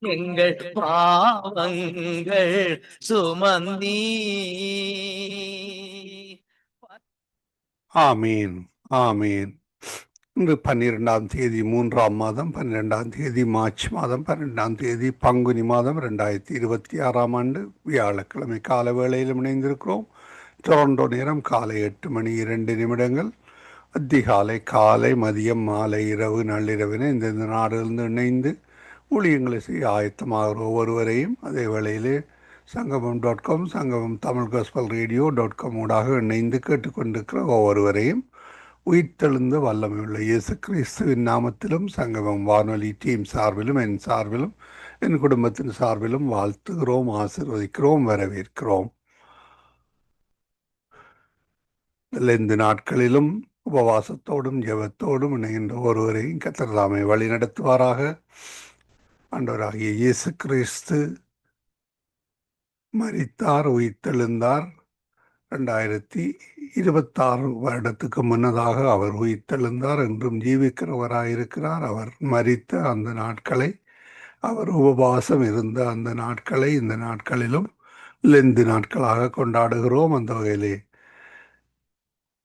எங்கள் பாவங்கள் சுமந்தீ. ஆமீன் ஆமீன். இன்று 12ஆம் தேதி 3ஆம் மாதம் 12ஆம் தேதி மார்ச் மாதம் 12ஆம் தேதி பங்குனி மாதம் 2026ஆம் ஆண்டு வியாழக்கிழமை கால வேளையில் இணைந்திருக்கிறோம். டொரண்டோ நேரம் காலை 8:02. அதிகாலை, காலை, மதியம், மாலை, இரவு, நள்ளிரவின இந்த நாடுகளிலிருந்து இணைந்து ஊழியங்களை செய்ய ஆயத்தமாகிற ஒவ்வொருவரையும் அதே வேளையிலே சங்கமம் சங்கமம் தமிழ் காஸ்பல் ரேடியோ.com ஊடாக இணைந்து கேட்டுக்கொண்டிருக்கிற ஒவ்வொருவரையும் உயிர்த்தெழுந்த வல்லமையுள்ள இயேசு கிறிஸ்துவின் நாமத்திலும் சங்கமம் வானொலி டீம் சார்பிலும் என் சார்பிலும் என் குடும்பத்தின் சார்பிலும் வாழ்த்துகிறோம், ஆசீர்வதிக்கிறோம், வரவேற்கிறோம். இந்த நாட்களிலும் உபவாசத்தோடும் ஜெபத்தோடும் இணைகின்ற ஒருவரையும் கர்த்தர் தாமே வழி நடத்துவாராக. ஆண்டவராகிய இயேசு கிறிஸ்து மரித்தார், உயிர்த்தெழுந்தார். 2026 வருடத்துக்கு முன்னதாக அவர் உயிர்த்தெழுந்தார், என்றும் ஜீவிக்கிறவராயிருக்கிறார். அவர் மரித்த அந்த நாட்களை, அவர் உபவாசம் இருந்த அந்த நாட்களை இந்த நாட்களிலும் லெந்து நாட்களாக கொண்டாடுகிறோம். அந்த வகையிலே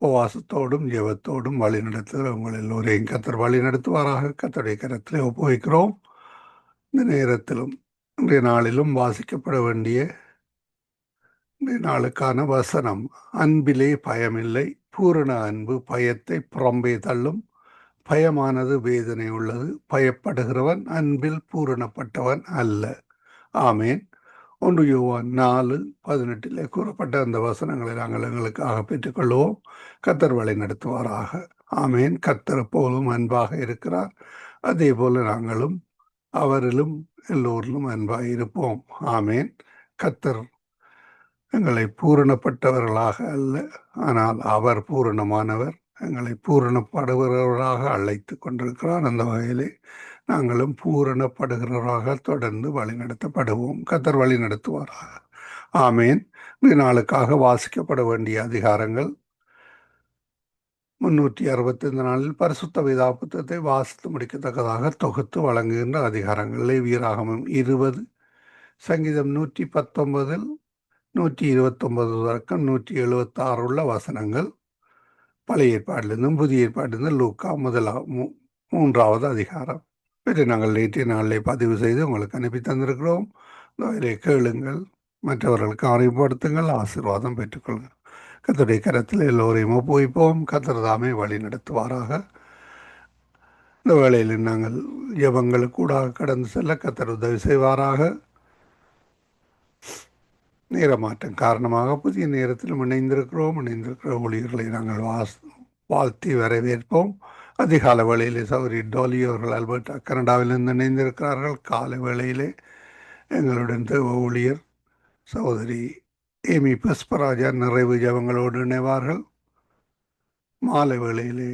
உபவாசத்தோடும் ஜெபத்தோடும் வழி நடத்துகிற உங்கள் எல்லோரையும் கர்த்தர் வழி நடத்துவாராக. கர்த்தருடைய கரத்திலே ஒப்புவிக்கிறோம். இந்த நேரத்திலும் இன்றைய நாளிலும் வாசிக்கப்பட வேண்டிய இன்றைய நாளுக்கான வசனம்: அன்பிலே பயமில்லை, பூரண அன்பு பயத்தை புறம்பே தள்ளும். பயமானது வேதனை உள்ளது, பயப்படுகிறவன் அன்பில் பூரணப்பட்டவன் அல்ல. ஆமேன். 1 யோவான் 4:18 கூறப்பட்ட அந்த வசனங்களை நாங்கள் எங்களுக்காக பெற்றுக்கொள்வோம். கர்த்தர் வழி நடத்துவாராக. ஆமேன். கர்த்தர் எப்போதும் அன்பாக இருக்கிறார். அதே போல நாங்களும் அவரிலும் எல்லோரிலும் அன்பாக இருப்போம். ஆமேன். கர்த்தர் எங்களை பூரணப்பட்டவர்களாக அல்ல, ஆனால் அவர் பூரணமானவர், எங்களை பூரணப்படுகிறவராக அழைத்து கொண்டிருக்கிறார். அந்த வகையிலே நாங்களும் பூரணப்படுகிறவராக தொடர்ந்து வழிநடத்தப்படுவோம். கர்த்தர் வழி நடத்துவாராக. ஆமேன். இந்த நாளுக்காக வாசிக்கப்பட வேண்டிய அதிகாரங்கள்: 365 நாளில் பரிசுத்த வேதா புத்தகத்தை வாசித்து முடிக்கத்தக்கதாக தொகுத்து வழங்குகின்ற அதிகாரங்கள்: லேவியராகமம் 20, சங்கீதம் 119, 129 தொடக்கம் 176 உள்ள வசனங்கள், பழைய ஏற்பாட்டிலிருந்தும் புதிய ஏற்பாட்டிலிருந்து லூக்கா 3வது அதிகாரம். இதை நாங்கள் நேற்றைய நாளிலே பதிவு செய்து உங்களுக்கு அனுப்பி தந்திருக்கிறோம். அதிலே கேளுங்கள், மற்றவர்களுக்கு அறிவுப்படுத்துங்கள், ஆசீர்வாதம் பெற்றுக்கொள்ளுங்கள். கர்த்தருடைய கரத்தில் எல்லோரையும் ஒப்புவிப்போம். கர்த்தர் தாமே வழி நடத்துவாராக. இந்த வேளையில் நாங்கள் ஜெபங்களுக்கூடாக கடந்து செல்ல கர்த்தர் உதவி செய்வாராக. நேரமாற்றம் காரணமாக புதிய நேரத்திலும் இணைந்திருக்கிற ஊழியர்களை நாங்கள் வாழ்த்தி வரவேற்போம். அதிகால வேளையிலே சௌரி டோலி அவர்கள் அல்பர்டா கனடாவிலிருந்து இணைந்திருக்கிறார்கள். காலை வேளையிலே எங்களுடன் தேவ ஊழியர் சகோதரி ஏமி புஷ்பராஜா நிறைவு ஜபங்களோடு இணைவார்கள். மாலை வேளையிலே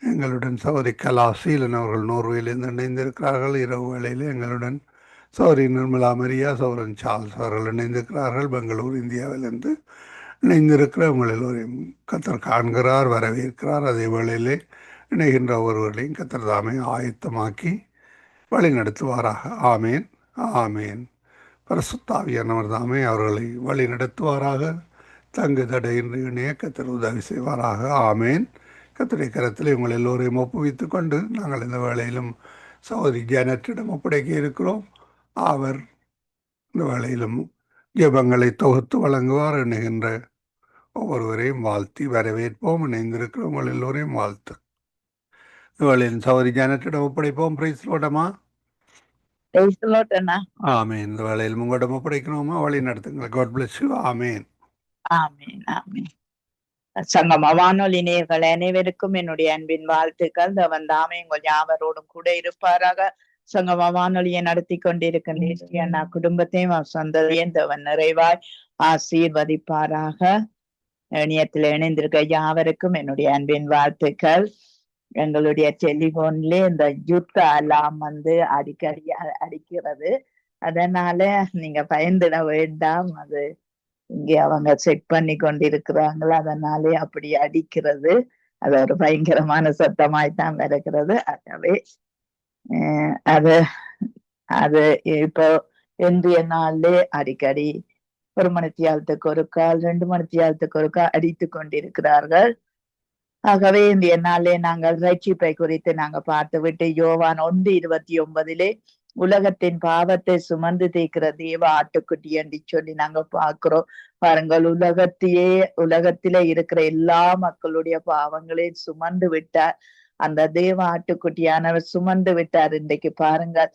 எங்களுடன் சகோதரி கலா சீலன் அவர்கள் நோர்வேலிருந்து இணைந்திருக்கிறார்கள். இரவு வேளையிலே எங்களுடன் சௌரி நிர்மலா மரியா, சௌரன் சார்ல்ஸ் அவர்கள் இணைந்திருக்கிறார்கள். பெங்களூர், இந்தியாவிலிருந்து இணைந்திருக்கிற உங்கள் எல்லோரையும் கர்த்தர் காண்கிறார், வரவேற்கிறார். அதே வேளையிலே இணைகின்ற ஒருவர்களையும் கர்த்தர் தாமே ஆயத்தமாக்கி வழி நடத்துவாராக. ஆமேன் ஆமேன். பரிசுத்தாவியானவர் தாமே அவர்களை வழி நடத்துவாராக. தங்கு தடையின்றி இணைய கர்த்தர் உதவி செய்வாராக. ஆமேன். கர்த்தருடைய கரத்தில் உங்கள் எல்லோரையும் ஒப்புவித்துக் கொண்டு நாங்கள் இந்த வேளையிலும் சகோதரி ஜானட்டிடம் ஒப்படைக்க இருக்கிறோம். அவர் இந்த வேளையிலும் ஜெபங்களை தொகுத்து வழங்குவார். எண்ணுகின்ற ஒவ்வொருவரையும் வாழ்த்தி வரவேற்போம். இணைந்திருக்கிற உங்கள் எல்லோரையும் வாழ்த்து இந்த வேளையில் சகோதரி ஜானட்டிடம் ஒப்படைப்போம். பிரைஸ் லோடமா. ஆமேன். இந்த வேளையில் உங்களிடம் ஒப்படைக்கணுமா? வழி நடத்துங்கள். God bless you. ஆமேன் ஆமேன் ஆமேன். சங்கம வானொலி நேயர்கள் அனைவருக்கும் என்னுடைய அன்பின் வாழ்த்துக்கள். தேவன் தாமே உங்கள் யாவரோடும் கூட இருப்பாராக. சங்கம வானொலியை நடத்தி கொண்டிருக்கின்ற குடும்பத்தையும் சொந்தத்தையும் தேவன் நிறைவாய் ஆசீர்வதிப்பாராக. இணையத்தில் இணைந்திருக்க யாவருக்கும் என்னுடைய அன்பின் வாழ்த்துக்கள். எங்களுடைய டெலிபோன்ல இந்த யுத்த அலாம் அடிக்கடி அடிக்கிறது. அதனால நீங்க பயந்துட வேண்டாம். அது இங்கே அவங்க செக் பண்ணி கொண்டிருக்கிறாங்களா, அதனாலே அப்படி அடிக்கிறது. அது ஒரு பயங்கரமான சத்தமாய்த்தான் வருகிறது. ஆகவே அது அது இப்போ இன்றைய நாளிலே அடிக்கடி 1 மணித்தியாலத்துக்கு ஒரு கால் 2 மணித்தியாலத்துக்கு ஒரு கால் அடித்து கொண்டிருக்கிறார்கள். ஆகவே இன்றைய நாளிலே நாங்கள் ரட்சிப்பை குறித்து நாங்க பார்த்துவிட்டு யோவான் 1:29 உலகத்தின் பாவத்தை சுமந்து தீர்க்கிற தேவ ஆட்டுக்குட்டி என்று சொல்லி நாங்க பார்க்கிறோம். பாருங்கள், உலகத்திலே இருக்கிற எல்லா மக்களுடைய பாவங்களையும் சுமந்து விட்டார். அந்த தேவ ஆட்டுக்குட்டியானவர் சுமந்து விட்டார். இன்றைக்கு பாருங்கள்,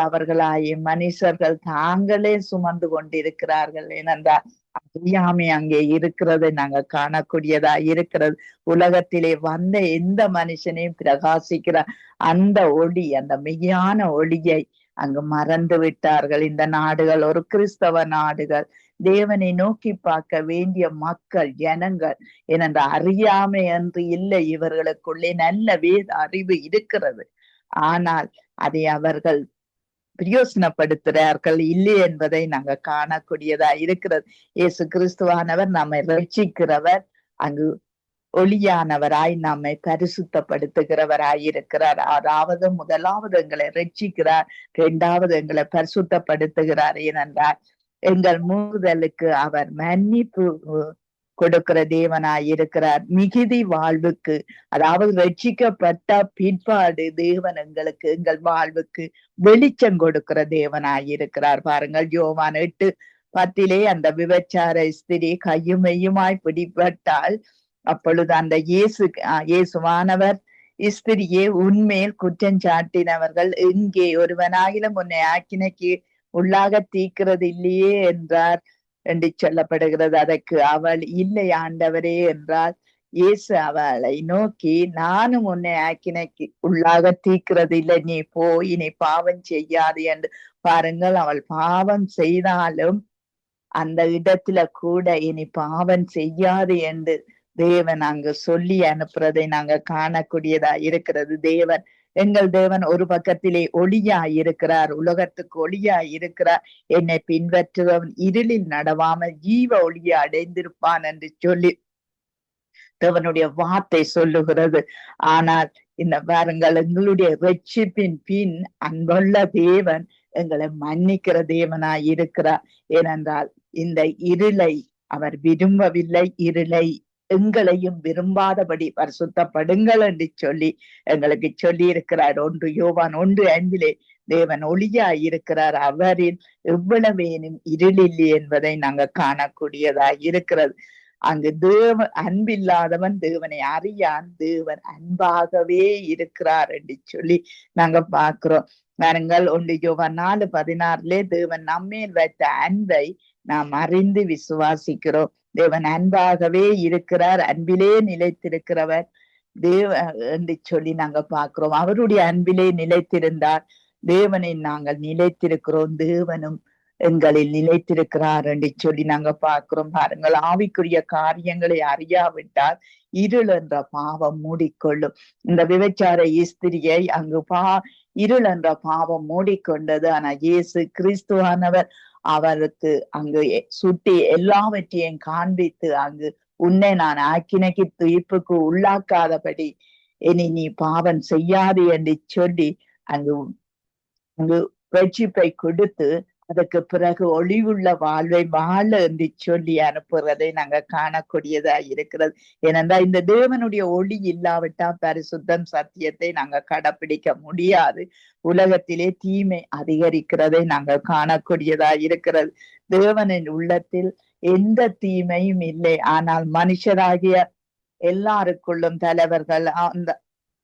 அவர்களாகிய மனுஷர்கள் தாங்களே சுமந்து கொண்டிருக்கிறார்கள். ஏனென்றால் அறியாமை அங்கே இருக்கிறதை நாங்க காணக்கூடியதா இருக்கிறது. உலகத்திலே வந்த எந்த மனுஷனையும் பிரகாசிக்கிற அந்த ஒளி, அந்த மெய்யான ஒளியை அங்கு மறந்து விட்டார்கள். இந்த நாடுகள் ஒரு கிறிஸ்தவ நாடுகள், தேவனை நோக்கி பார்க்க வேண்டிய மக்கள், ஜனங்கள். ஏனென்ற அறியாமை என்று இல்லை, இவர்களுக்குள்ளே நல்ல வேத அறிவு இருக்கிறது. ஆனால் அதை அவர்கள் பிரயோசனப்படுத்துகிறார்கள் இல்லை என்பதை நாங்க காணக்கூடியதா இருக்கிறது. இயேசு கிறிஸ்துவானவர் நம்மை ரட்சிக்கிறவர், அங்கு ஒளியானவராய் நம்மை பரிசுத்தப்படுத்துகிறவராய் இருக்கிறார். அதாவது முதலாவது எங்களை ரட்சிக்கிறார், இரண்டாவது எங்களை பரிசுத்தப்படுத்துகிறார். ஏனென்றால் எங்கள் மூறுதலுக்கு அவர் மன்னிப்பு கொடுக்கிற தேவனாய் இருக்கிறார். மிகுதி வாழ்வுக்கு, அதாவது ரட்சிக்கப்பட்ட பிற்பாடு தேவன் எங்கள் வாழ்வுக்கு வெளிச்சம் கொடுக்கிற தேவனாய் இருக்கிறார். பாருங்கள், யோவான் 8:10 அந்த விபச்சார ஸ்திரீ கையும் மெய்யுமாய் பிடிபட்டால், அப்பொழுது அந்த இயேசுவானவர் ஸ்திரியே உன்மேல் குற்றம் சாட்டினவர்கள் எங்கே? ஒருவனாகிலும் உன்னை ஆக்கினைக்கு உள்ளாக தீர்க்கிறது இல்லையே என்றார் என்று சொல்லப்படுகிறது. அதற்கு அவள், இல்லை ஆண்டவரே என்றால், இயேசு அவளை நோக்கி, நானும் உன்னை ஆக்கினைக்கு உள்ளாக தீர்க்கிறது இல்லை, நீ போய் நீ பாவம் செய்யாது என்று. பாருங்கள், அவள் பாவம் செய்தாலும் அந்த இடத்துல கூட இனி பாவம் செய்யாது என்று தேவன் அங்கு சொல்லி அனுப்புறதை நாங்க காணக்கூடியதா இருக்கிறது. எங்கள் தேவன் ஒரு பக்கத்திலே ஒளியாய் இருக்கிறார், உலகத்துக்கு ஒளியாய் இருக்கிறார். என்னை பின்பற்றுபவன் இருளில் நடவாமல் ஜீவ ஒளியை அடைந்திருப்பான் என்று சொல்லி தேவனுடைய வார்த்தை சொல்லுகிறது. ஆனால் இந்த பாருங்கள், எங்களுடைய ரட்சிப்பின் பின் அன்புள்ள தேவன் எங்களை மன்னிக்கிற தேவனாய் இருக்கிறார். ஏனென்றால் இந்த இருளை அவர் விரும்பவில்லை, இருளை எங்களையும் விரும்பாதபடி பரிசுத்தப்படுங்கள் என்று சொல்லி எங்களுக்கு சொல்லி இருக்கிறார். யோவான் 1:5 தேவன் ஒளியாய் இருக்கிறார், அவரில் எவ்வளவேனும் இருளில்லை என்பதை நாங்க காணக்கூடியதாய் இருக்கிறது. அங்கு அன்பில்லாதவன் தேவனை அறியான், தேவன் அன்பாகவே இருக்கிறார் என்று சொல்லி நாங்க பார்க்கிறோம். பாருங்கள், 1 யோவான் 4:16 தேவன் நம்மேல் வைத்த அன்பை நாம் அறிந்து விசுவாசிக்கிறோம். தேவன் அன்பாகவே இருக்கிறார், அன்பிலே நிலைத்திருக்கிறவர் என்று சொல்லி நாங்க பார்க்கிறோம். அவருடைய அன்பிலே நிலைத்திருந்தார் தேவனை நாங்கள் நிலைத்திருக்கிறோம், தேவனும் எங்களில் நிலைத்திருக்கிறார் என்று சொல்லி நாங்க பார்க்கிறோம். பாருங்கள், ஆவிக்குரிய காரியங்களை அறியாவிட்டால் இருள் என்ற பாவம் மூடிக்கொள்ளும். இந்த விபச்சார ஸ்திரியை அங்கு இருள் என்ற பாவம் மூடிக்கொண்டது. ஆனா இயேசு கிறிஸ்துவானவர் அவருக்கு அங்கு சுட்டி எல்லாவற்றையும் காண்பித்து, அங்கு உன்னை நான் ஆக்கினைக்கு தீர்ப்புக்கு உள்ளாக்காதபடி இனி நீ பாவம் செய்யாது என்று சொல்லி அங்கு ரட்சிப்பை கொடுத்து, அதற்கு பிறகு ஒளிவுள்ள வாழ்வை வாழ என்று சொல்லி அனுப்புறதை நாங்க காணக்கூடியதா இருக்கிறது. ஏனென்றால் இந்த தேவனுடைய ஒளி இல்லாவிட்டா பரிசுத்தம் சத்தியத்தை நாங்க கடைப்பிடிக்க முடியாது. உலகத்திலே தீமை அதிகரிக்கிறதை நாங்கள் காணக்கூடியதா இருக்கிறது. தேவனின் உள்ளத்தில் எந்த தீமையும் இல்லை. ஆனால் மனுஷராகிய எல்லாருக்குள்ளும், தலைவர்கள் அந்த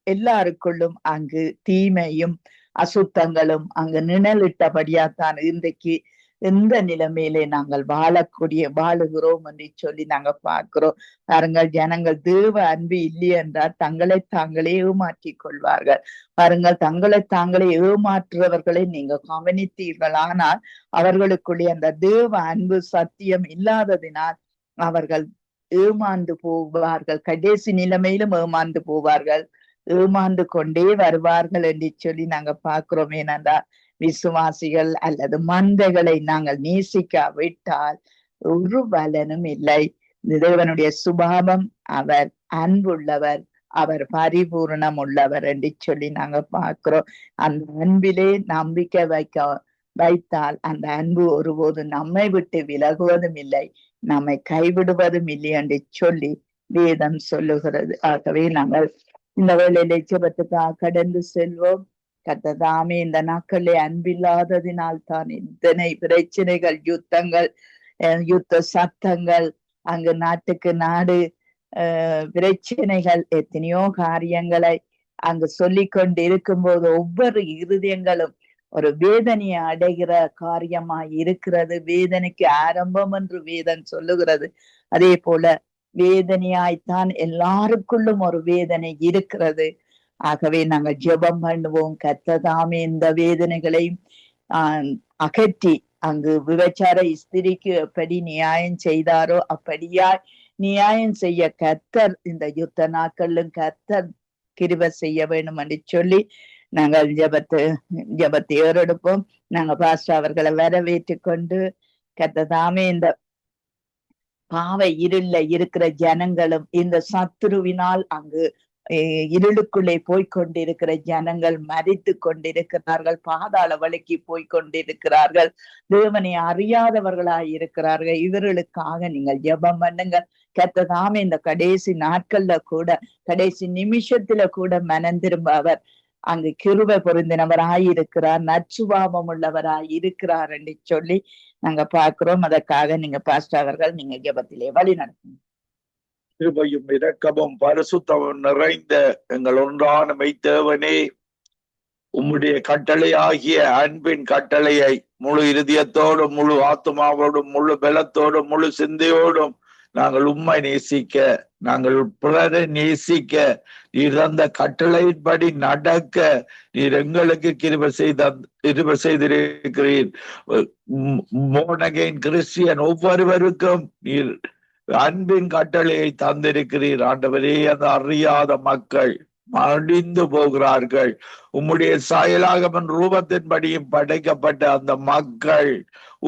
எல்லாருக்குள்ளும் அங்கு தீமையும் அசுத்தங்களும் அங்கு நிழலிட்டபடியாத்தான் இன்றைக்கு எந்த நிலைமையிலே நாங்கள் வாழுகிறோம் என்று சொல்லி நாங்க பார்க்கிறோம். பாருங்கள், ஜனங்கள் தேவ அன்பு இல்லை என்றால் தங்களை தாங்களே ஏமாற்றிக் கொள்வார்கள். பாருங்கள், தங்களை தாங்களே ஏமாற்றுறவர்களை நீங்க கவனித்தீர்கள். ஆனால் அவர்களுக்குள்ளே அந்த தேவ அன்பு சத்தியம் இல்லாததினால் அவர்கள் ஏமாந்து போவார்கள். கடைசி நிலைமையிலும் ஏமாந்து போவார்கள், ஏமாந்து கொண்டே வருவார்கள் என்று சொல்லி நாங்க பார்க்கிறோம். ஏனென்றால் விசுவாசிகள் அல்லது மந்தைகளை நாங்கள் நேசிக்காவிட்டால் ஒரு பலனும் இல்லை. தேவனுடைய சுபாவம், அவர் அன்புள்ளவர், அவர் பரிபூரணம் உள்ளவர் என்று சொல்லி நாங்க பார்க்கிறோம். அந்த அன்பிலே நம்பிக்கை வைத்தால் அந்த அன்பு ஒருபோது நம்மை விட்டு விலகுவதும் இல்லை, நம்மை கைவிடுவதும் இல்லை என்று சொல்லி வேதம் சொல்லுகிறது. ஆகவே நாங்கள் இந்த வேளையிலே ஜெபத்துக்காக கடந்து செல்வோம். கர்த்ததாமே இந்த நாட்களிலே அன்பில்லாததினால் தான் இத்தனை பிரச்சனைகள், யுத்தங்கள், யுத்த சத்தங்கள், அங்கு நாட்டுக்கு நாடு பிரச்சனைகள், எத்தனையோ காரியங்களை அங்கு சொல்லி கொண்டு இருக்கும்போது ஒவ்வொரு இருதயங்களும் ஒரு வேதனையை அடைகிற காரியமாய் இருக்கிறது. வேதனைக்கு ஆரம்பம் என்று வேதம் சொல்லுகிறது. அதே போல வேதனையாய்த்தான் எல்லாருக்குள்ளும் ஒரு வேதனை இருக்கிறது. ஆகவே நாங்கள் ஜெபம் பண்ணுவோம். கர்த்ததாமே இந்த வேதனைகளையும் அகற்றி அங்கு விபச்சார ஸ்திரிக்கு எப்படி நியாயம் செய்தாரோ அப்படியாய் நியாயம் செய்ய கர்த்தர் இந்த யுத்த நாட்களிலும் கர்த்தர் கிருபை செய்ய வேண்டும் என்று சொல்லி நாங்கள் ஜெபத்தை ஏறெடுப்போம். நாங்க பாஸ்டர் அவர்களை வரவேற்று கொண்டு கர்த்ததாமே இந்த பாவ இருள இருக்கிற ஜனங்களும் இந்த சத்துருவினால் அங்கு இருளுக்குள்ளே போய்கொண்டிருக்கிற ஜனங்கள் மரித்து கொண்டிருக்கிறார்கள், பாதாள வழிக்கு போய்கொண்டிருக்கிறார்கள், தேவனை அறியாதவர்களாய் இருக்கிறார்கள். இவர்களுக்காக நீங்கள் ஜெபம் பண்ணுங்கள். கர்த்ததாமே இந்த கடைசி நாட்கள்ல கூட, கடைசி நிமிஷத்துல கூட மனம் திரும்ப அவர் அங்கு கிருபை பொருந்தினவராய் இருக்கிறார், நற்சுபாவம் உள்ளவராய் இருக்கிறார் என்று சொல்லி நாங்க பார்க்கிறோம். அதற்காக நீங்க பாஸ்டர் அவர்கள் நீங்க ஜெபத்திலே வழி நடத்துங்க. கிருபையும் இரக்கமும் பரிசுத்தமும் நிறைந்த எங்கள் ஒன்றான மெய்த்தேவனே, உம்முடைய கட்டளை ஆகிய அன்பின் கட்டளையை முழு இருதயத்தோடும், முழு ஆத்மாவோடும், முழு பலத்தோடும், முழு சிந்தையோடும் நாங்கள் உம்மை நேசிக்க, நாங்கள் பிறரை நேசிக்க, நீர் அந்த கட்டளையின்படி நடக்க நீர் எங்களுக்கு கிருபை செய்திருக்கிறீர். born again கிறிஸ்டியன் ஒவ்வொருவருக்கும் நீர் அன்பின் கட்டளையை தந்திருக்கிறீர். ஆண்டவரே, அந்த அறியாத மக்கள் மடிந்து போகிறார்கள். உம்முடைய சாயலாகமன் ரூபத்தின்படியும் படைக்கப்பட்ட அந்த மக்கள்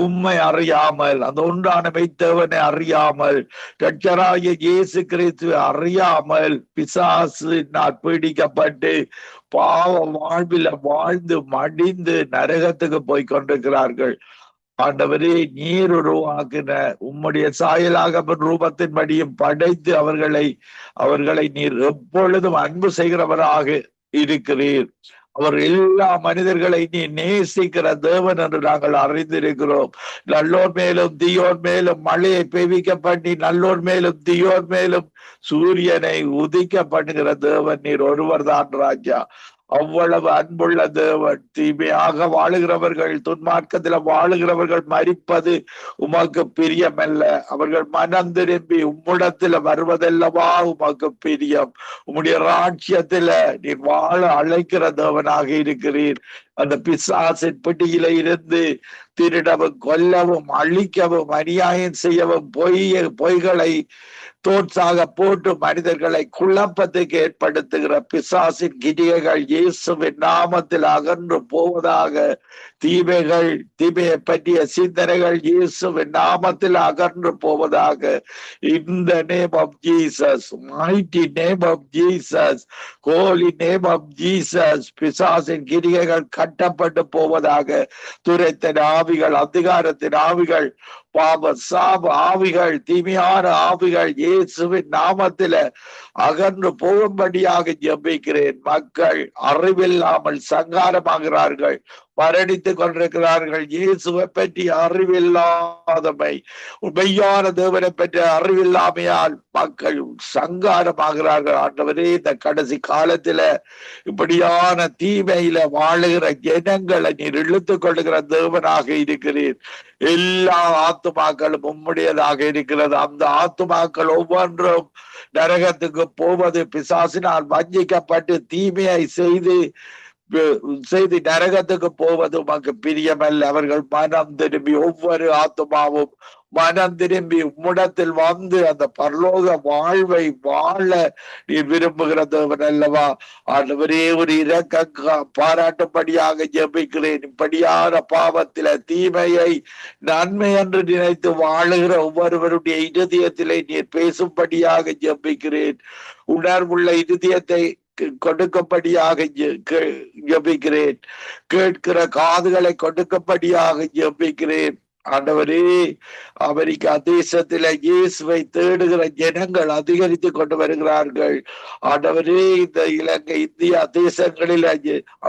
உம்மை அறியாமல், அந்த ஒன்றான மெய்த்தேவனை அறியாமல், இரட்சகராகிய இயேசு கிறிஸ்துவை அறியாமல் பிசாசினால் பீடிக்கப்பட்டு பாவ வாழ்வில வாழ்ந்து மடிந்து நரகத்துக்கு போய் கொண்டிருக்கிறார்கள். ஆண்டவரே, நீர் உருவாக்கின உம்முடைய சாயலாகமன் ரூபத்தின்படியும் படைத்து அவர்களை நீர் எப்பொழுதும் அன்பு செய்கிறவராக இருக்கிறீர். அவர் எல்லா மனிதர்களை நீ நேசிக்கிற தேவன் என்று நாங்கள் அறிந்திருக்கிறோம். நல்லோர் மேலும் தீயோர் மேலும் மழையை பெய்விக்க பண்ணி, நல்லோர் மேலும் தீயோர் மேலும் சூரியனை உதிக்க பண்ணுகிற தேவன் நீர் ஒருவர் தான் ராஜா. அவ்வளவு அன்புள்ள தேவன். தீமையாக வாழுகிறவர்கள், துன்மார்க்கத்துல வாழுகிறவர்கள் மரிப்பது உமக்கு பிரியமல்ல. அவர்கள் மனம் திரும்பி உம்மிடத்துல வருவதல்லவா உமக்கு பிரியம். உம்முடைய ராஜ்யத்துல நீ வாழ அழைக்கிற தேவனாக இருக்கிறீர். அந்த பிசாசின் பிடியில இருந்து திருடவும், கொல்லவும், அழிக்கவும், அநியாயம் செய்யவும், பொய்களை தோற்சாக போட்டு மனிதர்களை குழப்பத்துக்கு ஏற்படுத்துகிற பிசாசின் கிரியைகள் இயேசுவின் நாமத்தில் அகன்று போவதாக. தீமையை பற்றிய சிந்தனைகள் இயேசுவின் நாமத்தில் அகன்று போவதாக. In the name of Jesus, mighty name of Jesus, holy name of Jesus, பிசாசின் கிரியைகள் கட்டப்பட்டு போவதாக. துரைத்தின் ஆவிகள், அதிகாரத்தின் ஆவிகள், பாவ சாப ஆவிகள், தீமையான ஆவிகள் இயேசுவின் நாமத்தில அகன்று போகும்படியாக ஜெபிக்கிறேன். மக்கள் அறிவில்லாமல் சங்காரமாகிறார்கள், மரணித்துக் கொண்டிருக்கிறார்கள். இயேசுவை பற்றி அறிவில்லாதமை, உண்மையான தேவனை பற்றி அறிவில்லாமையால் மக்கள் சங்காரமாகிறார்கள். ஆண்டவரே, இந்த கடைசி காலத்தில இப்படியான தீமையில வாழுகிற ஜனங்களை நீர் இழுத்துக் கொள்ளுகிற தேவனாக இருக்கிறீர். எல்லா ஆத்துமாக்களும் உம்முடையதாக இருக்கிறது. அந்த ஆத்துமாக்கள் ஒவ்வொன்றும் நரகத்துக்கு போவது பிசாசினால் வஞ்சிக்கப்பட்டு தீமையை செய்து நரகத்துக்கு போவது உமக்கு பிரியமல்ல. அவர்கள் மனம் திரும்பி ஒவ்வொரு ஆத்துமாவும் மனம் திரும்பி உம்மிடத்தில் வந்து அந்த பரலோக வாழ்வை வாழ நீ விரும்புகிற தேவன் அல்லவா. ஆண்டவரே, ஒரு இரக்க பாராட்டும்படியாக ஜெபிக்கிறேன். இப்படியான பாவத்தில தீமையை நன்மை என்று நினைத்து வாழுகிற ஒவ்வொருவருடைய இருதயத்திலே நீர் பேசும்படியாக ஜெபிக்கிறேன். உணர்வுள்ள இருதயத்தை கொடுக்கப்படியாக ஜெபிக்கிறேன். கேட்கிற காதுகளை கொடுக்கப்படியாக ஜெபிக்கிறேன். ஆண்டவரே, அமெரிக்கா தேசத்தில இயேசுவை தேடுகிற ஜனங்கள் அதிகரித்து கொண்டு வருகிறார்கள். ஆண்டவரே, இந்த இலங்கை இந்தியா தேசங்களில்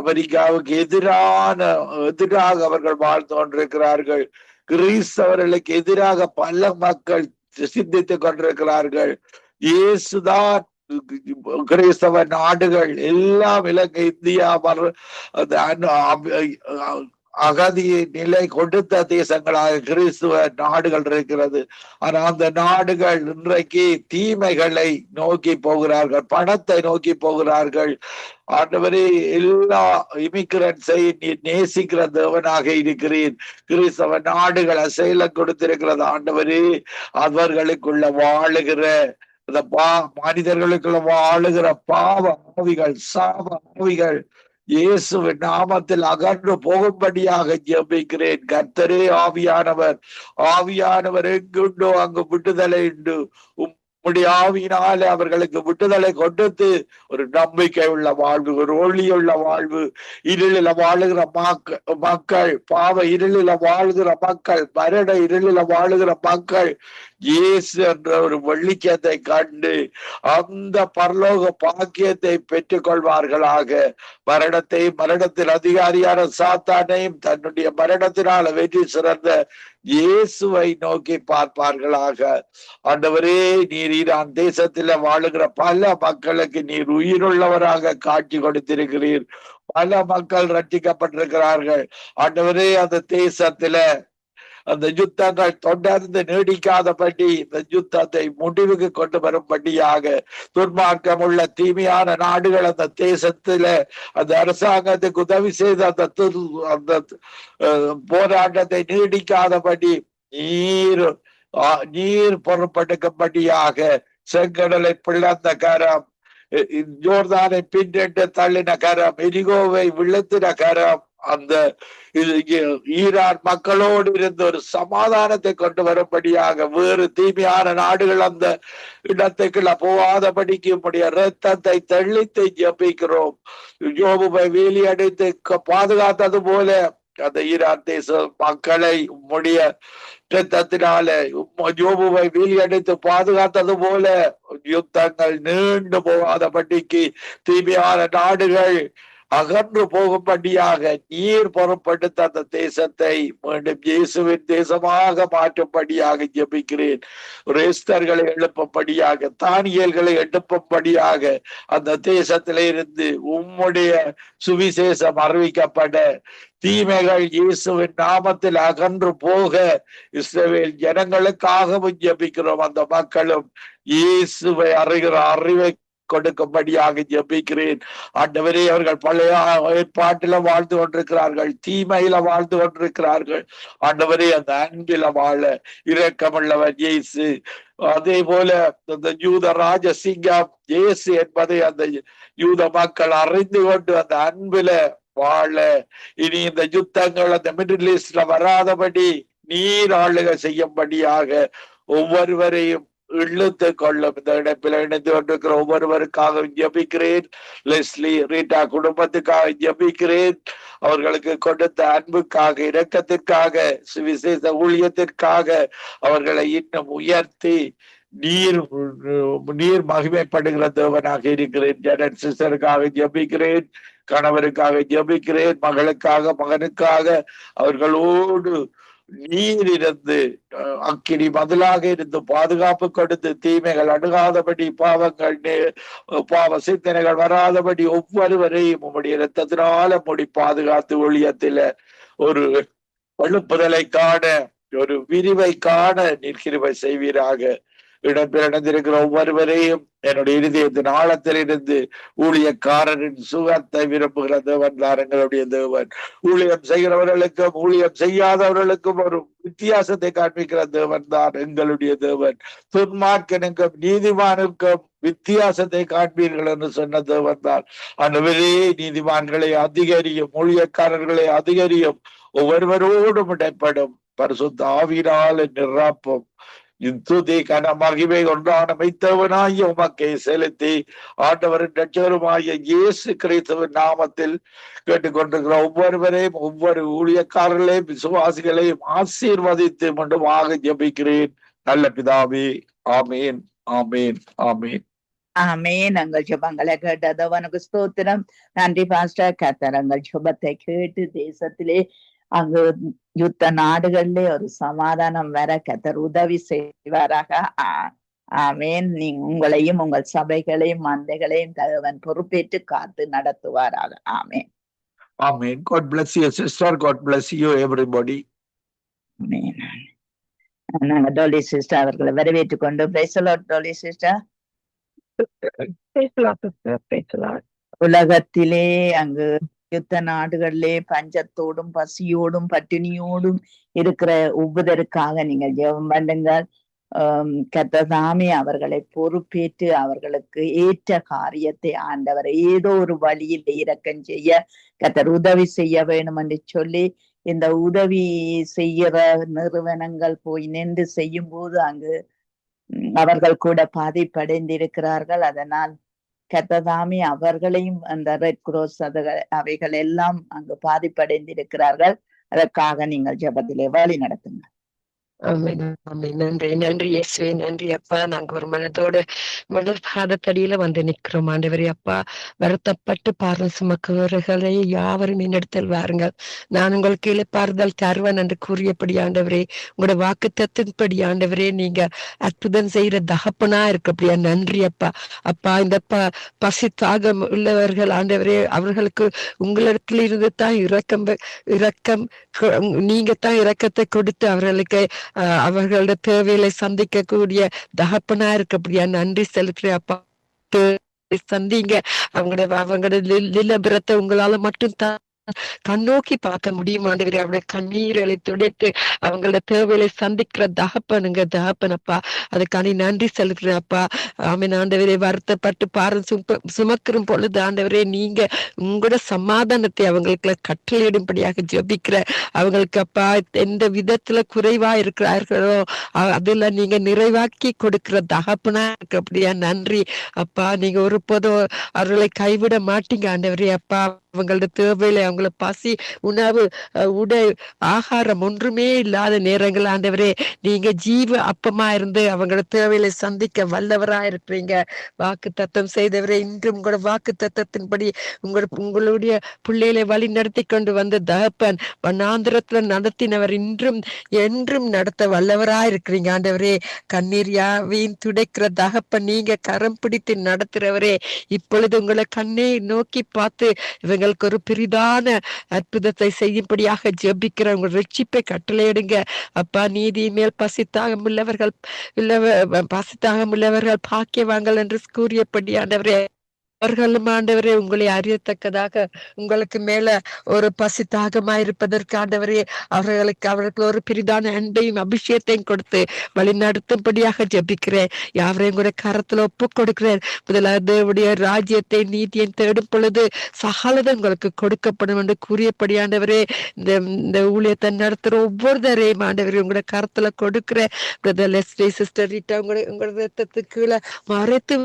அமெரிக்காவுக்கு எதிராக அவர்கள் வாழ்ந்து கொண்டிருக்கிறார்கள். கிறிஸ்தவர்களுக்கு எதிராக பல மக்கள் சிந்தித்துக் கொண்டிருக்கிறார்கள். இயேசுதான் கிறிஸ்தவ நாடுகள் எல்லாம் இலங்கை இந்தியா அகதி நிலை கொடுத்த தேசங்களாக கிறிஸ்துவ நாடுகள் இருக்கிறது. ஆனா அந்த நாடுகள் இன்றைக்கு தீமைகளை நோக்கி போகிறார்கள், பணத்தை நோக்கி போகிறார்கள். ஆண்டவரே, எல்லா இமிகிரன்ஸை நீ நேசிக்கிற தேவனாக இருக்கிறேன். கிறிஸ்தவ நாடுகள் அசைலம் கொடுத்திருக்கிறது. ஆண்டவரே, அவர்களுக்குள்ள வாழுகிற அந்த மனிதர்களுக்குள்ள வாழுகிற பாவ ஆவிகள், சாப ஆவிகள் இயேசுவின் நாமத்தில் அகன்று போகும்படியாக ஜெபிக்கிறேன். கர்த்தரே ஆவியானவர் எங்குண்டோ அங்கு விடுதலை உண்டு. உம்முடைய ஆவியினாலே அவர்களுக்கு விடுதலை கொடுத்து ஒரு நம்பிக்கை உள்ள வாழ்வு, ஒரு ஒளியுள்ள வாழ்வு, இருளில வாழுகிற மக்கள், பாவ இருளில வாழ்கிற மக்கள், மரண இருளில வாழுகிற மக்கள் இயேசு என்ற ஒரு வெளிச்சத்தை கண்டு அந்த பரலோக பாக்கியத்தை பெற்றுக் கொள்வார்களாக. மரணத்தில் அதிகாரியான சாத்தானையும் தன்னுடைய மரணத்தினால வெற்றி சிறந்த இயேசுவை நோக்கி பார்ப்பார்களாக. ஆண்டவரே, நீர் ஈரான் தேசத்துல வாழுகிற பல மக்களுக்கு நீர் உயிருள்ளவராக காட்சி கொடுத்திருக்கிறீர். பல மக்கள் ரட்சிக்கப்பட்டிருக்கிறார்கள். ஆண்டவரே, அந்த தேசத்துல அந்த யுத்தங்கள் தொடர்ந்து நீடிக்காதபடி இந்த யுத்தத்தை முடிவுக்கு கொண்டு வரும்படியாக துன்மார்க்கம் உள்ள தீமையான நாடுகள் அந்த தேசத்துல அந்த அரசாங்கத்துக்கு உதவி செய்து அந்த போராட்டத்தை நீடிக்காதபடி நீர் பொறுப்படுக்கும்படியாக செங்கடலை பிளந்த கரம், ஜோர்தானை பின்னெட்டு தள்ளின கரம், எரிகோவை விழுத்தின கரம், அந்த ஈரான் மக்களோடு இருந்த ஒரு சமாதானத்தை கொண்டு வரும்படியாக வேறு தீமையான நாடுகள் அந்த இடத்துக்குள்ள போகாதபடிக்கு உம்முடைய இரத்தத்தை தெளித்து ஜெபிக்கிறோம். யோபுவை வேலி அடைத்து பாதுகாத்தது போல அந்த ஈரான் தேச மக்களை உம்முடைய இரத்தத்தினால யோபுவை வேலி அடைத்து பாதுகாத்தது போல யுத்தங்கள் நீண்டு போகாதபடிக்கு தீமையான நாடுகள் அகன்று போகும்படியாக நீர் பொறுப்படுத்த அந்த தேசத்தை மீண்டும் இயேசுவின் தேசமாக மாற்றும்படியாக ஜெபிக்கிறேன். எஸ்தர்களை எழுப்பும்படியாக, தானியேல்களை எழுப்பும்படியாக அந்த தேசத்தில இருந்து உம்முடைய சுவிசேஷம் அறிவிக்கப்பட, தீமைகள் இயேசுவின் நாமத்தில் அகன்று போக இஸ்ரவேல் ஜனங்களுக்காகவும் ஜெபிக்கிறோம். அந்த மக்களும் இயேசுவை அறிகிற அறிவை கொடுக்கும்படியாக ஜெபிக்கிறேன். ஆண்டவரே, அவர்கள் பழைய ஏற்பாட்டில வாழ்ந்து கொண்டிருக்கிறார்கள், தீமையில வாழ்ந்து கொண்டிருக்கிறார்கள். ஆண்டவரே, அந்த அன்பில வாழ இரக்கமுள்ளவர் இயேசு. அதே போல அந்த யூத ராஜசிங்கம் இயேசு என்பதை அந்த யூத மக்கள் அறிந்து கொண்டு அந்த அன்பில வாழ, இனி இந்த யுத்தங்கள் அந்த மிடில் ஈஸ்ட்ல வராதபடி நீர் ஆளுகை செய்யும்படியாக ஒவ்வொருவரையும் இழுத்து கொள்ளும். இந்த இணைப்பில் இணைந்து கொண்டிருக்கிற ஒவ்வொருவருக்காக ஜெபிக்கிறேன். லெஸ்லி, ரீட்டா குடும்பத்துக்காக ஜெபிக்கிறேன். அவர்களுக்கு கொடுத்த அன்புக்காக, இரக்கத்திற்காக, சுவிசேஷ ஊழியத்திற்காக அவர்களை இன்னும் உயர்த்தி நீர் மகிமைப்படுகிற தேவனாக இருக்கிறேன். ஜனன் சிஸ்டருக்காக ஜெபிக்கிறேன், கணவருக்காக ஜெபிக்கிறேன், மகளுக்காக, மகனுக்காக. அவர்களோடு நீர் இருந்து அக்கினி பதிலாக இருந்து பாதுகாப்பு கொடுத்து தீமைகள் அணுகாதபடி, பாவ சிந்தனைகள் வராதபடி ஒவ்வொருவரையும் உம்முடைய இரத்தத்தினால மூடி பாதுகாத்து ஒளியத்தில ஒரு எழுப்புதலை காண, ஒரு விரிவை காண நீர் கிருபை செய்வீராக. இடம்பெயர்ந்திருக்கிற ஒவ்வொருவரையும் என்னுடைய இருதயத்தின் ஆழத்தில் இருந்து ஊழியக்காரரின் சுகத்தை விரும்புகிற தேவன் தான் எங்களுடைய தேவன். ஊழியம் செய்கிறவர்களுக்கும் ஊழியம் செய்யாதவர்களுக்கும் ஒரு வித்தியாசத்தை காண்பிக்கிற தேவன் தான் எங்களுடைய தேவன். துன்மார்க்கனுக்கும் நீதிமானுக்கும் வித்தியாசத்தை காண்பீர்கள் என்று சொன்ன தேவன் தான். அன்றுவரே நீதிமான்களை அதிகரியும், ஊழியக்காரர்களை அதிகரியும், ஒவ்வொருவரோடும் இடைப்படும் பரிசுத்த ஆவியினால் நிரப்பும். இத்துதி கன மகிமை ஒன்றான மைத்தவனாகிய உமக்கை செலுத்தி ஆண்டவரின் இரட்சகருமாகிய இயேசு கிறிஸ்துவின் நாமத்தில் கேட்டுக்கொண்டிருக்கிற ஒவ்வொருவரையும் ஒவ்வொரு ஊழியக்காரர்களையும் விசுவாசிகளையும் ஆசீர்வதித்து மீண்டுமாக ஜெபிக்கிறேன் நல்ல பிதாவே. ஆமேன், ஆமேன், ஆமேன். ஆமேன். எங்கள் ஜெபங்களை கேட்டதவனுக்கு ஸ்தோத்திரம். நன்றி பாஸ்டர். கர்த்தர் எங்கள் ஜெபத்தை கேட்டு தேசத்திலே அங்கு யுத்த நாடுகளிலே ஒரு சமாதானம் வர கர்த்தர் உதவி செய்வாராக. ஆமேன். உங்களையும் உங்கள் சபைகளையும் மந்தைகளையும் தேவன் பொறுப்பேற்று காத்து நடத்துவாராக. ஆமேன், ஆமேன். God bless you sister. God bless you everybody. ஆமேன். நாங்க டோலி சிஸ்டர் அவர்களை வரவேற்றுக் கொண்டு praise the Lord. Dolly sister, உலகத்திலே அங்கு யுத்த நாடுகளிலே பஞ்சத்தோடும் பசியோடும் பட்டினியோடும் இருக்கிற ஒவ்வொருவருக்காக நீங்கள் ஜெபம் பண்ணுங்கள். கர்த்தர் அவர்களை பொறுப்பேற்று அவர்களுக்கு ஏற்ற காரியத்தை ஆண்டவர் ஏதோ ஒரு வழியில் இரக்கம் செய்ய கர்த்தர் உதவி செய்ய வேணும் என்று சொல்லி இந்த உதவி செய்கிற நிறுவனங்கள் போய் நின்று செய்யும் போது அங்கு அவர்கள் கூட பாதிப்படைந்திருக்கிறார்கள். அதனால் கர்த்தர் அவர்களையும் அந்த ரெட் கிராஸ் அவைகள் எல்லாம் அங்கு பாதிப்படைந்திருக்கிறார்கள். அதற்காக நீங்கள் ஜெபத்திலே வழி நடத்துங்க. நன்றி, நன்றி இயேசுவே, நன்றி அப்பா. நாங்க ஒரு மனதோடு மலர் பாதத்தடியில வந்து நிக்கிறோம் ஆண்டவரே அப்பா. வருத்தப்பட்டு பாரம் சுமக்குவர்களை யாவரும் என்னிடத்தில் வாருங்கள், நான் உங்களுக்கு இளைப்பாறுதல் தருவேன் என்று கூறியபடி ஆண்டவரே, உங்களோட வாக்கு தத்தின்படி ஆண்டவரே நீங்க அற்புதம் செய்யற தகப்பனா இருக்கப்படியா. நன்றி அப்பா. அப்பா இந்த பசி தாகம் உள்ளவர்கள் ஆண்டவரே, அவர்களுக்கு உங்களிடத்துல இருந்து தான் இரக்கம் நீங்க தான் இரக்கத்தை கொடுத்து அவர்களுக்கு அவர்களோட தேவைகளை சந்திக்க கூடிய தகப்பனா இருக்கப்படியா. நன்றி செலுத்துறேன் அப்பா. சந்திங்க அவங்களோட நிலபுரத்தை உங்களால மட்டும் தான் கண்ணோக்கி பார்க்க முடியும் ஆண்டவரே. அவருடைய கண்ணீர்களை துடைத்து அவங்களோட தேவைகளை சந்திக்கிற தகப்பனுங்க தகப்பனப்பா. அதுக்கான நன்றி செலுத்துறேன் அப்பா. ஆமீன் ஆண்டவரே. வருத்தப்பட்டு பாரம் சுமக்கிற பொழுது ஆண்டவரே நீங்க உங்களோட சமாதானத்தை அவங்களுக்கு கட்டளையிடும்படியாக ஜெபிக்கிற அவங்களுக்கு அப்பா எந்த விதத்துல குறைவா இருக்கிறார்களோ அதுல நீங்க நிறைவாக்கி கொடுக்கிற தகப்பனா இருக்கு அப்படியா. நன்றி அப்பா. நீங்க ஒருபோதும் அவர்களை கைவிட மாட்டீங்க ஆண்டவரே அப்பா. அவங்களோட தேவையில அவங்கள பசி உணவு உடை ஆகாரம் ஒன்றுமே இல்லாத நேரங்கள் ஆண்டவரே நீங்க ஜீவ அப்பமா இருந்து அவங்களோட தேவையில சந்திக்க வல்லவரா இருக்கிறீங்க. வாக்கு தத்தம் செய்தவரே, இன்றும் உங்களோட வாக்கு தத்தத்தின்படி உங்களுடைய பிள்ளைகளை வழி நடத்தி கொண்டு வந்த தகப்பன் வண்ணாந்திரத்துல நடத்தினவர் இன்றும் என்றும் நடத்த வல்லவரா இருக்கிறீங்க ஆண்டவரே. கண்ணீர் யாவையும் துடைக்கிற தகப்பன் நீங்க கரம் பிடித்து நடத்துறவரே. இப்பொழுது உங்களை கண்ணை நோக்கி பார்த்து இவங்களுக்கு ஒரு பெரிதான அற்புதத்தை செய்யும்படியாக ஜெபிக்கிற உங்க ரட்சிப்பை கட்டளையிடுங்க அப்பா. நீதி மேல் பசித்தாகம் உள்ளவர்கள் பாக்கியவாங்கள் என்று கூறியபடியானவரே, அவர்களும் ஆண்டவரே உங்களை அறியத்தக்கதாக உங்களுக்கு மேல ஒரு பசி தாகமாயிருப்பதற்கு ஆண்டவரே அவர்களுக்கு ஒரு பெரிதான அன்பையும் அபிஷேகத்தையும் கொடுத்து வழி நடத்தும்படியாக ஜெபிக்கிறேன். யாவரையும் கூட கரத்துல ஒப்பு கொடுக்கிறேன். முதலாவது ராஜ்யத்தை நீதியை தேடும் பொழுது சகலதும் உங்களுக்கு கொடுக்கப்படும் என்று கூறியபடியாண்டவரே, இந்த ஊழியத்தை நடத்துற ஒவ்வொருத்தரையும் ஆண்டவரே உங்களோட கரத்துல கொடுக்கிற பிரதர் லெஸ்லி சிஸ்டர் ரீட்டா உங்களோட ரத்தத்துக்கு கீழே மறைத்து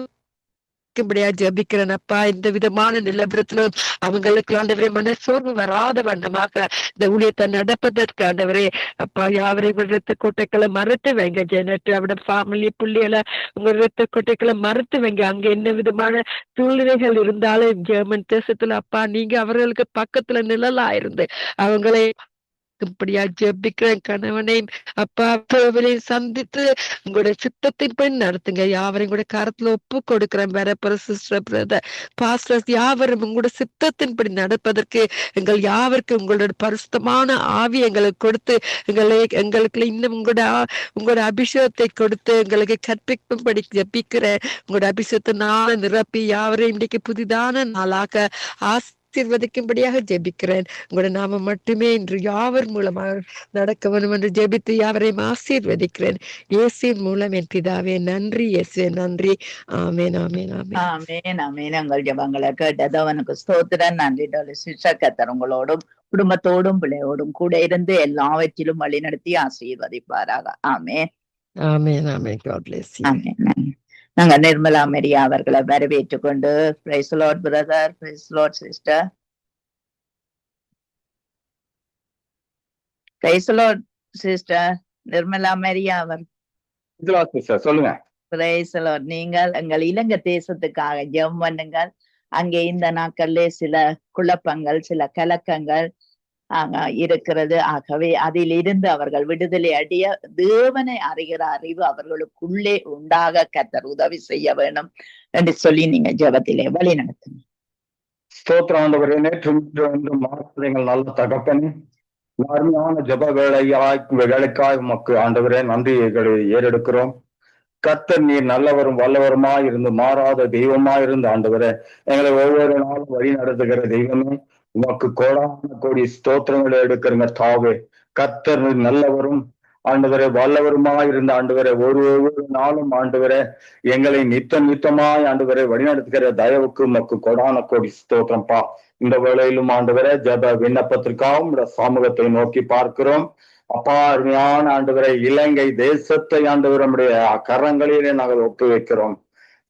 ஜபிக்கிறேன் அப்பா. இந்த விதமான நிலபுரத்திலும் அவங்களுக்கு ஆண்டவரே மனசோர்வு வராத வண்ணமாக இந்த ஊழியத்தை நடப்பதற்கு ஆண்டவரே அப்பா யாவரையும் ரத்த கோட்டைகளை மறுத்து வைங்க. ஜெனட்டு அவட ஃபேமிலி பிள்ளைகளை உங்க ரத்த கோட்டைகளை மறுத்து வைங்க. அங்க என்ன விதமான சூழ்நிலைகள் இருந்தாலும் ஜெர்மன் தேசத்துல அப்பா நீங்க அவர்களுக்கு பக்கத்துல நிழலா இருந்து அவங்களை நடக்கும்படியா ஜெபிக்கிறேன். கணவனையும் அப்பா தேவனையும் சந்தித்து உங்களுடைய சித்தத்தின்படி நடத்துங்க. யாவரையும் கூட கரத்துல ஒப்பு கொடுக்கிறேன். வேற சிஸ்டர் பிரதர் பாஸ்டர்ஸ் யாவரும் உங்களுடைய சித்தத்தின்படி நடப்பதற்கு எங்கள் யாவருக்கு உங்களோட பரிசுத்தமான ஆவி எங்களுக்கு கொடுத்து எங்களுக்கு இன்னும் உங்களோட அபிஷேகத்தை கொடுத்து எங்களுக்கு கற்பிக்கும்படி ஜெபிக்கிறேன். உங்களோட அபிஷேகத்தை நாளை நிரப்பி யாவரையும் இன்றைக்கு புதிதான நாளாக ஆசீர்வதிக்கும்படியாக ஜெபிக்கிறேன். உங்களோட நாம மட்டுமே இன்று யாவர் மூலமாக நடக்க வேண்டும் என்று ஜெபித்து யாவரையும் ஆசீர்வதிக்கிறேன். இயேசுவின் மூலம் என் பிதாவே நன்றி. இயேசுவே நன்றி. ஆமேன் ஆமேன் ஆமேன் ஆமேன் ஆமேன். உங்கள் ஜெபங்களை கேட்டது அவனுக்கு ஸ்தோத்திரம். நன்றி கர்த்தர் உங்களோடும் குடும்பத்தோடும் பிள்ளையோடும் கூட இருந்து எல்லாவற்றிலும் வழி நடத்தி ஆசீர்வதிப்பாராக. ஆமேன் ஆமேன் ஆமேன். God bless you. ஆமேன். நாங்க நிர்மலா மெரியா அவர்களை வரவேற்றுக் கொண்டு praise the lord brother, praise the lord sister, praise the lord sister Nirmala Meriya அவர் சொல்லுங்க. Praise the lord. நீங்கள் எங்கள் இலங்கை தேசத்துக்காக ஜெபம் பண்ணுங்கள். அங்கே இந்த நாட்கள்ல சில குழப்பங்கள், சில கலக்கங்கள் இருக்கிறது. ஆகவே அதில் இருந்து அவர்கள் விடுதலை அடைய தேவனை அறிகிற அறிவு அவர்களுக்குள்ளே உண்டாக கர்த்தர் உதவி செய்ய வேணும் என்று சொல்லி நீங்க ஜெபத்திலே வழி நடத்துங்க. ஸ்தோத்திரம் ஆண்டவரே. நேற்று மாற்றங்கள் நல்ல தகப்பனே, அருமையான ஜப வேலைக்காய் உமக்கு ஆண்டவரே நன்றிகளை ஏறெடுக்கிறோம். கர்த்தர் நீர் நல்லவரும் வல்லவருமா இருந்து மாறாத தெய்வமா இருந்து ஆண்டவரே எங்களை ஒவ்வொரு நாளும் வழி நடத்துகிற தெய்வமே, உமக்கு கோடான கோடி ஸ்தோத்திரங்களை எடுக்கிறங்க தாவே. கர்த்தர் நல்லவரும் ஆண்டவரே வல்லவருமா இருந்த ஆண்டவரே ஒவ்வொரு நாளும் ஆண்டவரே எங்களை நித்தமாய் ஆண்டவரை வழிநடத்துகிற தயவுக்கு உமக்கு கோடான கோடி ஸ்தோத்திரம்பா. இந்த வேளையிலும் ஆண்டவரே ஜப விண்ணப்பத்திற்காகவும் சமூகத்தை நோக்கி பார்க்கிறோம். அப்பா அருமையான ஆண்டவரை இலங்கை தேசத்தை ஆண்டவர் நம்முடைய கரங்களிலே நாங்கள் ஒப்பு வைக்கிறோம்.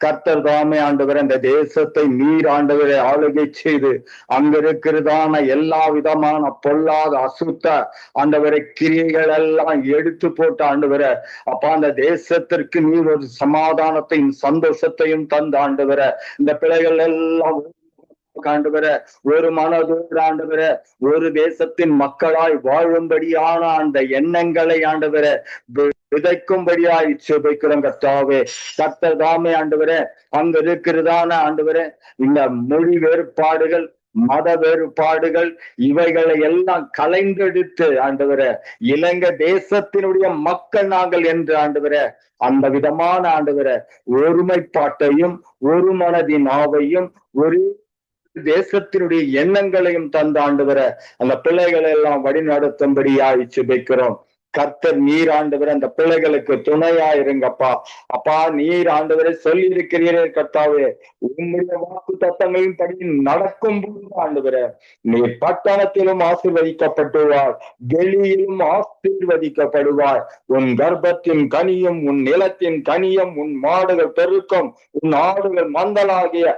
கர்த்தர் தாமே ஆண்டவரை இந்த தேசத்தை நீர் ஆண்டவரை ஆளுகை செய்து அங்க இருக்கிறதான எல்லா விதமான பொல்லாத அசுத்த ஆண்டவரை கிரியைகள் எல்லாம் எடுத்து போட்டு ஆண்டவரை அப்பா அந்த தேசத்திற்கு நீர் ஒரு சமாதானத்தையும் சந்தோஷத்தையும் தந்த ஆண்டவரை இந்த பிள்ளைகள் எல்லாம் ஆண்டவர ஒரு மனதோடு ஆண்டவர ஒரு தேசத்தின் மக்களாய் வாழும்படியான அந்த எண்ணங்களை ஆண்டவர விதைக்கும்படியாய் செபிக்கிறோம் கர்த்தாவே. கர்த்தர் தாமே ஆண்டவரே அங்க இருக்கிறதான ஆண்டவரே இந்த மொழி வேறுபாடுகள், மத வேறுபாடுகள் இவைகளை எல்லாம் கலைந்தெடுத்து ஆண்டவரே இலங்கை தேசத்தினுடைய மக்கள் நாங்கள் என்று ஆண்டவரே அந்த விதமான ஆண்டவரே ஒருமைப்பாட்டையும் ஒரு மனதின் ஆவையும் ஒரு தேசத்தினுடைய எண்ணங்களையும் தந்த ஆண்டவர அந்த பிள்ளைகளை எல்லாம் வழி நடத்தும்படியாய் செபிக்கிறோம். கர்த்தர் நீர் ஆண்டவரை அந்த பிள்ளைகளுக்கு துணையா இருங்கப்பா. அப்பா நீர் ஆண்டவரை சொல்லி இருக்கிறீரே கர்த்தாவே, உங்களுடைய வாக்கு தத்தங்களின் படி நடக்கும் போது ஆண்டவரை நீர் பட்டணத்திலும் ஆசீர்வதிக்கப்படுவார், வெளியிலும் ஆசீர்வதிக்கப்படுவார். உன் கர்ப்பத்தின் கனியும் உன் நிலத்தின் கனியும் உன் மாடுகள் பெருக்கம் உன் ஆடுகள் மந்தலாகிய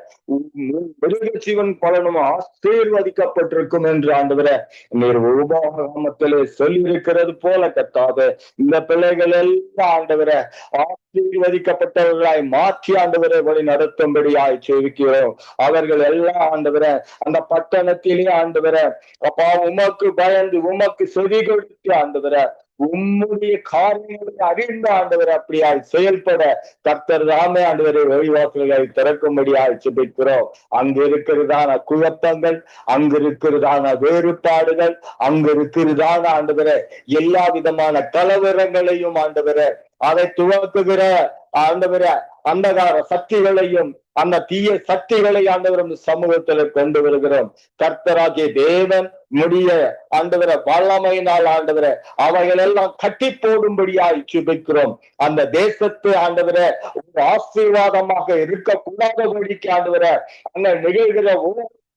மிருகஜீவன் பலனும் ஆசீர்வதிக்கப்பட்டிருக்கும் என்று ஆண்டவரை நீர் உபாகமத்திலே சொல்லி இருக்கிறது போல கர்த்தாவே இந்த பிள்ளைகள் எல்லாம் ஆண்டவரை ஆசீர்வதிக்கப்பட்டவர்களாய் மாற்றி ஆண்டவரை வழி நடத்தும்படியாய் செவிக்கிறோம். அவர்கள் எல்லாம் ஆண்டவரை அந்த பட்டணத்திலே ஆண்டவரை அப்பா உமக்கு பயந்து உமக்கு செவி கொடுத்து ஆண்டவரை உம்முடைய காரியங்களை அறிந்த ஆண்டவர் அப்படியாய் செயல்பட கர்த்தர் தாமே ஆண்டவரை வழிவாசல்களை திறக்கும்படியாய் செபிக்கிறோம். அங்கு இருக்கிறதான குழப்பங்கள், அங்கு இருக்கிறதான வேறுபாடுகள், அங்கு இருக்கிறதான ஆண்டவரை எல்லா விதமான கலவரங்களையும் ஆண்டவரை அதை துவக்குகிற ஆண்டவரை அந்தகார சக்திகளையும் அந்த தீய சக்திகளை ஆண்டவரும் சமூகத்துல கொண்டு வருகிறோம். கர்த்தராகிய தேவன் முடிய ஆண்டவரை வல்லமையினால் ஆண்டவரை அவைகள் எல்லாம் கட்டி போடும்படியாய் சுபிக்கிறோம். அந்த தேசத்து ஆண்டவரை ஒரு ஆசீர்வாதமாக இருக்கக்கூடாதபடிக்கு ஆண்டவரை அங்க நிகழ்கிற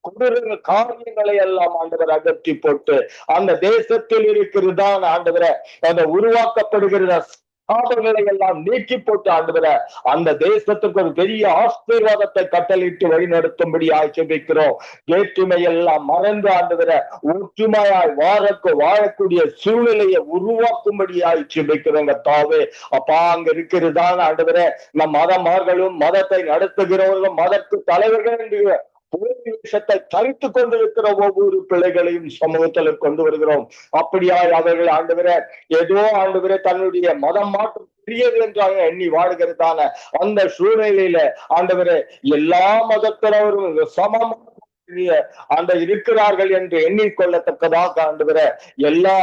கொடூர காரியங்களை எல்லாம் ஆண்டவர் அகற்றி போட்டு அந்த தேசத்தில் இருக்கிறதான ஆண்டவரை அந்த உருவாக்கப்படுகிற பாவங்களை எல்லாம் நீக்கி போட்டு ஆண்டவர அந்த தேசத்துக்கு ஒரு பெரிய ஆசீர்வாதத்தை கட்டளிட்டு வழி நடத்தும்படி ஆட்சேபிக்கிறோம். வேற்றுமை எல்லாம் மறந்து ஆண்டவர ஒற்றுமையாய் வாழக்கூடிய சூழ்நிலையை உருவாக்கும்படி ஆட்சேபிக்கிறோங்க தாவே. அப்பா அங்க இருக்கிறதான ஆண்டவர நம் மதமார்களும் மதத்தை நடத்துகிறவர்களும் மதத்து தலைவர்கள் என்று விஷத்தை தரித்து கொண்டிருக்கிற ஒவ்வொரு பிள்ளைகளையும் சமூகத்துல கொண்டு வருகிறோம். அப்படியாய் அவர்கள் ஆண்டவரே ஏதோ ஆண்டவரே தன்னுடைய மதம் மாற்றம் பெரியது என்றாங்க எண்ணி வாடுகிறதான அந்த சூழ்நிலையில ஆண்டவரே எல்லா மதத்தினரும் சமமாக அந்த இருக்கிறார்கள் என்று எண்ணிக்கொள்ளத்தக்கதாக ஆண்டவரே எல்லா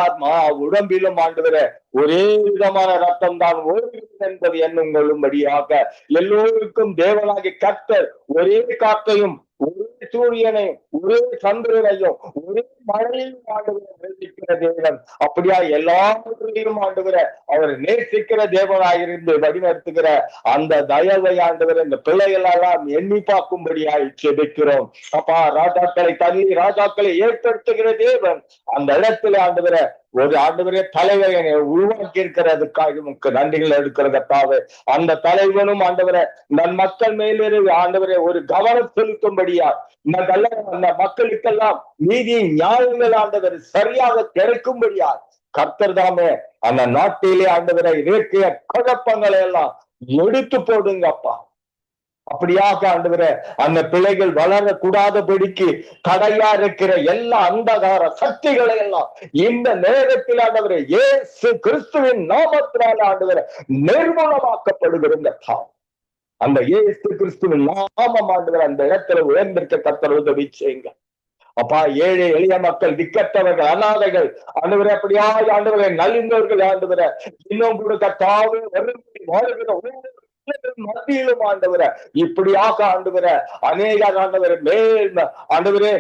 உடம்பிலும் ஆண்டவரே ஒரே விதமான ரத்தம் தான் ஓடுகிறது என்பது எண்ணும் கொள்ளும்படியாக எல்லோருக்கும் தேவனாகி கர்த்தர் ஒரே காற்றையும் ஒரே சூரியனை ஒரே சந்திரனையும் ஒரே மழையையும் ஆண்டவரை நேசிக்கிற தேவன். அப்படியா எல்லாவற்றையும் ஆண்டவரை அவர் நேசிக்கிற தேவனாயிருந்து வழிநடத்துகிற அந்த தயவை ஆண்டவர் இந்த பிள்ளைகளெல்லாம் எண்ணி பார்க்கும்படியாய் செபிக்கிறோம். அப்பா ராஜாக்களை தள்ளி ராஜாக்களை ஏற்படுத்துகிற தேவன் அந்த இடத்துல ஆண்டவரை ஒரு ஆண்டவரே தலைவரை உருவாக்கி இருக்கிறதுக்காக உனக்கு நன்றிகள் எடுக்கிறதற்காக அந்த தலைவனும் ஆண்டவரை நன் மக்கள் மேலே ஆண்டவரை ஒரு கவனம் செலுத்தும்படியா அந்த மக்களுக்கெல்லாம் நீதி நியாயங்கள் ஆண்டவர் சரியாக கிடைக்கும்படியா கர்த்தர் தாமே அந்த நாட்டிலே ஆண்டவரை இருக்கிற குழப்பங்களை எல்லாம் எடுத்து போடுங்க அப்பா. அப்படியாக ஆண்டவரே அந்த பிள்ளைகள் வளரக்கூடாதபடிக்கு தடையா இருக்கிற எல்லா அந்தகார சக்திகளை எல்லாம் இந்த நேரத்தில் ஆண்டவரே இயேசு கிறிஸ்துவின் நாமத்தினால ஆண்டவரே நிர்மூலமாக்கப்படுகிற அந்த இயேசு கிறிஸ்துவின் நாமம் ஆண்டவர் அந்த இடத்துல உயர்ந்திருக்க கர்த்தர் உதவி செய்யுங்க அப்பா. ஏழை எளிய மக்கள், திக்கற்றவர்கள், அநாதைகள் ஆண்டவரே அப்படியா ஆண்டவரை நலிந்தவர்கள் ஆண்டவரை இன்னும் கூட கர்த்தாவே வாழ்கிற மத்தியிலும் ஆண்டவரை இப்படியாக ஆண்டவரை அநேக ஆண்டவரை மேல் ஆண்டவரே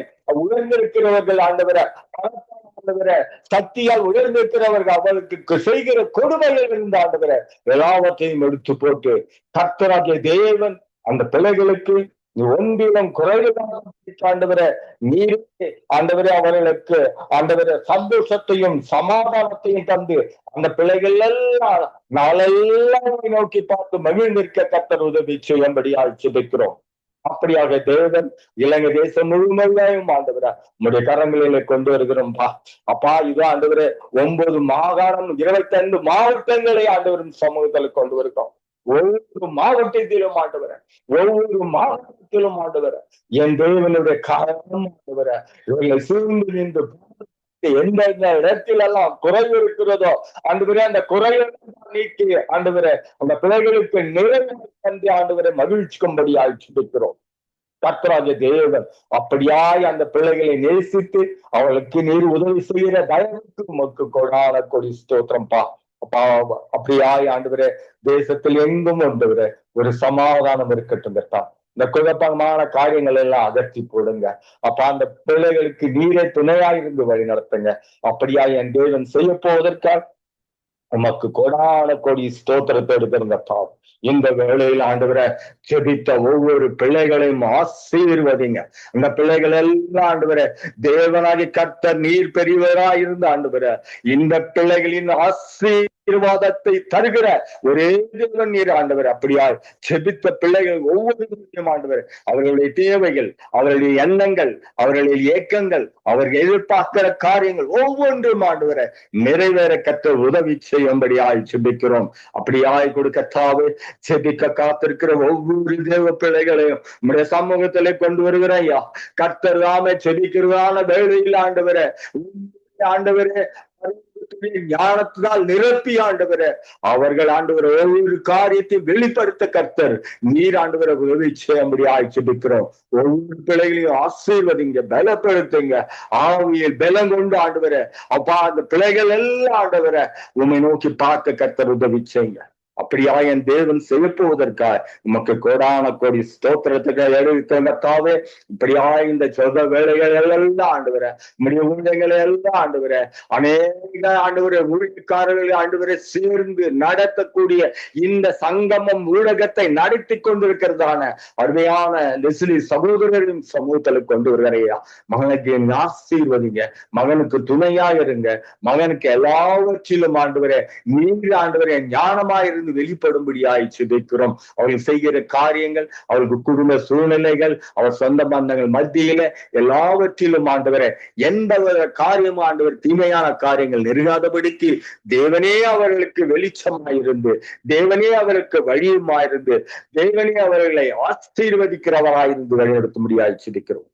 உயர்ந்திருக்கிறவர்கள் ஆண்டவரை ஆண்டவரை சக்தியால் உயர்ந்திருக்கிறவர்கள் அவர்களுக்கு செய்கிற கொடுமையில் இருந்த ஆண்டவரை எல்லாவற்றையும் எடுத்து போட்டு கர்த்தராகிய தேவன் அந்த பிள்ளைகளுக்கு ஒன்றிலும் குறைவுதான் ஆண்டவரை நீரே ஆண்டவரே அவர்களுக்கு ஆண்டவரை சந்தோஷத்தையும் சமாதானத்தையும் தந்து அந்த பிள்ளைகள் எல்லாம் நாளெல்லாம் நோக்கி பார்த்து மகிழ்ந்திருக்க கர்த்தர் உதவி செய்யும்படியாய் ஜெபிக்கிறோம். அப்படியாக தேவன் இலங்கை தேசம் முழுமையாயும் ஆண்டவரை உங்களுடைய கரங்களிலே கொண்டு வருகிறோம்பா. அப்பா இது ஆண்டவரே 9 மாகாணம் 25 மாவட்டங்களை ஆண்டவரின் சமூகத்தில் கொண்டு வருகிறோம். ஒவ்வொரு மாவட்டத்திலும் ஆண்டவரை ஒவ்வொரு மாவட்டத்திலும் ஆண்டவரை என் தேவனுடைய காரணம் ஆண்டவரை இவர்களை சூழ்ந்து நின்று எந்தெந்த இடத்திலெல்லாம் குறைவு இருக்கிறதோ ஆண்டவரே அந்த குறைவை நீக்கி ஆண்டவரை அந்த பிள்ளைகளுக்கு நிறைவு தந்து ஆண்டவரை மகிழ்ச்சிக்கும்படியாய் ஜெபிக்கிறோம். கர்த்தராகிய தேவன் அப்படியாய் அந்த பிள்ளைகளை நேசித்து அவளுக்கு நீர் உதவி செய்கிற தயவுக்கு உமக்கு கொடான கொடி ஸ்தோத்திரம்பா. அப்படியாய் ஆண்டவரே தேசத்தில் எங்கும் ஆண்டவரே ஒரு சமாதானம் இருக்கட்டும் கர்த்தா. இந்த குழப்பமான காரியங்கள் எல்லாம் அகற்றி போடுங்க அப்பா. அந்த பிள்ளைகளுக்கு நீரே துணையாயிருந்து வழி நடத்துங்க. அப்படியா என் தேவன் செய்ய போவதற்காக உமக்கு கொடான கொடி ஸ்தோத்திரத்தை எடுக்கிறங்கப்பா. இந்த வேளையில் ஆண்டவரை ஜெபித்த ஒவ்வொரு பிள்ளைகளையும் ஆசீர்வதிங்க. அந்த பிள்ளைகள் எல்லாம் ஆண்டவரை தேவனாகி கர்த்தர் நீர் பெரியவராய் இருந்து ஆண்டவரை இந்த பிள்ளைகளின் ஆசீர்வாதத்தை தருகிற ஒரே தேவன் நீர் ஆண்டவர். அப்படியா ஜெபித்த பிள்ளைகள் ஒவ்வொரு ஆண்டவர் அவர்களுடைய தேவைகள், அவர்களுடைய எண்ணங்கள், அவர்களுடைய ஏக்கங்கள், அவர்கள் எதிர்பார்க்கிற காரியங்கள் ஒவ்வொன்றும் ஆண்டவரை நிறைவேற கற்ற உதவி செய்யும்படியாய் ஜெபிக்கிறோம். அப்படியாய் கொடுக்கத்தாவே ஜெபிக்க காத்திருக்கிற ஒவ்வொரு தேவ பிள்ளைகளையும் நம்முடைய சமூகத்திலே கொண்டு வருகிற ஐயா கர்த்தர் தாமே ஜெபிக்கிறதான வேளையில் ஆண்டவரே ஆண்டவரே ஞானத்தினால் நிரப்பி ஆண்டவரை அவர்கள் ஆண்டவரை ஒவ்வொரு காரியத்தை வெளிப்படுத்த கர்த்தர் நீர் ஆண்டவரை உதவி செய்யும்படியாய் ஜெபிக்கிறோம். ஒவ்வொரு பிள்ளைகளையும் ஆசீர்வதிங்க, பலப்படுத்துங்க, ஆவியில் பலம் கொண்டு ஆண்டவரை அப்பா அந்த பிள்ளைகள் எல்லாம் ஆண்டவரை உண்மை நோக்கி பார்க்க கர்த்தர் உதவி செய்யுங்க. அப்படியா என் தேவன் செலுத்துவதற்காக உமக்கு கோடான கோடி ஸ்தோத்திரத்துக்கு எழுதித்தாவே. இப்படியா இந்த சொந்த வேலைகள் எல்லாம் ஆண்டவரை நம்முடைய ஊழியங்களை எல்லாம் ஆண்டவரை அநேக ஆண்டவரை ஊழியக்காரர்களை ஆண்டவரை சேர்ந்து நடத்தக்கூடிய இந்த சங்கமம் ஊடகத்தை நடத்தி கொண்டிருக்கிறதான அருமையான லெஸ்லி சகோதரரின் சமூகத்தில் கொண்டு வருகிறையா. மகனுக்கு ஆசீர்வதிங்க, மகனுக்கு துணையா இருங்க, மகனுக்கு எல்லாவற்றிலும் ஆண்டவரை நீங்க ஆண்டவரை ஞானமாயிருந்து இருந்து வெளிப்படும்படியாய் ஜெபிக்கிறோம். அவர்கள் செய்கிற காரியங்கள், அவர்களுக்கு குடும்ப சூழ்நிலைகள், அவர் சொந்த பந்தங்கள் மத்தியில எல்லாவற்றிலும் ஆண்டவரே எந்த ஒரு காரியம் ஆண்டவர் தீமையான காரியங்கள் நெருங்காதபடிக்கு தேவனே அவர்களுக்கு வெளிச்சமாயிருந்து, தேவனே அவருக்கு வழியுமாயிருந்து, தேவனே அவர்களை ஆசீர்வதிக்கிறவராயிருந்து வழிநடத்த முடியாது சிரிக்கிறோம்.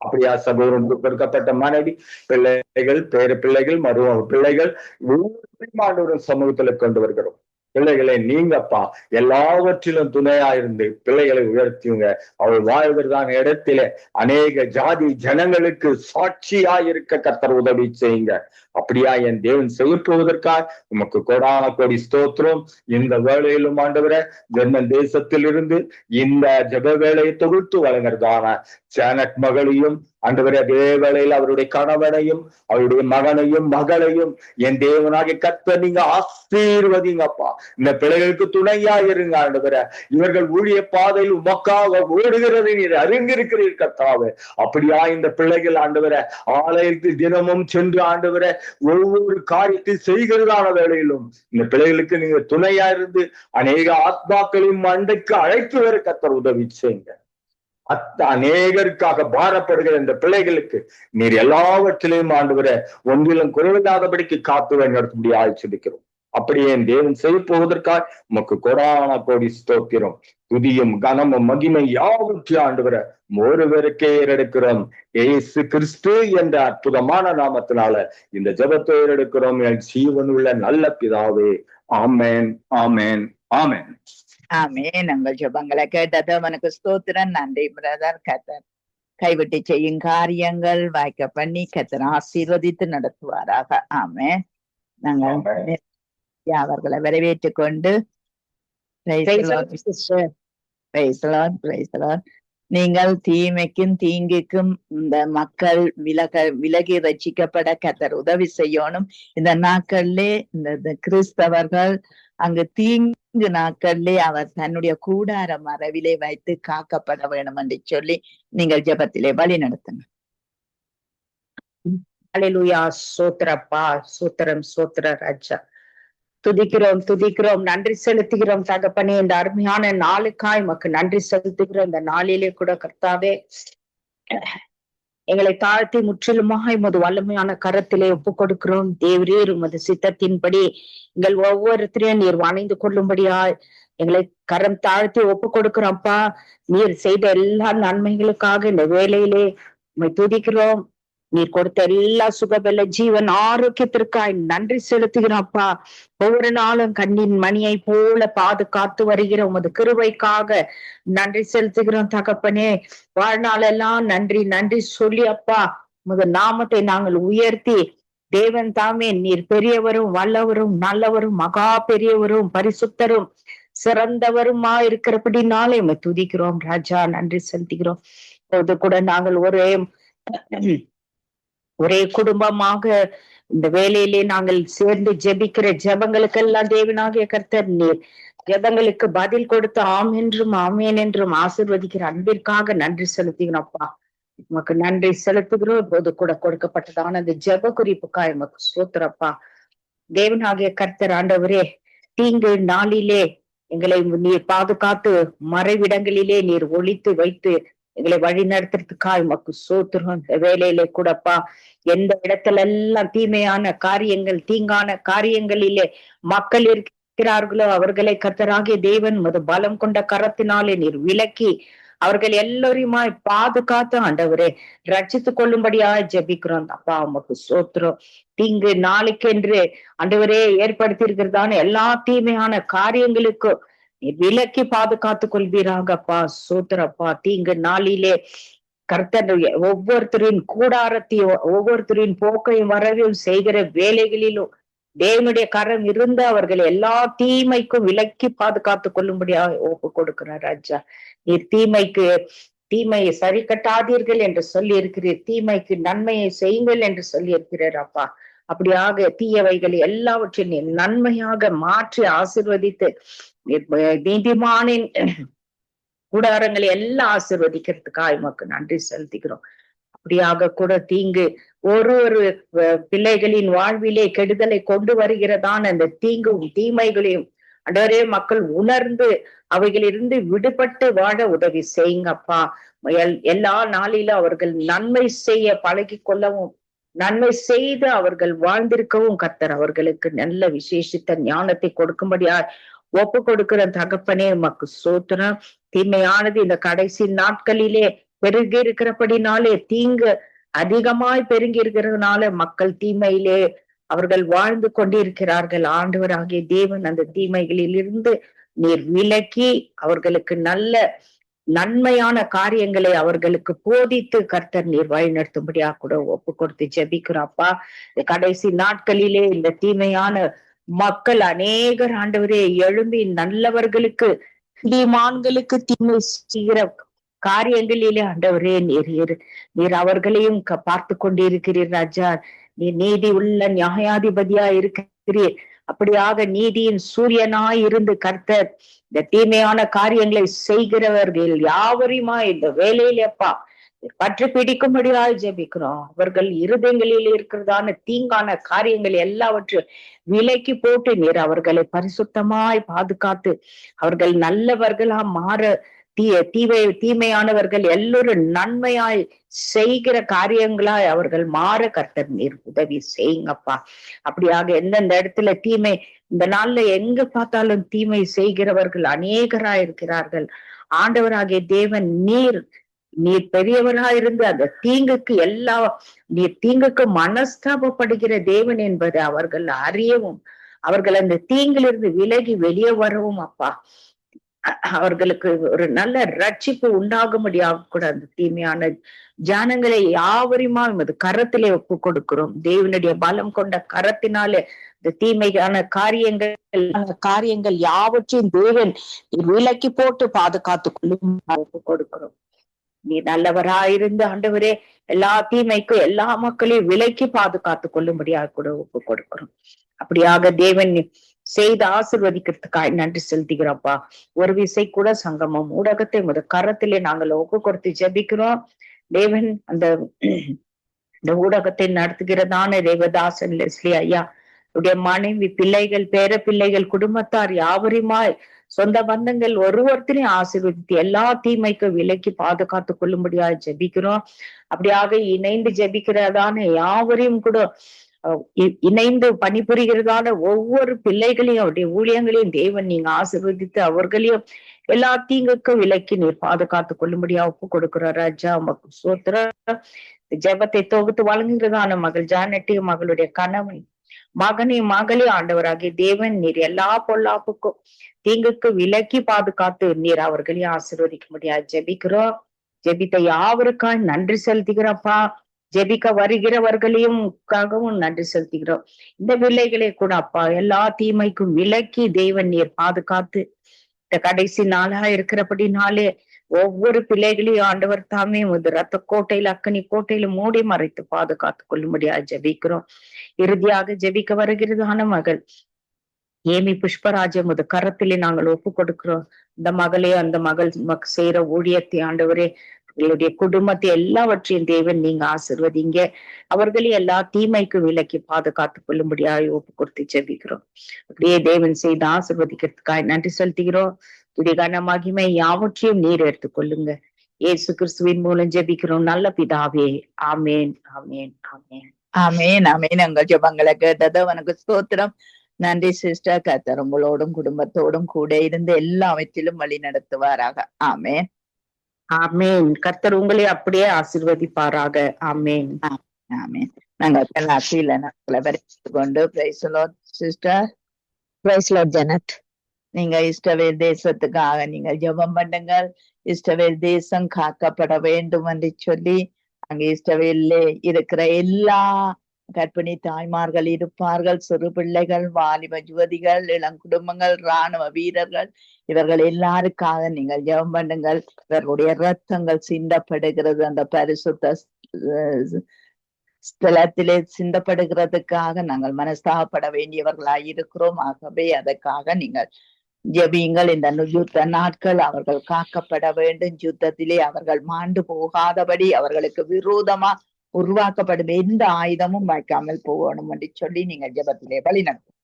அப்படியா சகோதரன் கொடுக்கப்பட்ட மனைவி, பிள்ளைகள், பேர பிள்ளைகள், மரும பிள்ளைகள் ஒவ்வொரு சமூகத்துல கொண்டு வருகிறோம். பிள்ளைகளை நீங்கப்பா எல்லாவற்றிலும் துணையா இருந்து பிள்ளைகளை உயர்த்தியுங்க. அவள் வாழ்வதான இடத்தில அநேக ஜாதி ஜனங்களுக்கு சாட்சியா இருக்க கர்த்தர் உதவி செய்யுங்க. அப்படியா என் தேவன் செய்யப்போவதற்காக உமக்கு கோடான கோடி ஸ்தோத்திரம். இந்த வேளையிலும் ஆண்டவரே ஜெர்மன் தேசத்தில் இருந்து இந்த ஜெப வேளையை தொகுத்து வழங்குறதான ஜானட் மகளையும் ஆண்டவரே அதே வேளையில் அவருடைய கணவனையும் அவருடைய மகனையும் மகளையும் என் தேவனாகிய கர்த்தர் நீங்க ஆசீர்வதிங்கப்பா. இந்த பிள்ளைகளுக்கு துணையா இருங்க ஆண்டவரே. இவர்கள் ஊழிய பாதையில் உமக்காக ஓடுகிறதை நீர் அறிந்திருக்கிறீர் கர்த்தாவே. அப்படியா இந்த பிள்ளைகள் ஆண்டவரே ஆலயத்தில் தினமும் சென்று ஆண்டவரே ஒவ்வொரு காரியத்தை செய்கிறதான வேளையிலும் இந்த பிள்ளைகளுக்கு நீங்க துணையா இருந்து அநேக ஆத்மாக்களின் மண்டைக்கு அழைத்து வர கர்த்தர் உதவி செய்யுங்க. அநேகருக்காக பாரப்படுகிற இந்த பிள்ளைகளுக்கு நீர் எல்லாவற்றிலையும் ஆண்டவரே ஒன்றிலும் குறைவில்லாதபடிக்கு காத்து நடத்தபடி ஆய்ச்சிருக்கிறோம். அப்படியே என் தேவன் செய்ய போவதற்காக உமக்கு கோடான கோடி ஸ்தோத்திரம். துதியும் கனமும் மகிமை யாவற்றையும் ஆண்டவரே ஒருவருக்கே ஏறெடுக்கிறோம். ஏசு கிறிஸ்து என்ற அற்புதமான நாமத்தினால இந்த ஜெபத்தை ஏறெடுக்கிறோம் என் ஜீவனுள்ள நல்ல பிதாவே. ஆமேன், ஆமேன், ஆமேன். ஆமென். உங்கள் ஜெபங்களை கேட்டது அவனுக்கு ஸ்தோத்திரம். நன்றி பிரதர். கர்த்தர் கைவிட்டு செய்யும் காரியங்கள் வாய்க்க பண்ணி கர்த்தர் ஆசீர்வதித்து நடத்துவாராக. ஆமென். நாங்கள் அவர்களை வரவேற்றுக் கொண்டு நீங்கள் தீமைக்கும் தீங்குக்கும் இந்த மக்கள் விலகி ரட்சிக்கப்பட கர்த்தர் உதவி செய்யணும். இந்த நாட்கள்லே இந்த கிறிஸ்தவர்கள் அங்கு தீங்கு நாட்கள்லே அவர் தன்னுடைய கூடார மறைவிலே வைத்து காக்கப்பட வேணும் என்று சொல்லி நீங்கள் ஜெபத்திலே வழி நடத்துங்க. அல்லேலூயா. சோத்திரப்பா, சோத்திரம், சோத்திர ராஜா. துதிக்கிறோம், துதிக்கிறோம், நன்றி செலுத்துகிறோம் தகப்பனே. இந்த அருமையான நாளுக்காய் உமக்கு நன்றி செலுத்துகிறோம். இந்த நாளிலே கூட கர்த்தாவே எங்களை தாழ்த்தி முற்றிலுமாக உமது வல்லமையான கரத்திலே ஒப்பு கொடுக்கிறோம். தேவரீர் உமது சித்தத்தின்படி எங்கள் ஒவ்வொருத்தரையும் நீர் வணைந்து கொள்ளும்படியா எங்களை கரம் தாழ்த்தி ஒப்பு கொடுக்கிறோம்ப்பா. நீர் செய்த எல்லா நன்மைகளுக்காக இந்த வேலையிலே உம்மை துதிக்கிறோம். நீர் கொடுத்த எல்லா சுகபல ஜீவன் ஆரோக்கியத்திற்காய் நன்றி செலுத்துகிறோம்ப்பா. ஒவ்வொரு நாளும் கண்ணின் மணியை போல பாதுகாத்து வருகிற உமது கிருபைக்காக நன்றி செலுத்துகிறோம் தகப்பனே. வாழ்நாளெல்லாம் நன்றி நன்றி சொல்லி அப்பா உமது நாமத்தை நாங்கள் உயர்த்தி தேவன் தாமே நீர் பெரியவரும் வல்லவரும் நல்லவரும் மகா பெரியவரும் பரிசுத்தரும் சிறந்தவருமா இருக்கிறபடினாலே உம்மை துதிக்கிறோம் ராஜா. நன்றி செலுத்துகிறோம். அது கூட நாங்கள் ஒரே குடும்பமாக இந்த வேலையிலே நாங்கள் சேர்ந்து ஜெபிக்கிற ஜெபங்களுக்கெல்லாம் தேவனாகிய கர்த்தர் நீர் ஜெபங்களுக்கு பதில் கொடுத்து ஆம் என்றும் ஆமேன் என்றும் ஆசீர்வதிக்கிற அன்பிற்காக நன்றி செலுத்துகிறோம்ப்பா. உமக்கு நன்றி செலுத்துகிறோம். இப்போது கூட கொடுக்கப்பட்டதான அந்த ஜெப குறிப்புக்காய் உமக்கு ஸ்தோத்திரப்பா. தேவனாகிய கர்த்தர் ஆண்டவரே தீங்கு நாளிலே எங்களை நீர் பாதுகாத்து மறைவிடங்களிலே நீர் ஒளித்து வைத்து எங்களை வழி நடத்துறதுக்காக உமக்கு ஸ்தோத்திரம். இந்த வேலையிலே கூடப்பா எந்த இடத்துல எல்லாம் தீமையான காரியங்கள் தீங்கான காரியங்களிலே மக்கள் இருக்கிறார்களோ அவர்களை கர்த்தராகிய தேவன் மது பலம் கொண்ட கரத்தினாலே நீர் விலக்கி அவர்கள் எல்லோரையுமாய் பாதுகாத்து ஆண்டவரே ரட்சித்துக் கொள்ளும்படியா ஜெபிக்கிறோம் அப்பா. உமக்கு ஸ்தோத்திரம். தீங்கு நாளைக்கென்று ஆண்டவரே ஏற்படுத்தி இருக்கிறதான எல்லா தீமையான காரியங்களுக்கும் விலக்கி பாதுகாத்துக் கொள்வீராகப்பா. சோத்திரப்பா. தீங்கு நாளிலே கர்த்தர் ஒவ்வொருத்தரின் கூடாரத்தையும் ஒவ்வொருத்தரின் போக்கையும் வரவையும் செய்கிற வேலைகளிலும் தேவனுடைய கரம் இருந்து அவர்கள் எல்லா தீமைக்கும் விலக்கி பாதுகாத்துக் கொள்ளும்படியாக ஒப்பு கொடுக்கிறார் ராஜா. நீர் தீமையை சரி கட்டாதீர்கள் என்று சொல்லி இருக்கிறீர். தீமைக்கு நன்மையை செய்யுங்கள் என்று சொல்லி இருக்கிறார் அப்பா. அப்படியாக தீயவைகள் எல்லாவற்றையும் நன்மையாக மாற்றி ஆசீர்வதித்து நீதிமானின் கூடாரங்களை எல்லாம் ஆசீர்வதிக்கிறதுக்காக உமக்கு நன்றி செலுத்துகிறோம். அப்படியாக கூட தீங்கு ஒரு பிள்ளைகளின் வாழ்விலே கெடுதலை கொண்டு வருகிறதான அந்த தீங்கும் தீமைகளையும் ஆண்டவரே மக்கள் உணர்ந்து அவைகளிலிருந்து விடுபட்டு வாழ உதவி செய்யுங்கப்பா. எல்லா நாளிலும் அவர்கள் நன்மை செய்ய பழகி கொள்ளவும், நன்மை செய்து அவர்கள் வாழ்ந்திருக்கவும் கர்த்தர் அவர்களுக்கு நல்ல விசேஷித்த ஞானத்தை கொடுக்கும்படியா ஒப்பு கொடுக்கிற தகப்பனே உமக்கு ஸ்தோத்திரம். தீமையானது இந்த கடைசி நாட்களிலே பெருகி இருக்கிறபடினாலே, தீங்கு அதிகமாய் பெருகி இருக்கிறதுனால மக்கள் தீமையிலே அவர்கள் வாழ்ந்து கொண்டிருக்கிறார்கள். ஆண்டவராகிய தேவன் அந்த தீமைகளில் இருந்து நீர் விலக்கி அவர்களுக்கு நல்ல நன்மையான காரியங்களை அவர்களுக்கு போதித்து கர்த்தர் நீர் வழிநடத்தும்படியா கூட ஒப்பு கொடுத்து ஜெபிக்கிறாப்பா. கடைசி நாட்களிலே இந்த தீமையான மக்கள் அநேகர் ஆண்டவரே எழும்பி நல்லவர்களுக்கு நீதிமான்களுக்கு தீமை செய்கிற காரியங்களிலே ஆண்டவரே நீர் அவர்களையும் பார்த்து கொண்டிருக்கிறீர் ராஜா. நீர் நீதி உள்ள நியாயாதிபதியா இருக்கிறீர். அப்படியாக நீதியின் சூரியனாய் இருந்து கர்த்தர் இந்த தீமையான காரியங்களை செய்கிறவர்கள் யாவரையுமா இந்த வேலையிலப்பா பற்றி பிடிக்கும்படியாய் ஜெபிக்கிறோம். அவர்கள் இருதயங்களில் இருக்கிறதான தீங்கான காரியங்கள் எல்லாவற்றையும் விலக்கி போட்டு நீர் அவர்களை பரிசுத்தமாய் பாதுகாத்து அவர்கள் நல்லவர்களா மாற, தீமையானவர்கள் எல்லோரும் நன்மையாய் செய்கிற காரியங்களாய் அவர்கள் மாற கர்த்தர் நீர் உதவி செய்யுங்கப்பா. அப்படியாக எந்தெந்த இடத்துல தீமை இந்த நாள்ல எங்க பார்த்தாலும் தீமை செய்கிறவர்கள் அநேகராய் இருக்கிறார்கள். ஆண்டவராகிய தேவன் நீர் பெரியவராயிருந்து அந்த தீங்குக்கு நீர் தீங்குக்கு மனஸ்தாபப்படுகிற தேவன் என்பதை அவர்கள் அறியவும், அவர்கள் அந்த தீங்கிலிருந்து விலகி வெளியே வரவும் அப்பா அவர்களுக்கு ஒரு நல்ல ரட்சிப்பு உண்டாகும்படியாக கூட அந்த தீமையான ஜனங்களை யாவரையுமா எமது கரத்திலே ஒப்பு கொடுக்கிறோம். தேவனுடைய பலம் கொண்ட கரத்தினாலே இந்த தீமையான காரியங்கள் யாவற்றையும் தேவன் விலக்கி போட்டு பாதுகாத்து கொள்ளும் ஒப்பு கொடுக்கிறோம். நீ நல்லவராயிருந்து ஆண்டவரே எல்லா தீமைக்கும் எல்லா மக்களையும் விலக்கி பாதுகாத்து கொள்ளும்படியாக கூட ஒப்பு கொடுக்கிறோம். அப்படியாக தேவன் செய்து ஆசீர்வதிக்கிறதுக்காக நன்றி செலுத்துகிறோம்ப்பா. ஒரு விசை கூட சங்கமம் ஊடகத்தை முதல் கரத்திலே நாங்கள் ஒப்பு கொடுத்து ஜெபிக்கிறோம். தேவன் இந்த ஊடகத்தை நடத்துகிறதான தேவதாசன் லெஸ்லி ஐயா உடைய மனைவி, பிள்ளைகள், பேர பிள்ளைகள், குடும்பத்தார் யாவரையுமாய் சொந்த பந்தங்கள் ஒருத்தரையும் ஆசீர்வதித்து எல்லா தீமைக்கும் விலக்கி பாதுகாத்து கொள்ளும்படியா ஜெபிக்கிறோம். அப்படியாக இணைந்து ஜெபிக்கிறதான யாவரையும் கூட இணைந்து பணிபுரிகிறதான ஒவ்வொரு பிள்ளைகளையும் அவருடைய ஊழியங்களையும் தேவன் நீங்க ஆசீர்வதித்து அவர்களையும் எல்லா தீங்குக்கும் விலக்கி நீர் பாதுகாத்து கொள்ளும்படியா ஒப்பு கொடுக்கிறார் ராஜா. உமக்கு ஸ்தோத்திரம். ஜெபத்தை தொகுத்து வழங்குகிறதான மகள் ஜானட்டியும் மகளுடைய கணவன் மகனையும் மகளையும் ஆண்டவராகிய தேவன் நீர் எல்லா பொல்லாப்புக்கும் தீங்குக்கு விலக்கி பாதுகாத்து நீர் அவர்களையும் ஆசீர்வதிக்க முடியாது ஜெபிக்கிறோம். ஜெபித்த யாவருக்காய் நன்றி செலுத்துகிறப்பா. ஜெபிக்க வருகிறவர்களையும் நன்றி செலுத்துகிறோம். இந்த பிள்ளைகளை கூட அப்பா எல்லா தீமைக்கும் விலக்கி தேவன் நீர் பாதுகாத்து இந்த கடைசி நாளா இருக்கிறபடினாலே ஒவ்வொரு பிள்ளைகளையும் ஆண்டவர் தாமே ரத்த கோட்டையில அக்கனி கோட்டையில மூடி மறைத்து பாதுகாத்து கொள்ளும்படியா ஜெபிக்கிறோம். இறுதியாக ஜெபிக்க வருகிறதான மகள் ஏமி புஷ்பராஜ கரத்திலே நாங்கள் ஒப்பு கொடுக்கிறோம். இந்த மகளே அந்த மகள் செய்யற ஊழியத்தை ஆண்டவரே அவர்களுடைய குடும்பத்தை எல்லாவற்றையும் தேவன் நீங்க ஆசீர்வதிங்க. அவர்களையும் எல்லா தீமைக்கும் விலக்கி பாதுகாத்து கொள்ளும்படியாக ஒப்பு கொடுத்து ஜெபிக்கிறோம். அப்படியே தேவன் செய்து ஆசீர்வதிக்கிறதுக்காக நன்றி செலுத்துகிறோம். துதிகான மகிமை யாவற்றையும் நீர் எடுத்துக் கொள்ளுங்க. இயேசு கிறிஸ்துவின் மூலம் ஜெபிக்கிறோம் நல்ல பிதாவே. ஆமேன், ஆமேன், ஆமேன், ஆமேன், ஆமேன். எங்கள் ஜெபங்களை கேட்டது உனக்கு ஸ்தோத்திரம். நன்றி சிஸ்டர். கர்த்தர் உங்களோடும் குடும்பத்தோடும் கூட இருந்து எல்லாவற்றிலும் வழி நடத்துவாராக. ஆமேன், ஆமேன். கர்த்தர் உங்களை அப்படியே ஆசீர்வதிப்பாராக. ஆமேன், ஆமேன். நாங்கள் கொண்டு சிஸ்டர் ஜனத் நீங்க இஸ்ரவேல் தேசத்துக்காக நீங்கள் ஜெபம் பண்ணுங்கள். இஸ்ரவேல் தேசம் காக்கப்பட வேண்டும் என்று சொல்லி அங்க இஸ்ரவேல்ல இருக்கிற எல்லா கர்ப்பிணி தாய்மார்கள் இருப்பார்கள், சிறு பிள்ளைகள், வாலிப யுவதிகள், இளங்குடும்பங்கள், இராணுவ வீரர்கள், இவர்கள் எல்லாருக்காக நீங்கள் ஜெபம் பண்ணுங்கள். இவர்களுடைய ரத்தங்கள் சிந்தப்படுகிறது அந்த பரிசுத்த ஸ்தலத்திலே சிந்தப்படுகிறதுக்காக நாங்கள் மனஸ்தாபப்பட வேண்டியவர்களாய் இருக்கிறோம். ஆகவே அதற்காக நீங்கள் ஜெபியுங்கள். இந்த யுத்த நாட்கள் அவர்கள் காக்கப்பட வேண்டும். யுத்தத்திலே அவர்கள் மாண்டு போகாதபடி அவர்களுக்கு விரோதமா உருவாக்கப்படும் எந்த ஆயுதமும் வைக்காமல் போகணும் என்று சொல்லி நீங்கள் ஜெபத்திலே வழி நடத்தும்.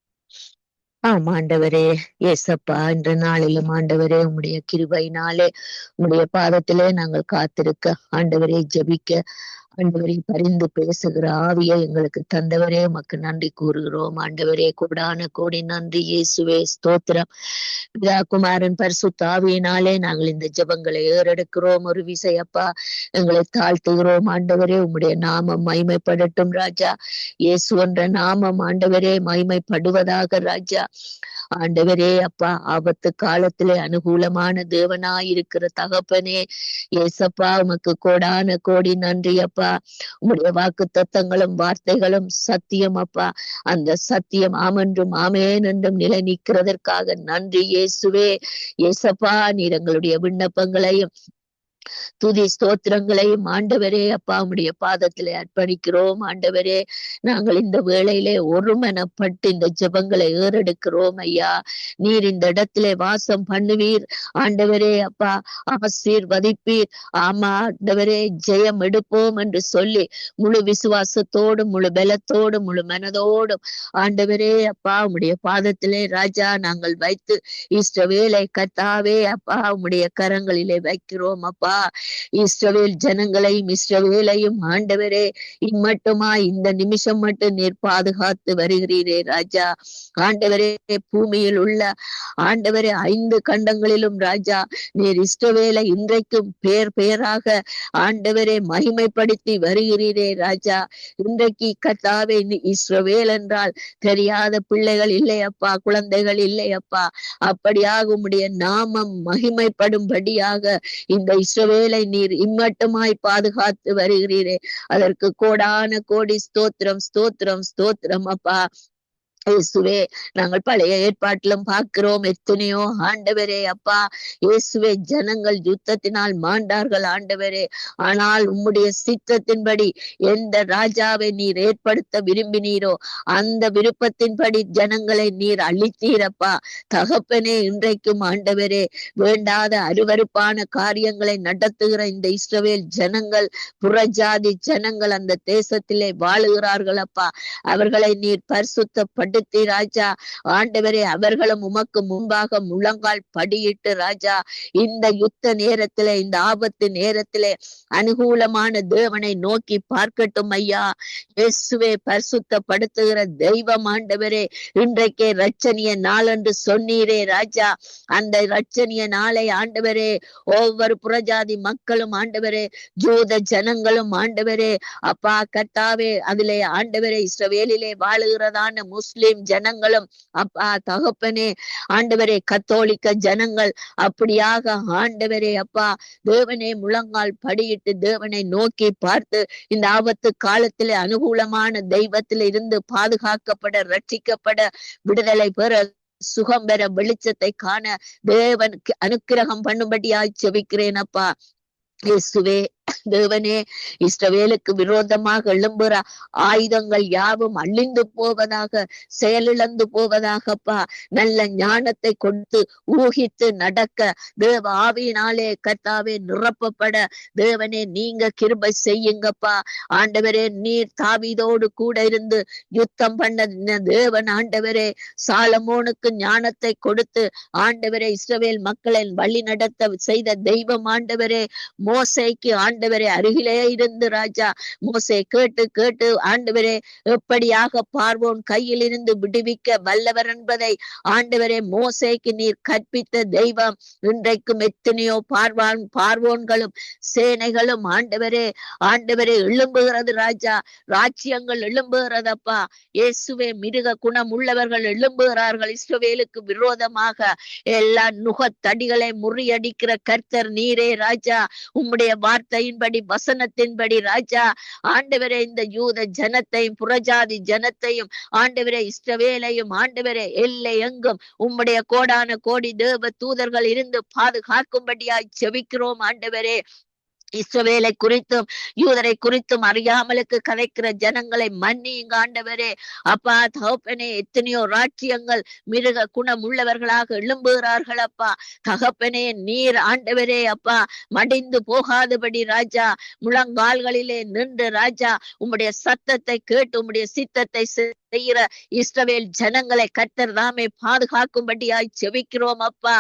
ஆம் ஆண்டவரே, ஏசப்பா, இன்ற நாளிலும் ஆண்டவரே உம்முடைய கிருபையினாலே உம்முடைய பாதத்திலே நாங்கள் காத்திருக்க ஆண்டவரே ஜெபிக்க ஆண்டவரே பரிந்து பேசுகிற ஆவியை எங்களுக்கு தந்தவரே உமக்கு நன்றி கூறுகிறோம். ஆண்டவரே கோடான கோடி நன்றி இயேசுவே, ஸ்தோத்திரம். பிதா குமாரன் பரிசுத்த ஆவியினாலே நாங்கள் இந்த ஜெபங்களை ஏறெடுக்கிறோம். ஒரு விசையப்பா எங்களை தாழ்த்துகிறோம். ஆண்டவரே உம்முடைய நாமம் மகிமைப்படட்டும் ராஜா. இயேசு என்ற நாமம் ஆண்டவரே மகிமைப்படுவதாக ராஜா. ஆண்டவரே அப்பா, ஆபத்து காலத்திலே அனுகூலமான தேவனாயிருக்கிற தகப்பனே ஏசப்பா, உமக்கு கோடான கோடி நன்றி அப்பா. உம்முடைய வாக்கு தத்தங்களும் வார்த்தைகளும் சத்தியம் அப்பா. அந்த சத்தியம் ஆமென்றும் ஆமேன் என்றும் நிலை நிற்கிறதற்காக நன்றி இயேசுவே. ஏசப்பா, நீர் எங்களுடைய விண்ணப்பங்களையும் துதி ஸ்தோத்திரங்களையும் ஆண்டவரே அப்பா உம்முடைய பாதத்திலே அர்ப்பணிக்கிறோம். ஆண்டவரே, நாங்கள் இந்த வேளையிலே ஒருமனப்பட்டு இந்த ஜெபங்களை ஏறெடுக்கிறோம் ஐயா. நீர் இந்த இடத்திலே வாசம் பண்ணுவீர் ஆண்டவரே அப்பா, ஆசீர்வதிப்பீர். ஆமா ஆண்டவரே, ஜெயம் எடுப்போம் என்று சொல்லி முழு விசுவாசத்தோடும் முழு பலத்தோடும் முழு மனதோடும் ஆண்டவரே அப்பா உம்முடைய பாதத்திலே ராஜா நாங்கள் வைத்து இஸ்ரவேலை கர்த்தாவே அப்பா உம்முடைய கரங்களிலே வைக்கிறோம் அப்பா. இஸ்ரவேல் ஜனங்களையும் இஸ்ரவேலையும் ஆண்டவரே இம்மட்டுமா இந்த நிமிஷம் மட்டும் நீர் பாதுகாத்து வருகிறீரே ராஜா. ஆண்டவரே, பூமியில் உள்ள ஆண்டவரே 5 கண்டங்களிலும் ராஜா நீர் இஸ்ரவேலை இன்றைக்கும் பேராக ஆண்டவரே மகிமைப்படுத்தி வருகிறீரே ராஜா. இன்றைக்கு கர்த்தாவே இஸ்ரவேல் என்றால் தெரியாத பிள்ளைகள் இல்லையப்பா, குழந்தைகள் இல்லையப்பா. அப்படியாக உம்முடைய நாமம் மகிமைப்படும்படியாக இந்த இஸ்ரவேலை நீர் இம்மட்டுமாய் பாதுகாத்து வருகிறீரே. அதற்கு கோடான கோடி ஸ்தோத்திரம் ஸ்தோத்திரம் ஸ்தோத்திரம் அப்பா. இயேசுவே, நாங்கள் பழைய ஏற்பாட்டிலும் பார்க்கிறோம் எத்தனையோ ஆண்டவரே அப்பா. இயேசுவே, ஜனங்கள் யுத்தத்தினால் மாண்டார்கள் ஆண்டவரே. ஆனால் உம்முடைய சித்தத்தின்படி எந்த ராஜாவை நீர் ஏற்படுத்த விரும்பினீரோ அந்த விருப்பத்தின்படி ஜனங்களை நீர் அழித்தீரப்பா. தகப்பனே, இன்றைக்கும் ஆண்டவரே வேண்டாத அருவருப்பான காரியங்களை நடத்துகிற இந்த இஸ்ரவேல் ஜனங்கள், புறஜாதி ஜனங்கள் அந்த தேசத்திலே வாழுகிறார்கள் அப்பா. அவர்களை நீர் பரிசுத்தப்படுத்தி ராஜா ஆண்டவரே, அவர்களும் உமக்கு முன்பாக முழங்கால் படியிட்டு ராஜா இந்த யுத்த நேரத்திலே, இந்த ஆபத்து நேரத்திலே அனுகூலமான தேவனை நோக்கி பார்க்கட்டும் ஐயா. இயேசுவே, பரிசுத்தப்படுத்துகிற தெய்வம் ஆண்டவரே, இன்றைக்கே இரட்சணிய நாள் என்று சொன்னீரே ராஜா. அந்த இரட்சணிய நாளை ஆண்டவரே ஒவ்வொரு புறஜாதி மக்களும் ஆண்டவரே, ஜூத ஜனங்களும் ஆண்டவரே அப்பா கர்த்தாவே, அதிலே ஆண்டவரே இஸ்ரவேலிலே வாழுகிறதான முஸ்லிம் ஜனங்களும் அப்பா தகப்பனே ஆண்டவரே, கத்தோலிக்க ஜனங்கள் அப்படியாக ஆண்டவரே அப்பா தேவனை முழங்கால் படியிட்டு தேவனை நோக்கி பார்த்து இந்த ஆபத்து காலத்திலே அனுகூலமான தெய்வத்தில இருந்து பாதுகாக்கப்பட, ரட்சிக்கப்பட, விடுதலை பெற, சுகம் பெற, வெளிச்சத்தை காண தேவன் அனுக்கிரகம் பண்ணும்படியாய் ஜெபிக்கிறேன் அப்பா. இயேசுவே, தேவனே, இஸ்ரவேலுக்கு விரோதமாக எழும்புற ஆயுதங்கள் யாவும் அழிந்து போவதாக, செயலிழந்து போவதாகப்பா. நல்ல ஞானத்தை கொடுத்து ஊகித்து நடக்க தேவ ஆவியினாலே கர்த்தாவே நிரப்பப்பட தேவனே நீங்க கிருபை செய்யுங்கப்பா. ஆண்டவரே, நீர் தாவீதோடு கூட இருந்து யுத்தம் பண்ண தேவன் ஆண்டவரே, சாலமோனுக்கு ஞானத்தை கொடுத்து ஆண்டவரே இஸ்ரவேல் மக்களை வழி நடத்த செய்த தெய்வம் ஆண்டவரே. மோசேக்கு ஆண்டவரே அருகிலே இருந்து ராஜா மோசே கேட்டு கேட்டு ஆண்டவரே எப்படியாக பார்வோன் கையில் இருந்து விடுவிக்க வல்லவர் என்பதை ஆண்டவரே மோசேக்கு நீர் கற்பித்த தெய்வம் இன்றைக்கும் எத்தனையோ பார்வோன்களும் சேனைகளும் ஆண்டவரே எழும்புகிறது ராஜா. ராஜ்யங்கள் எழும்புகிறதப்பா. இயேசுவே, மிருக குணம் உள்ளவர்கள் எழும்புகிறார்கள் இஸ்ரவேலுக்கு விரோதமாக. எல்லா நுகத்தடிகளை முறியடிக்கிற கர்த்தர் நீரே ராஜா. உம்முடைய வார்த்தையின்படி வசனத்தின்படி ராஜா ஆண்டவரே இந்த யூத ஜனத்தையும் புறஜாதி ஜனத்தையும் ஆண்டவரே இஸ்ரவேலையும் ஆண்டவரே எல்லை எங்கும் உம்முடைய கோடான கோடி தேவ தூதர்கள் இருந்து பாதுகாக்கும்படியாய் செபிக்கிறோம் ஆண்டவரே. இஸ்ரவேலை குறித்தும் யூதரை குறித்தும் அறியாமலுக்கு கதைக்கிற ஜனங்களை மன்னியுங்க ஆண்டவரே. அப்பா தகப்பனே, எத்தனையோ ராட்சியங்கள் மிருக குணம் உள்ளவர்களாக எழும்புகிறார்கள் அப்பா. தகப்பனே, நீர் ஆண்டவரே அப்பா மடிந்து போகாதபடி ராஜா முழங்கால்களிலே நின்று ராஜா உம்முடைய சத்தத்தை கேட்டு உம்முடைய சித்தத்தை செய்கிற இஸ்ரவேல் ஜனங்களை கர்த்தர் தாமே பாதுகாக்கும்படியாய் செபிக்கிறோம் அப்பா.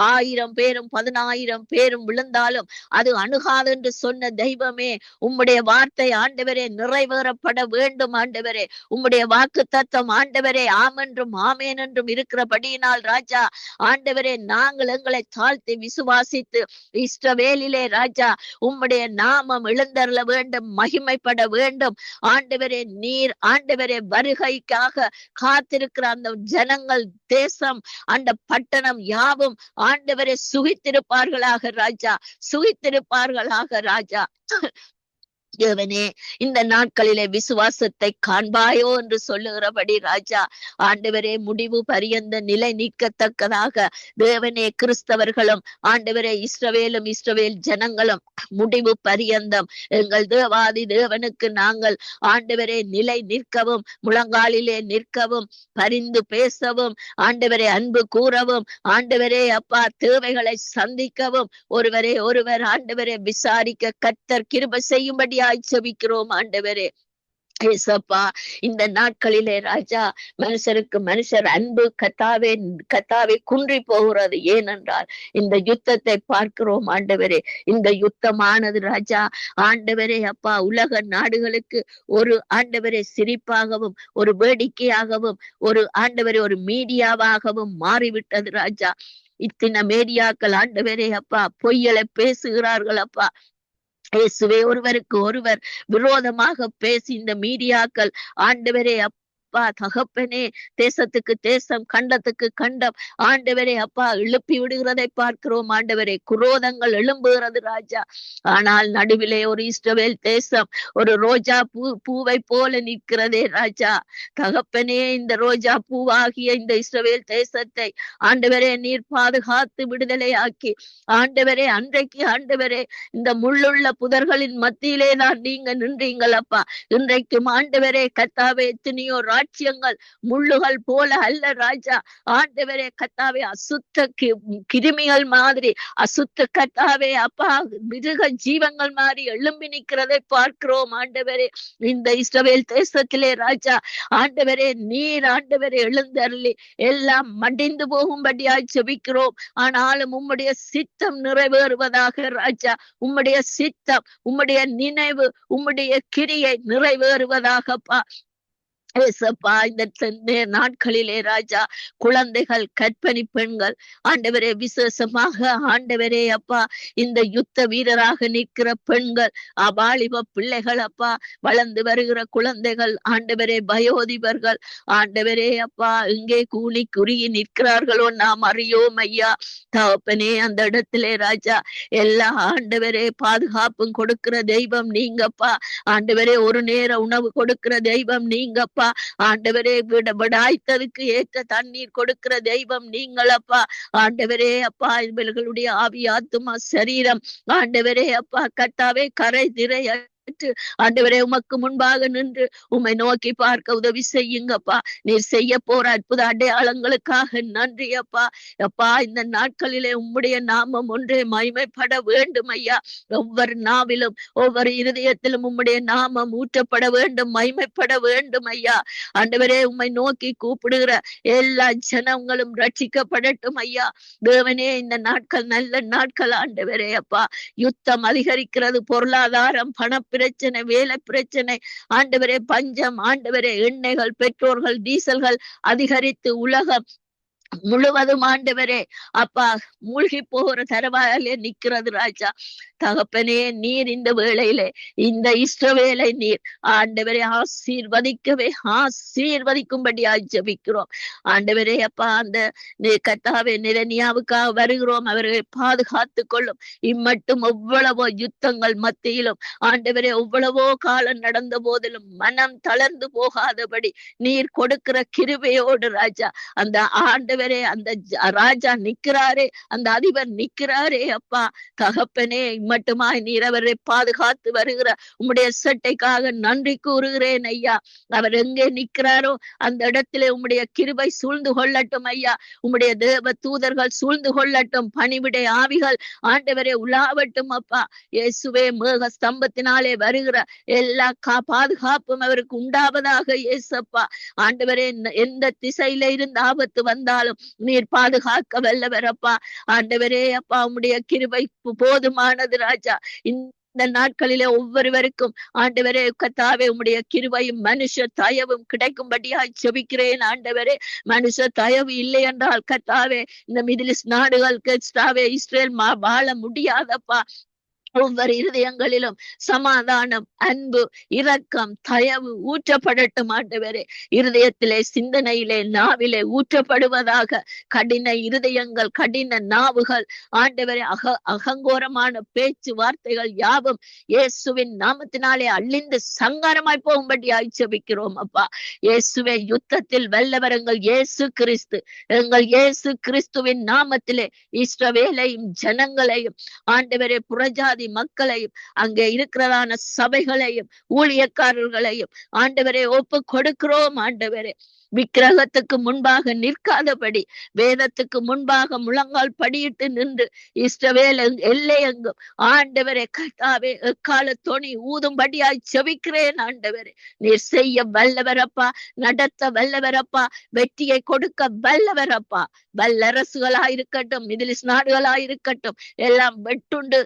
1000 பேரும் 10,000 பேரும் விழுந்தாலும் அது அணுகாது என்று சொன்ன தெய்வமே, உம்முடைய வார்த்தை ஆண்டவரே நிறைவேறப்பட வேண்டும் ஆண்டவரே. உம்முடைய வாக்கு தத்தம் ஆண்டவரே ஆமென்றும் ஆமேன் என்றும் இருக்கிறபடியினால் ராஜா ஆண்டவரே, நாங்கள் எங்களை தாழ்த்தி விசுவாசித்து இஸ்ரவேலிலே ராஜா உம்முடைய நாமம் எழுந்தருள வேண்டும், மகிமைப்பட வேண்டும் ஆண்டவரே. நீர் ஆண்டவரே வருகைக்காக காத்திருக்கிற அந்த ஜனங்கள், தேசம், அந்த பட்டணம் யாவும் ஆண்டவரே சுகித்திருப்பார்களாக ராஜா, சுகித்திருப்பார்களாக ராஜா. தேவனே, இந்த நாட்களிலே விசுவாசத்தை காண்பாயோ என்று சொல்லுகிறபடி ராஜா ஆண்டவரே, முடிவு பரியந்த நிலை நீக்கத்தக்கதாக தேவனே கிறிஸ்தவர்களும் ஆண்டவரே இஸ்ரவேல் ஜனங்களும் முடிவு பரியந்தம் எங்கள் தேவாதி தேவனுக்கு நாங்கள் ஆண்டவரே நிலை நிற்கவும், முழங்காலிலே நிற்கவும், பரிந்து பேசவும், ஆண்டவரே அன்பு கூறவும், ஆண்டவரே அப்பா தேவைகளை சந்திக்கவும், ஒருவரே ஒருவர் ஆண்டவரே விசாரிக்க கர்த்தர் கிருபை செய்யும்படி ஜெபிக்கிறோம் ஆண்டவரே. ஏசப்பா, இந்த நாட்களிலே ராஜா மனுஷருக்கு மனுஷர் அன்பு கத்தாவே குன்றி போகிறது. ஏனென்றால் இந்த யுத்தத்தை பார்க்கிறோம் ஆண்டவரே. இந்த யுத்தமானது ராஜா ஆண்டவரே அப்பா உலக நாடுகளுக்கு ஒரு ஆண்டவரே சிரிப்பாகவும், ஒரு வேடிக்கையாகவும், ஒரு ஆண்டவரே ஒரு மீடியாவாகவும் மாறிவிட்டது ராஜா. இத்தனை மீடியாக்கள் ஆண்டவரே அப்பா பொய்யலை பேசுகிறார்கள் அப்பா. இயேசுவே, ஒருவருக்கு ஒருவர் விரோதமாக பேசி இந்த மீடியாக்கள் ஆண்டவரே அப்பா தகப்பனே தேசத்துக்கு தேசம், கண்டத்துக்கு கண்டம் ஆண்டவரே அப்பா எழுப்பி விடுகிறதை பார்க்கிறோம் ஆண்டவரே. குரோதங்கள் எழும்புகிறது ராஜா. ஆனால் நடுவிலே ஒரு இஸ்ரவேல் தேசம் ஒரு ரோஜா பூவை போல நிற்கிறதே ராஜா. தகப்பனே, இந்த ரோஜா பூவாகிய இந்த இஸ்ரவேல் தேசத்தை ஆண்டவரே நீர் பாதுகாத்து விடுதலையாக்கி ஆண்டவரே, அன்றைக்கு ஆண்டவரே இந்த முள்ளுள்ள புதர்களின் மத்தியிலே நீங்க நின்றீங்கள் அப்பா. இன்றைக்கும் ஆண்டவரே கர்த்தாவே எத்தனையோ ராஜ்யங்கள் முள்ளுகள் போல அல்ல ராஜா. ஆண்டவரே கர்த்தாவே அசுத்த கிருமிகள் மாதிரி, அசுத்த கர்த்தாவே அப்பா மிருக ஜீவங்கள் மாதிரி எழும்பி நிற்கிறதை பார்க்கிறோம் ஆண்டவரே. இந்த இஸ்ரவேல் தேசத்திலே ராஜா ஆண்டவரே நீர் ஆண்டவரே எழுந்தருளி எல்லாம் மடிந்து போகும்படியாய் ஜெபிக்கிறோம். ஆனாலும் உம்முடைய சித்தம் நிறைவேறுவதாக ராஜா. உம்முடைய சித்தம், உம்முடைய நினைவு, உம்முடைய கிரியை நிறைவேறுவதாகப்பா. ஏசப்பா, இந்த நாட்களிலே ராஜா குழந்தைகள், கர்ப்பிணி பெண்கள் ஆண்டவரே விசேஷமாக ஆண்டவரே அப்பா இந்த யுத்த வீரராக நிற்கிற பெண்கள், அபாலிப பிள்ளைகள் அப்பா, வளர்ந்து வருகிற குழந்தைகள் ஆண்டவரே, வயோதிபர்கள் ஆண்டவரே அப்பா இங்கே கூனி குறுகி நிற்கிறார்களோ நாம் அறியோம் ஐயா. தகப்பனே, அந்த இடத்திலே ராஜா எல்லா ஆண்டவரே பாதுகாப்பும் கொடுக்கிற தெய்வம் நீங்கப்பா. ஆண்டவரே ஒரு நேர உணவு கொடுக்கிற தெய்வம் நீங்கப்பா. ஆண்டவரே விடாய்த்ததுக்கு ஏற்ற தண்ணீர் கொடுக்கிற தெய்வம் நீங்களப்பா. ஆண்டவரே அப்பா இவர்களுடைய ஆவி, ஆத்துமா, சரீரம் ஆண்டவரே அப்பா கர்த்தாவே கரை திரை ஆண்டவரே உமக்கு முன்பாக நின்று உம்மை நோக்கி பார்க்க உதவி செய்யுங்கப்பா. நீர் செய்ய போற அற்புத அடையாளங்களுக்காக நன்றி அப்பா. அப்பா, இந்த நாட்களிலே உம்முடைய நாமம் ஒன்றே மகிமைப்பட வேண்டும் ஐயா. ஒவ்வொரு நாவிலும் ஒவ்வொரு இருதயத்திலும் உம்முடைய நாமம் ஊற்றப்பட வேண்டும், மகிமைப்பட வேண்டும் ஐயா. ஆண்டவரே, உம்மை நோக்கி கூப்பிடுகிற எல்லா ஜனங்களும் ரட்சிக்கப்படட்டும் ஐயா. தேவனே, இந்த நாட்கள் நல்ல நாட்கள் ஆண்டவரே அப்பா. யுத்தம் அதிகரிக்கிறது, பொருளாதாரம், பண பிரச்சனை, வேலை பிரச்சனை ஆண்டவரே, பஞ்சம் ஆண்டவரே, எண்ணெய்கள், பெட்ரோல்கள், டீசல்கள் அதிகரித்து உலகம் முழுவதும் ஆண்டவரே அப்பா மூழ்கி போகிற தரவாயிலே நிற்கிறது ராஜா. தகப்பனே, நீர் இந்த வேளையிலே இந்த இஸ்ரவேலை நீர் ஆண்டவரே ஆசீர்வதிக்கும்படியா ஜெபிக்கிறோம் ஆண்டவரே அப்பா. அந்த கர்த்தாவே நெரனியாவுக்காக வருகிறோம், அவர்களை பாதுகாத்து கொள்ளும். இம்மட்டும் எவ்வளவோ யுத்தங்கள் மத்தியிலும் ஆண்டவரே எவ்வளவோ காலம் நடந்த போதிலும் மனம் தளர்ந்து போகாதபடி நீர் கொடுக்கிற கிருபையோடு ராஜா அந்த ஆண்டவர் ஆண்டவரே அந்த ராஜா நிக்கிறாரே, அந்த அதிபர் நிக்கிறாரே அப்பா தகப்பனே, மட்டுமாய் நீர் அவரை பாதுகாத்து வருகிற உம்முடைய சட்டைக்காக நன்றி கூறுகிறேன் ஐயா. அவர் எங்கே நிற்கிறாரோ அந்த இடத்திலே உம்முடைய கிருபை சூழ்ந்து கொள்ளட்டும் ஐயா. உம்முடைய தேவ தூதர்கள் சூழ்ந்து கொள்ளட்டும். பணிவிடை ஆவிகள் ஆண்டவரே உலாவட்டும் அப்பா. இயேசுவே, மேக ஸ்தம்பத்தினாலே வருகிற எல்லா பாதுகாப்பும் அவருக்கு உண்டாவதாக இயேசப்பா. ஆண்டவரே, எந்த திசையில இருந்து ஆபத்து வந்தாலும் நீர் பாதுகாக்க வல்லவரப்பா. ஆண்டவரே அப்பா, உம்முடைய கிருபை போதுமானது ராஜா. இந்த நாட்களிலே ஒவ்வொருவருக்கும் ஆண்டவரே கர்த்தாவே உம்முடைய கிருபையும் மனுஷ தயவும் கிடைக்கும்படியாய் ஜெபிக்கிறேன் ஆண்டவரே. மனுஷ தயவு இல்லை என்றால் கர்த்தாவே இந்த மிடில் ஈஸ்ட் நாடுகள் கர்த்தாவே இஸ்ரேல் வாழ முடியாதப்பா. ஒவ்வொரு இருதயங்களிலும் சமாதானம், அன்பு, இரக்கம், தயவு ஊற்றப்படட்டும் ஆண்டவரே. இருதயத்திலே, சிந்தனையிலே, நாவிலே ஊற்றப்படுவதாக. கடின இருதயங்கள், கடின நாவுகள் ஆண்டவரே, அகங்கோரமான பேச்சு வார்த்தைகள் யாவும் இயேசுவின் நாமத்தினாலே அழிந்து சங்காரமாய் போகும்படியாய் ஜெபிக்கிறோம் அப்பா. இயேசுவே, யுத்தத்தில் வல்லவரங்கள் இயேசு கிறிஸ்து. எங்கள் இயேசு கிறிஸ்துவின் நாமத்திலே இஸ்ரவேலையும் ஜனங்களையும் ஆண்டவரே புறஜாதி மக்களையும் அங்கே இருக்கிறதான சபைகளையும் ஊழியக்காரர்களையும் ஆண்டவரே ஒப்பு கொடுக்கிறோம் ஆண்டவரே. விக்கிரகத்துக்கு முன்பாக நிற்காதபடி வேதத்துக்கு முன்பாக முழங்கால் படியிட்டு நின்று இஸ்ரவேல் எல்லை எங்கும் ஆண்டவரே கர்த்தாவே எக்கால தொனி ஊதும்படியாய் ஜெபிக்கிறேன் ஆண்டவரே. நீர் செய்ய வல்லவரப்பா, நடத்த வல்லவரப்பா, வெற்றியை கொடுக்க வல்லவரப்பா. வல்லரசுகளாயிருக்கட்டும், மிடில் ஈஸ்ட் நாடுகளாயிருக்கட்டும், எல்லாம் வெட்டுண்டு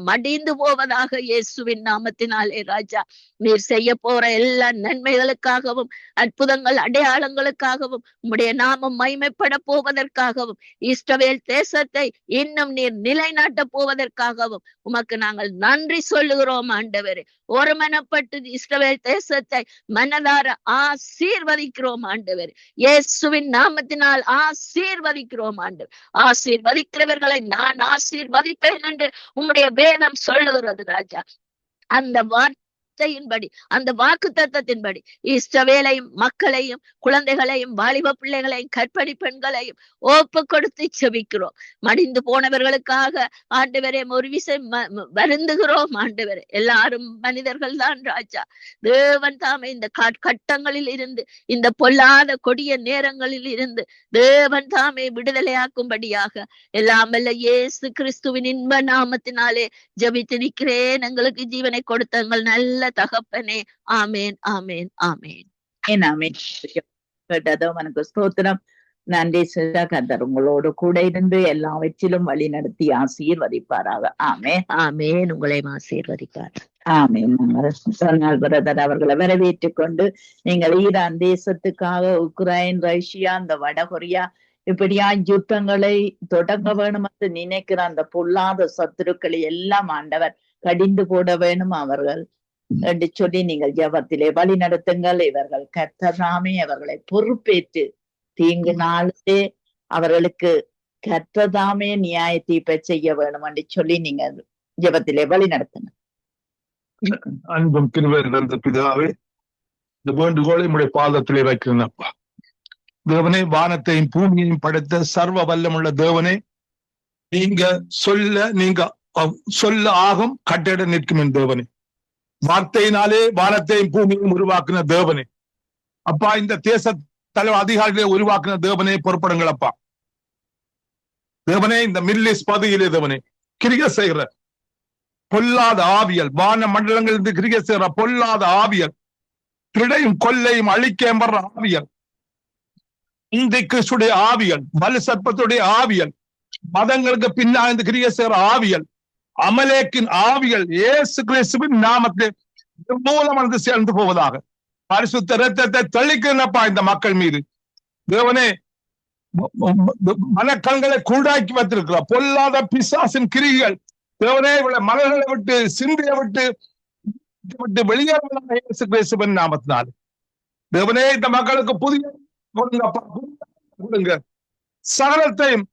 மடிந்து போவதாக இயேசுவின் நாமத்தினாலே ராஜா. நீர் செய்ய போற எல்லா நன்மைகளுக்காகவும் அற்புதங்கள் அடையாளங்களுக்காகவும் உம்முடைய நாமம் மகிமைப்பட போவதற்காகவும் இஸ்ரவேல் தேசத்தை இன்னும் நீர் நிலைநாட்ட போவதற்காகவும் உமக்கு நாங்கள் நன்றி சொல்லுகிறோம் ஆண்டவரே. ஒருமனப்பட்டு இஸ்ரவேல் தேசத்தை மனதார ஆசீர்வதிக்கிறோம் ஆண்டவரே. இயேசுவின் நாமத்தினால் ஆசீர்வதிக்கிறோம் ஆண்டவர். ஆசீர்வதிக்கிறவர்களை நான் ஆசீர்வதிப்பேன் என்று உம்முடைய வேதம் சொல்லுகிறது ராஜா. அந்த வார்த்தையின்படி, அந்த வாக்கு தத்தத்தின்படி இஸ்ரவேலையும் மக்களையும் குழந்தைகளையும் வாலிப பிள்ளைகளையும் கற்படி பெண்களையும் ஒப்பு கொடுத்து செபிக்கிறோம். மடிந்து போனவர்களுக்காக ஆண்டவரே ஒரு விசை வருந்துகிறோம் ஆண்டவரே. எல்லாரும் மனிதர்கள் தான் ராஜா. தேவன் தாமே இந்த கட்டங்களில் இருந்து, இந்த பொல்லாத கொடிய நேரங்களில் இருந்து தேவன் தாமே விடுதலையாக்கும்படியாக எல்லாம் வல்ல இயேசு கிறிஸ்துவின் இன்ப நாமத்தினாலே ஜெபித்து நிற்கிறேன். எங்களுக்கு ஜீவனை கொடுத்த எங்கள் நல்ல தகப்பனே. ஆமேன், ஆமேன், ஆமேன். கேட்டதோ உனக்கு ஸ்தோத்திரம். நன்றி சொல்ல கர்த்தர் உங்களோடு கூட இருந்து எல்லாவற்றிலும் வழி நடத்தி ஆசீர்வதிப்பாராக. ஆமேன், ஆமேன். உங்களையும் ஆசீர்வதிப்பார். ஆமேன். நாங்கள் பிரதர் அவர்களை வரவேற்றுக் கொண்டு நீங்கள் ஈரான் தேசத்துக்காக உக்ரைன், ரஷ்யா, இந்த வடகொரியா இப்படியா யுத்தங்களை தொடங்க வேணும் என்று நினைக்கிற அந்த பொல்லாத சத்துருக்களை எல்லாம் ஆண்டவர் கடிந்து போட வேணும் அவர்கள் என்று சொல்லி நீங்கள் ஜெபத்திலே வழி நடத்துங்கள். இவர்கள் கர்த்தராமே அவர்களை பொறுப்பேற்று தீங்கு நாளிலே அவர்களுக்கு கர்த்ததாமே நியாய தீர்ப்பை செய்ய வேணும் என்று சொல்லி நீங்கள் ஜெபத்திலே வழி நடத்துங்க. அன்பும் கிருபை நிறைந்த பிதாவே, இந்த வேண்டுகோளை உம்முடைய பாதத்திலே வைக்கிறேன் அப்பா. தேவனே, வானத்தையும் பூமியையும் படைத்த சர்வ வல்லமுள்ள தேவனே, நீங்க சொல்ல ஆகும் கட்டிட நிற்கும் என் தேவனே. வார்த்தையினாலே வானத்தையும் பூமியையும் உருவாக்குன தேவனே அப்பா. இந்த தேச தலைவர் அதிகாரிகளை உருவாக்குன தேவனே, பொறுப்படுங்கள் அப்பா. தேவனே, இந்த மிடில் ஈஸ்ட் பகுதியிலே தேவனே கிரிகை செய்கிற பொல்லாத ஆவியல், வான மண்டலங்களிலிருந்து கிரிகை செய்கிற பொல்லாத ஆவியல், திருடையும் கொள்ளையும் அழிக்க எம்பற ஆவியல், இந்த கிறிஸ்துடைய ஆவியல், வலு சர்ப்பத்துடைய ஆவியல், மதங்களுக்கு பின்னாடி கிரிகை செய்கிற ஆவியல், அமலேக்கின் ஆவியல் இயேசு கிறிஸ்துவின் நாமத்திலே மூலமானது சேர்ந்து போவதாக. பரிசுத்த இரத்தத்தை தெளிக்கிறப்பா இந்த மக்கள் மீது. தேவனே, மனக்கண்களை கூடாக்கி வைத்திருக்கிறார் பொல்லாத பிசாசின் கிரிகள். தேவனே, இவளை மனங்களை விட்டு சிந்தையை விட்டு வெளியேறுவதாக இயேசு கிறிஸ்துவின் நாமத்தினால். தேவனே, இந்த மக்களுக்கு புதிய கொடுங்க. சகலத்தையும்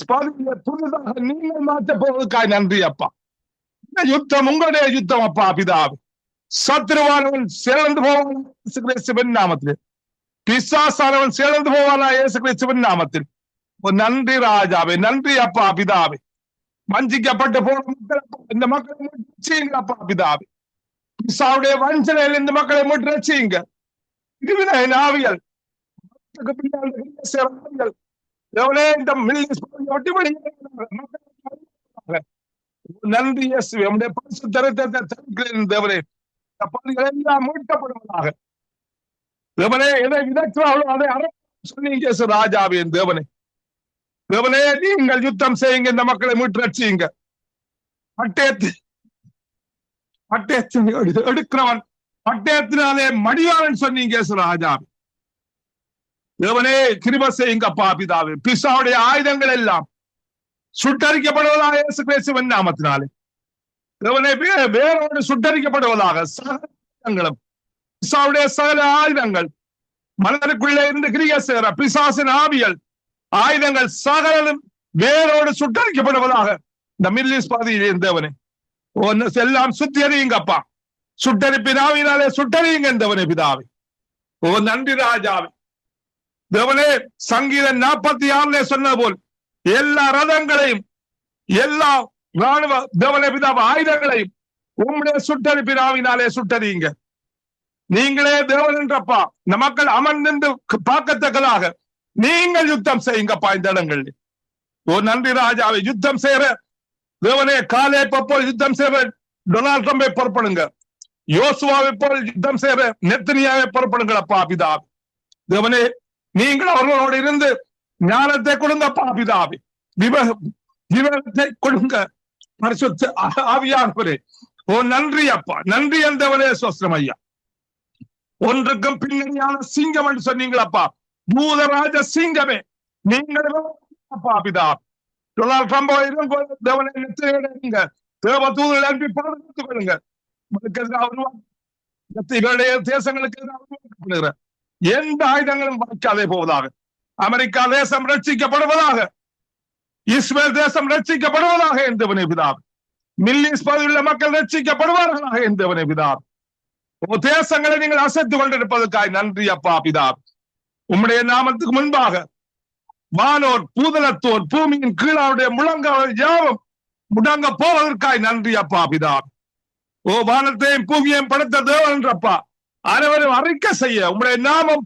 புதிதாக நீங்கள் மாற்ற போவதற்காக நன்றி அப்பா. இந்த யுத்தம் உங்களுடைய யுத்தம் அப்பா. பிதாவே, சத்துருவானவன் சிறந்து போவான் நாமத்திலே. பிசாசானவன் சேர்ந்து போவானா இயேசு கிறிஸ்துவின் நாமத்தில். நன்றி ராஜாவே, நன்றி அப்பா பிதாவே. வஞ்சிக்கப்பட்டு போன மக்கள் இந்த மக்களை மீட்டு அப்பா பிதாவே. பிசாவுடைய வஞ்சனையில் இந்த மக்களை மீட்டு ரட்சியுங்க. ஆவியல் இந்த நன்றி தேவனே, எல்லாம் மீட்கப்படுவதாக. தேவனே எதை விதக்கிறார்களோ அதை சொன்னீங்க ராஜாவின் தேவனே. தேவனே நீங்கள் யுத்தம் செய்யுங்க, இந்த மக்களை மீட்டு ரட்சியுங்க. பட்டயத்தை எடுக்கிறவன் பட்டயத்தினாலே மடிவாளன் சொன்னீங்க ராஜாவே. தேவனே கிருபை செய்யுங்கப்பா பிதாவே. பிசாவுடைய ஆயுதங்கள் எல்லாம் சுட்டரிக்கப்படுவதாக இயேசு கிறிஸ்துவின் நாமத்தினாலே. தேவனே வேரோடு சுட்டரிக்கப்படுவதாக. சகல பிசாவுடைய சகல ஆயுதங்கள், மனதிற்குள்ளே இருந்து கிரியை செய்கிற பிசாசின் ஆவியல் ஆயுதங்கள் சகலும் வேரோடு சுட்டரிக்கப்படுவதாக இந்த மில்லிஸ் பகுதியிலே தேவனே. எல்லாம் சுத்தியறியுங்கப்பா. சுட்டரிப்பின் ஆவியினாலே சுட்டறியுங்க தேவனே பிதாவே. ஓ நன்றி ராஜாவே. தேவனே சங்கீதம் 46 சொன்னது போல் எல்லா ரதங்களையும் எல்லா ராணுவ தேவனே பிதாவை ஆயுதங்களையும் உம்முடைய சுட்டரிப்பின் ஆவியினாலே சுட்டறியுங்க. நீங்களே தேவன் என்றப்பா இந்த மக்கள் அமர்ந்து பார்க்கத்தக்கதாக நீங்கள் யுத்தம் செய்யுங்கப்பா இந்த இடங்களில். ஓ நன்றி ராஜாவை. யுத்தம் செய்யற தேவனே காலே போல் யுத்தம் செய்யற டொனால்ட் ட்ரம்பை பொறுப்படுங்க. யோசுவாவை போல் யுத்தம் செய்யற நெத்தனியாவை பொறுப்படுங்களப்பா பிதாவே. தேவனே நீங்கள் அவர்களோடு இருந்து ஞானத்தை கொடுங்கப்பா பிதாவே. விவேகத்தை கொடுங்க பரிசுத்த ஆவியானவரே. ஓ நன்றி அப்பா, நன்றி என்றவனே சோஸ்திரம் ஐயா. ஒன்றுக்கும் பின்னணியான சிங்கம் என்று சொன்னீங்களப்பா. பூதராஜ சிங்கமே நீங்களும் அப்பா பிதாவே. டொனால்ட் ட்ரம்பை தேவனை நெத்திரிங்க, தேவ தூதர்களை அனுப்பி பாதுகாத்துக் கொள்ளுங்க. தேசங்களுக்கு எதிராக எந்த ஆயுதங்களும் வாய்க்காதே போவதாக. அமெரிக்கா தேசம் ரட்சிக்கப்படுவதாக. இஸ்ரேல் தேசம் ரட்சிக்கப்படுவதாக என்றவனே பிதாவே. மில்லிஸ் பகுதியில் மக்கள் ரட்சிக்கப்படுவார்களாக என்றவனே பிதாவே. தேசங்களை நீங்கள் அசைத்துக் கொண்டிருப்பதற்காக நன்றி அப்பா பிதாவே. உம்முடைய நாமத்துக்கு முன்பாக வானோர் பூதலத்தோர் பூமியின் கீழாவுடைய முழங்கால் யாவும் முடங்க போவதற்காய் நன்றி அப்பா பிதாவே. ஓ வானத்தையும் பூமியையும் படைத்த தேவன் என்றப்பா அனைவரும் அறிக்கை செய்ய உம்முடைய நாமம்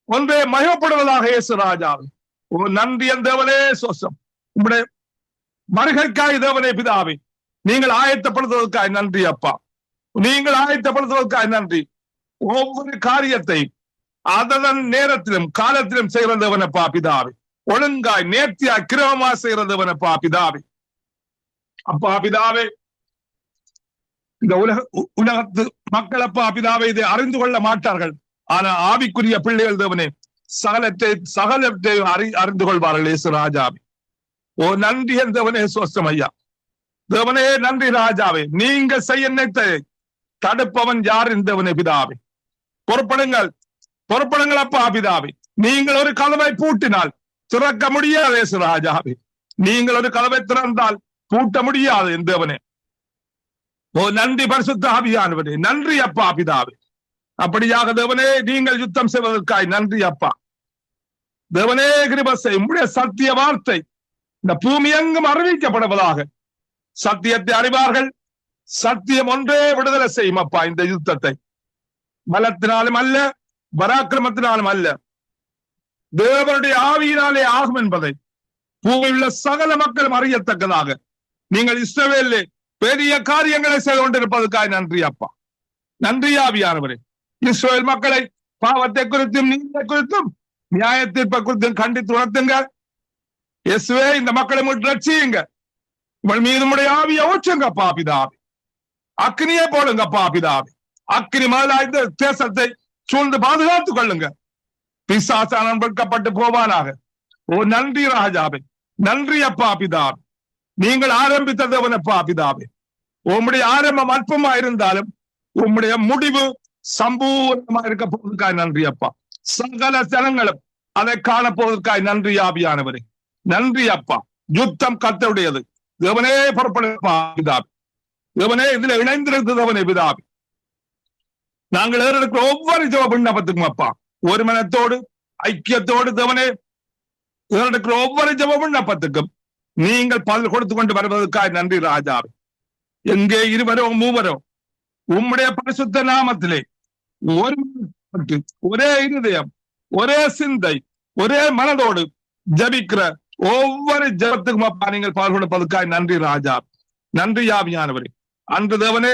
ஒன்றே மகிமைப்படுவதாக இயேசு ராஜாவே. ஓ நன்றி என் தேவனே சோசம். உம்முடைய வருகைக்காய் தேவனே பிதாவே நீங்கள் ஆயத்தப்படுத்துவதற்காய் நன்றி அப்பா. நீங்கள் ஆயத்தப்படுத்துவதற்காய் நன்றி. ஒவ்வொரு காரியத்தை அதன் நேரத்திலும் காலத்திலும் செய்கிறதவனப்பா பிதாவே. ஒழுங்காய் நேர்த்தியாய் கிரமமா செய்கிறதவனப்பா பிதாவே. அப்பா பிதாவே இந்த உலகத்து மக்களப்பா பிதாவை இதை அறிந்து கொள்ள மாட்டார்கள். ஆனா ஆவிக்குரிய பிள்ளைகள் தேவனே சகலத்தை அறிந்து கொள்வார்கள் இயேசு ராஜாவே. ஓ நன்றி என்றவனே சோஸ்தம் ஐயா. தேவனே நன்றி ராஜாவே. நீங்க செய்ய நினைத்தை தடுப்பவன் யார் என்றவனே பிதாவே. பொறுப்படுங்கள் அப்பா பிதாவே. நீங்கள் ஒரு கதவை பூட்டினால் திறக்க முடியாது இயேசு ராஜாவே. நீங்கள் ஒரு கதவை திறந்தால் பூட்ட முடியாது என்றவனே. ஓ நன்றி பரிசுத்த ஆவியானவரே. நன்றி அப்பா பிதாவே. அப்படியாக தேவனே நீங்கள் யுத்தம் செய்வதற்காய் நன்றி அப்பா. தேவனே கிருபை செய். உம்முடைய சத்திய வார்த்தை இந்த பூமி எங்கும் அறிவிக்கப்படுவதாக. சத்தியத்தை அறிவார்கள். சத்தியம் ஒன்றே விடுதலை செய்யும் அப்பா இந்த யுத்தத்தை. பலத்தினாலும் அல்ல, பராக்கிரமத்தினாலும் அல்ல, தேவனுடைய ஆவியினாலே ஆகும் என்பதை பூமியில் உள்ள சகல மக்களும் அறியத்தக்கதாக நீங்கள் இஸ்ரவேலிலே பெரிய காரியங்களை செய்து கொண்டிருப்பதற்காக நன்றி அப்பா. நன்றி ஆவியானவரே. இஸ்ரவேல் மக்களை பாவத்தை குறித்தும் நீதியை குறித்தும் நியாயத்தீர்ப்பை குறித்தும் கண்டித்து உணர்த்துங்க. இயேசுவே இந்த மக்களை மீட்டு ரட்சியுங்க. உங்கள் மீது உடைய ஆவியை ஊற்றுங்கப்பா பிதாவே. அக்னியை போடுங்கப்பா பிதாவே. அக்னி முதலாக இந்த தேசத்தை சூழ்ந்து பாதுகாத்துக் கொள்ளுங்க. பிசாசானவன் வெட்கப்பட்டு போவானாக. ஓ நன்றி ராஜாவே. நன்றி அப்பா பிதாவே. நீங்கள் ஆரம்பித்த தேவனப்பா பிதாவே. உம்முடைய ஆரம்பம் அற்பமா இருந்தாலும் உம்முடைய முடிவு சம்பூர்ணமா இருக்க போவதற்காக நன்றி அப்பா. சகல ஜனங்களும் அதை காண போவதற்காக நன்றி ஆவியானவரே. நன்றி அப்பா. யுத்தம் கர்த்தருடையது. தேவனே புறப்படுப்பா பிதாவே. தேவனே இதுல இணைந்திருக்கிறவனே பிதாவே. நாங்கள் ஏறெடுக்கிற ஒவ்வொரு ஜெப விண்ணப்பத்துக்கும் அப்பா ஒரு மனத்தோடு ஐக்கியத்தோடு தேவனே இருக்கிற ஒவ்வொரு ஜெப விண்ணப்பத்துக்கும் நீங்கள் பதில் கொடுத்து கொண்டு வருவதற்காக நன்றி ராஜாவே. எங்கே இருவரோ மூவரோ உம்முடைய பரிசுத்த நாமத்திலே ஒரு ஒரே இருதயம், ஒரே சிந்தை, ஒரே மனதோடு ஜபிக்கிற ஒவ்வொரு ஜபத்துக்கும் அப்பா நீங்கள் பால் கொடுப்பதற்காக நன்றி ராஜா. நன்றி ஆவியானவரே. அன்று தேவனே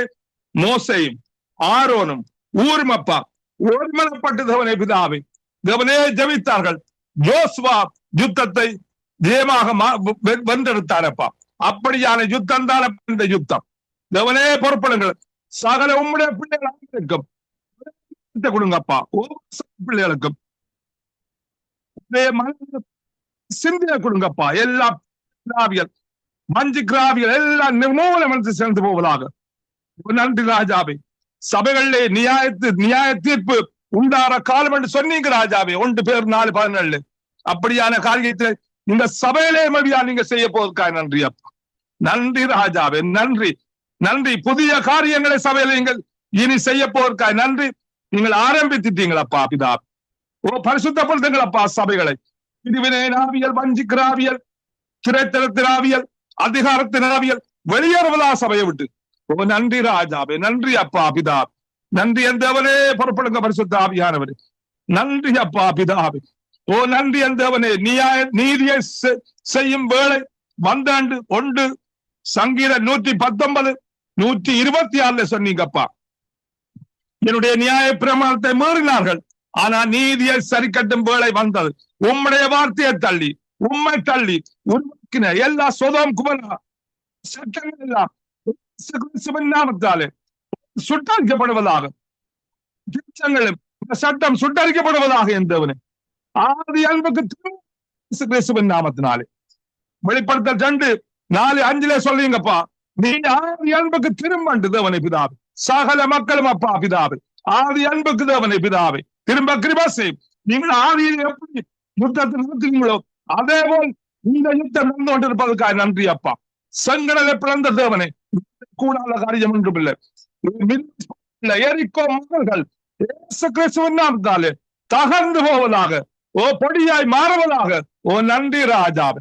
மோசையும் ஆரோனும் ஊரும் அப்பா ஒருமனப்பட்டு தேவனே பிதாவே தேவனே ஜபித்தார்கள். யோசுவா யுத்தத்தை ஜெயமாக வென்றெடுத்தாரப்பா. அப்படியான யுத்தம் தான் இந்த யுத்தம். தேவனே பொறுப்படுங்கள். சகல உம்முடைய பிள்ளைகளுக்கும் கொடுங்கப்பா. ஒவ்வொரு பிள்ளைகளுக்கும் சிந்தைய கொடுங்கப்பா. எல்லா கிராவியல் மஞ்சு கிராவியல் எல்லாம் நிர்மூலம் சேர்ந்து போவதாக நன்றி ராஜாவே. சபைகளிலே நியாய தீர்ப்பு உண்டார காலம் என்று சொன்னீங்க ராஜாவே. 1 பேர் 4:17 அப்படியான காரியத்தில் இந்த சபையிலே மதியா நீங்க செய்ய போவதற்காக நன்றி அப்பா. நன்றி ராஜாவே. நன்றி நன்றி. புதிய காரியங்களை சபையில நீங்கள் இனி செய்ய போவதற்காக நன்றி. நீங்கள் ஆரம்பித்துட்டீங்களப்பா பிதா. பரிசுத்தப்படுத்துங்களப்பா சபைகளை. பிரிவினையாவியல், வஞ்சிக்கிராவியல், திரைத்தலத்தினாவியல், அதிகாரத்தினாவியல் வெளியேறுவதா சபையை விட்டு. நன்றி ராஜாவே. நன்றி அப்பா பிதா. நன்றி எந்தவனே பொறுப்படுங்க பரிசுத்த ஆவியானவரே. நன்றி அப்பா பிதாவே. நன்றி எந்தவனே நீதியை செய்யும் வேளை வந்தாண்டு 1 சங்கீதம் 119 126 சொன்னீங்கப்பா. என்னுடைய நியாய பிரமாணத்தை மீறினார்கள், ஆனா நீதியை சரி கட்டும் வேளை வந்தது. உம்முடைய வார்த்தையை தள்ளி உம்மை தள்ளி உருவாக்கின எல்லா சொதம் குமரா சட்டங்கள் எல்லாம் நாமத்தாலே சுட்டரிக்கப்படுவதாக, சட்டம் சுட்டரிக்கப்படுவதாக எந்தவனே ஆதி அன்புக்கு நாமத்தினாலே. வெளிப்படுத்தல் 2:4-5 சொல்றீங்கப்பா. நீ ஆதி அன்புக்கு திரும்பண்டு தேவனை பிதாவே. சகல மக்களும் அப்பா பிதாவே ஆதி அன்புக்கு தேவனை பிதாவே திரும்ப கிருபை. நீங்கள் ஆதியில் எப்படி யுத்தத்தை நடத்துவீங்களோ அதே போல் இந்த யுத்தம் நடந்து கொண்டிருப்பதற்காக நன்றி அப்பா. செங்கடலை பிளந்த தேவனை கூடாத காரியம் ஒன்றும் இல்லை. எரிக்கோ மகள்கள் இயேசு கிறிஸ்துவின் நாமத்தாலே தகர்ந்து போவதாக, பொடியாய் மாறுவதாக. நன்றி ராஜாவே.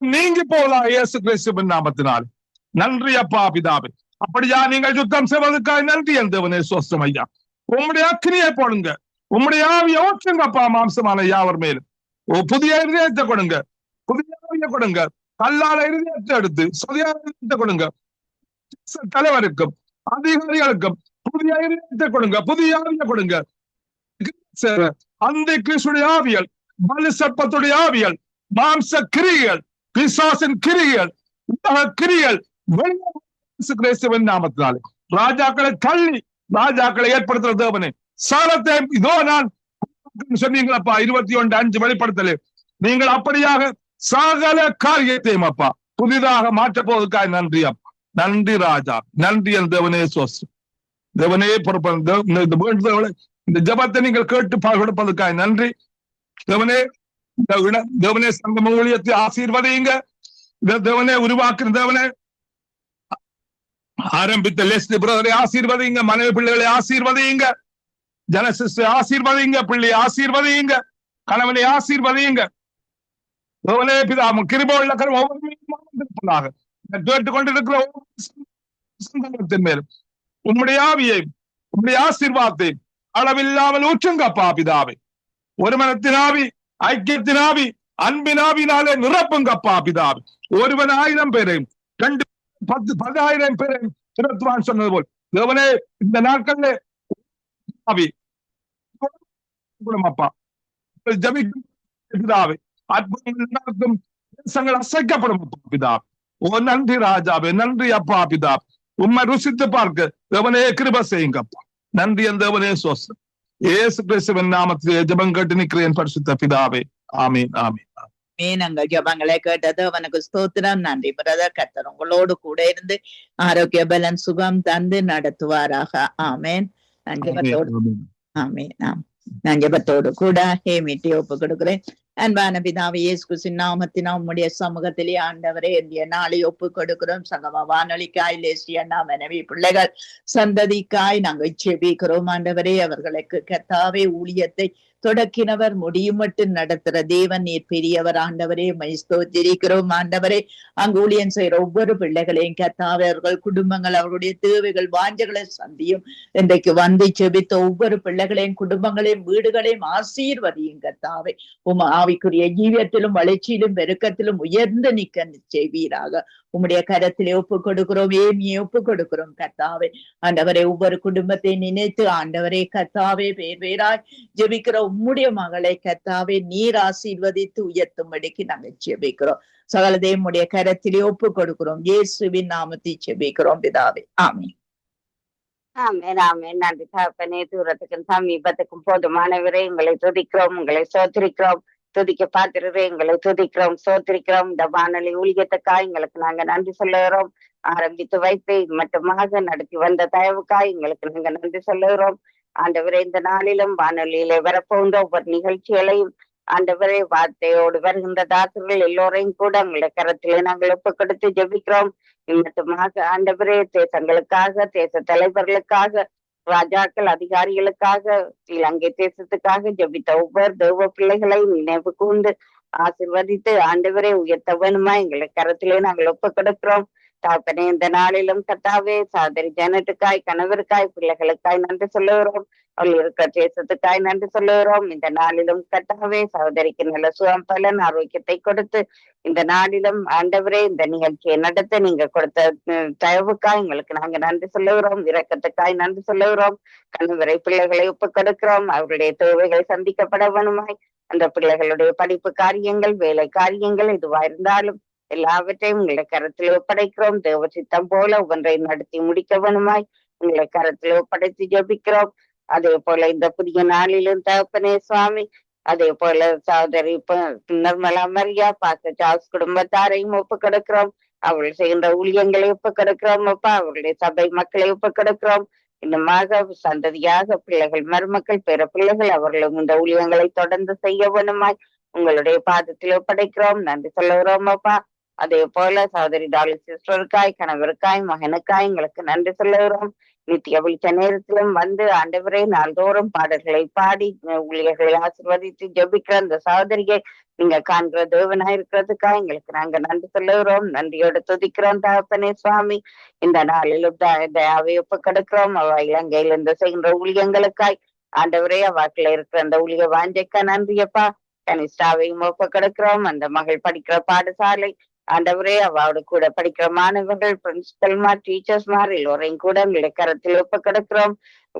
நீங்கி போவதாக இயேசு கிறிஸ்துவின் நாமத்தினாலே. நன்றி அப்பா பிதாவே. அப்படியா நீங்கள் யுத்தம் செய்வதற்காக நன்றி எந்தவனே சோஸ்தம் ஐயா. உம்முடைய அக்கினியை போடுங்க. உம்முடைய ஆவியை ஊற்றுங்கப்பா மாம்சமான யாவர் மேலும். புதிய இருதயத்தை கொடுங்க. புதிய ஆவியை கொடுங்க. கல்லால இருதயத்தை எடுத்து சொதியான இருதயத்தை கொடுங்க. தலைவருக்கும் அதிகாரிகளுக்கும் புதிய இருதயத்தை கொடுங்க. புதிய ஆவியை கொடுங்க. அந்த கிறிஸ்துடைய ஆவியல், பலி சர்ப்பத்துடைய ஆவியல், மாம்ச கிரிகள், பிசாசின் கிரிகள், கிரிகள் கிறிஸ்துவின் நாமத்தினாலே ராஜாக்களை தள்ளி ராஜாக்களை ஏற்படுத்துற தேவனே சாலத்தை இதோ நான் சொன்னீங்களப்பா 21:5 வெளிப்படுத்தலே. நீங்கள் அப்படியாக சகல காரியத்தையும் அப்பா புதிதாக மாற்றப் போவதற்காக நன்றி அப்பா. நன்றி ராஜா. நன்றி என் தேவனே சோஸ்து. தேவனே பொறுப்பு இந்த ஜபத்தை நீங்கள் கேட்டு கொடுப்பதற்காக நன்றி தேவனே. தேவனே சங்கம ஊழியத்தை ஆசீர்வதிங்க. தேவனே உருவாக்குற தேவனே ஆரம்பித்த லெஸ்லி பிரதரை ஆசீர்வதிங்க. மனைவி பிள்ளைகளை ஆசீர்வதிங்க. ஜனசிஸ்டரை ஆசீர்வதிங்க. பிள்ளையை ஆசீர்வதிங்க. கணவனை ஆசீர்வதிங்க. தேவனே பிதா கிருபை உள்ள ஒவ்வொரு கேட்டுக்கொண்டிருக்கிற சந்தர்ப்பத்தின் மேலும் உம்முடைய ஆவியை உம்முடைய ஆசீர்வாதத்தை அளவில்லாமல் ஊற்றுங்கப்பா பிதாவை. ஒரு மனத்தின் ஆவி, ஐக்கியத்தின் ஆவி, அன்பின் ஆவினாலே நிரப்புங்கப்பா பிதாவை. ஒருவன் 1000 பேரையும் 10,000 பேரையும் திரட்டுவான் சொன்னது போல் தேவனே இந்த நாட்கள்ல ஆவி அப்பா ஜபிக்கும் பிதாவை அற்புதங்கள் நடத்தும் தேசங்கள் அசைக்கப்படும் பிதாவை. நன்றி ராஜாவே. நன்றி அப்பா பிதா. உம்மை ருசித்து பார்க்க தேவனே கிருபை செய்யுங்கப்பா. நன்றி என் தேவனே சோஸ்தம். இயேசு கிறிஸ்துவின் நாமத்திலே ஜெபம் கேட்டு நிற்கிறேன் பரிசுத்த பிதாவே. ஆமீன் ஆமீன். நாங்கள் ஜபங்களை கேட்டது அவனுக்கு ஸ்தோத்திரம். நன்றி பிரதர். கர்த்தர் உங்களோடு கூட இருந்து ஆரோக்கிய பலன் சுகம் தந்து நடத்துவாராக. ஆமேன். ஆமீன். நான் ஜபத்தோடு கூட ஹேமிட்டி ஒப்பு கொடுக்கிறேன். அன்பான பிதாவே இயேசு கிறிஸ்துவின் நாமத்தினால் உம்முடைய சமூகத்திலே ஆண்டவரே இந்த நாளை ஒப்பு கொடுக்கிறோம். சங்கம வானொலிக்காய் லேசியண்ணா மனைவி பிள்ளைகள் சந்ததிக்காய் நாங்கள் ஜெபிக்கிறோம். ஆண்டவரே அவர்களுக்கு கர்த்தாவே ஊழியத்தை தொடக்கினவர் முடியும் மட்டும் நடத்துற தேவன் நீர் பெரியவர் ஆண்டவரே. ஸ்தோத்திரிக்கிறோம் ஆண்டவரே. அங்கு ஊழியம் செய்யற ஒவ்வொரு பிள்ளைகளையும் கர்த்தாவே, அவர்கள் குடும்பங்கள் அவர்களுடைய தேவைகள் வாஞ்சைகளை சந்தியும். இன்றைக்கு வந்து செபித்த ஒவ்வொரு பிள்ளைகளையும் குடும்பங்களையும் வீடுகளையும் ஆசீர்வதியும் கர்த்தாவே. ஆவிக்குரிய ஜீவியத்திலும் வளர்ச்சியிலும் பெருக்கத்திலும் உயர்ந்து நிக்க செய்வீராக. உம்முடைய கரத்திலே ஒப்பு கொடுக்கிறோம், ஏமியை ஒப்பு கொடுக்கிறோம் கர்த்தாவே. ஆண்டவரே, ஒவ்வொரு குடும்பத்தை நினைத்து ஆண்டவரே கர்த்தாவே, பேர் பேராய் ஜெபிக்கிற உம்முடைய மகளை கர்த்தாவே நீர் ஆசீர்வதித்து உயர்த்தும்படிக்கு நாங்கள் ஜெபிக்கிறோம். சகலதையும் உம்முடைய கரத்திலே ஒப்பு கொடுக்கிறோம். இயேசுவின் நாமத்தை ஜெபிக்கிறோம் பிதாவே, ஆமென். ஆமென் ஆமென். நன்றி தகப்பனே. தூரத்துக்கும் சமீபத்துக்கும் போதுமானவரே, எங்களை துதிக்கிறோம், உங்களை சோத்திரிக்கிறோம். துதிக்க பாத்திரரே, எங்களை துதிக்கிறோம், சோத்திரிக்கிறோம். இந்த வானொலி ஊழியத்துக்காய் எங்களுக்கு நாங்க நன்றி சொல்லுகிறோம். ஆரம்பித்து வைத்து மட்டுமாக நடத்தி வந்த தயவுக்காய் எங்களுக்கு நாங்க நன்றி சொல்லுகிறோம். ஆண்டவரே, இந்த நாளிலும் வானொலியிலே வரப்போன்ற ஒவ்வொரு நிகழ்ச்சிகளையும் ஆண்டவரே, வார்த்தையோடு வருகின்ற தாசர்கள் எல்லோரையும் கூட உங்களுடைய கரத்திலே நாங்கள் ஒப்பு கொடுத்து ஜெபிக்கிறோம். மட்டுமாக ஆண்டவரே, தேசங்களுக்காக, தேச தலைவர்களுக்காக, ராஜாக்கள், அதிகாரிகளுக்காக, இலங்கை தேசத்துக்காக ஜெபித்த ஒவ்வொரு தேவ பிள்ளைகளை நினைவு கூர்ந்து ஆசீர்வதித்து ஆண்டவரே உயர்த்த வேணுமா எங்களை கரத்திலே நாங்கள் ஒப்பு கொடுக்கிறோம். தகப்பனே, இந்த நாளிலும் கர்த்தாவே, சகோதரி ஜனத்துக்காய், கணவருக்காய், பிள்ளைகளுக்காய் நன்றி சொல்லுகிறோம். அவள் இருக்கிற தேசத்துக்காய் நன்றி சொல்லுகிறோம். இந்த நாளிலும் கர்த்தாவே, சகோதரிக்கு நல்ல சுகம் பலன் ஆரோக்கியத்தை கொடுத்து இந்த நாளிலும் ஆண்டவரே இந்த நிகழ்ச்சியை நடத்த நீங்க கொடுத்த தயவுக்காய் எங்களுக்கு நாங்க நன்றி சொல்லுகிறோம். இரக்கத்துக்காய் நன்றி சொல்லுகிறோம். கணவரை, பிள்ளைகளை ஒப்பு கொடுக்கிறோம். அவருடைய தேவைகள் சந்திக்கப்பட வேணுமாய் அந்த பிள்ளைகளுடைய படிப்பு காரியங்கள், வேலை காரியங்கள் எதுவா இருந்தாலும் எல்லாவற்றையும் உங்களை கரத்தில் ஒப்படைக்கிறோம். தேவ சித்தம் போல ஒவ்வொன்றை நடத்தி முடிக்க வேணுமாய் உங்களை கரத்தில் ஒப்படைத்து ஜெபிக்கிறோம். அதே போல இந்த புதிய நாளிலும் தகப்பனே சுவாமி, அதே போல சகோதரி நிர்மலா மரியா, பாஸ்டர் சார்ல்ஸ் குடும்பத்தாரையும் ஒப்பு கொடுக்கிறோம். அவர்கள் செய்கின்ற ஊழியங்களை ஒப்பு கொடுக்கிறோம். அப்பா, அவர்களுடைய சபை மக்களை ஒப்பு கொடுக்கிறோம். இன்னுமாக சந்ததியாக பிள்ளைகள், மருமக்கள், பிற பிள்ளைகள் அவர்களும் இந்த ஊழியங்களை தொடர்ந்து செய்ய வேணுமாய் உங்களுடைய பாதத்தில் ஒப்படைக்கிறோம். நன்றி சொல்லுகிறோம் அப்பா. அதே போல சகோதரி டாலி சிஸ்டருக்காய், கணவருக்காய், மகனுக்காய் எங்களுக்கு நன்றி சொல்லுகிறோம். நித்திய விழிச்ச நேரத்திலும் வந்து ஆண்டவரே நாள்தோறும் பாடல்களை பாடி ஊழியர்களை ஆசீர்வதித்து ஜெபிக்கிற அந்த சகோதரியை நீங்க காண்கிற தேவனாய் இருக்கிறதுக்காக எங்களுக்கு நாங்க நன்றி சொல்லுகிறோம். நன்றியோடு துதிக்கிறோம் தகப்பனே சுவாமி. இந்த நாளிலும் தயாவை ஒப்பு கொடுக்கிறோம். அவ இலங்கையிலிருந்து செய்கின்ற ஊழியங்களுக்காய் ஆண்டவரே, அவாக்குல இருக்கிற அந்த ஊழிய வாஞ்சைக்கா நன்றியப்பா. கனிஷ்டாவையும் ஒப்பு கொடுக்கிறோம். அந்த மகள் படிக்கிற பாடசாலை ஆண்டவரே, அவளோட கூட படிக்கிற மாணவர்கள், பிரின்சிபல்மார், டீச்சர்ஸ்மார் எல்லோரையும் கூட உங்களுடைய கரத்தில் ஒப்பு கொடுக்கிறோம்.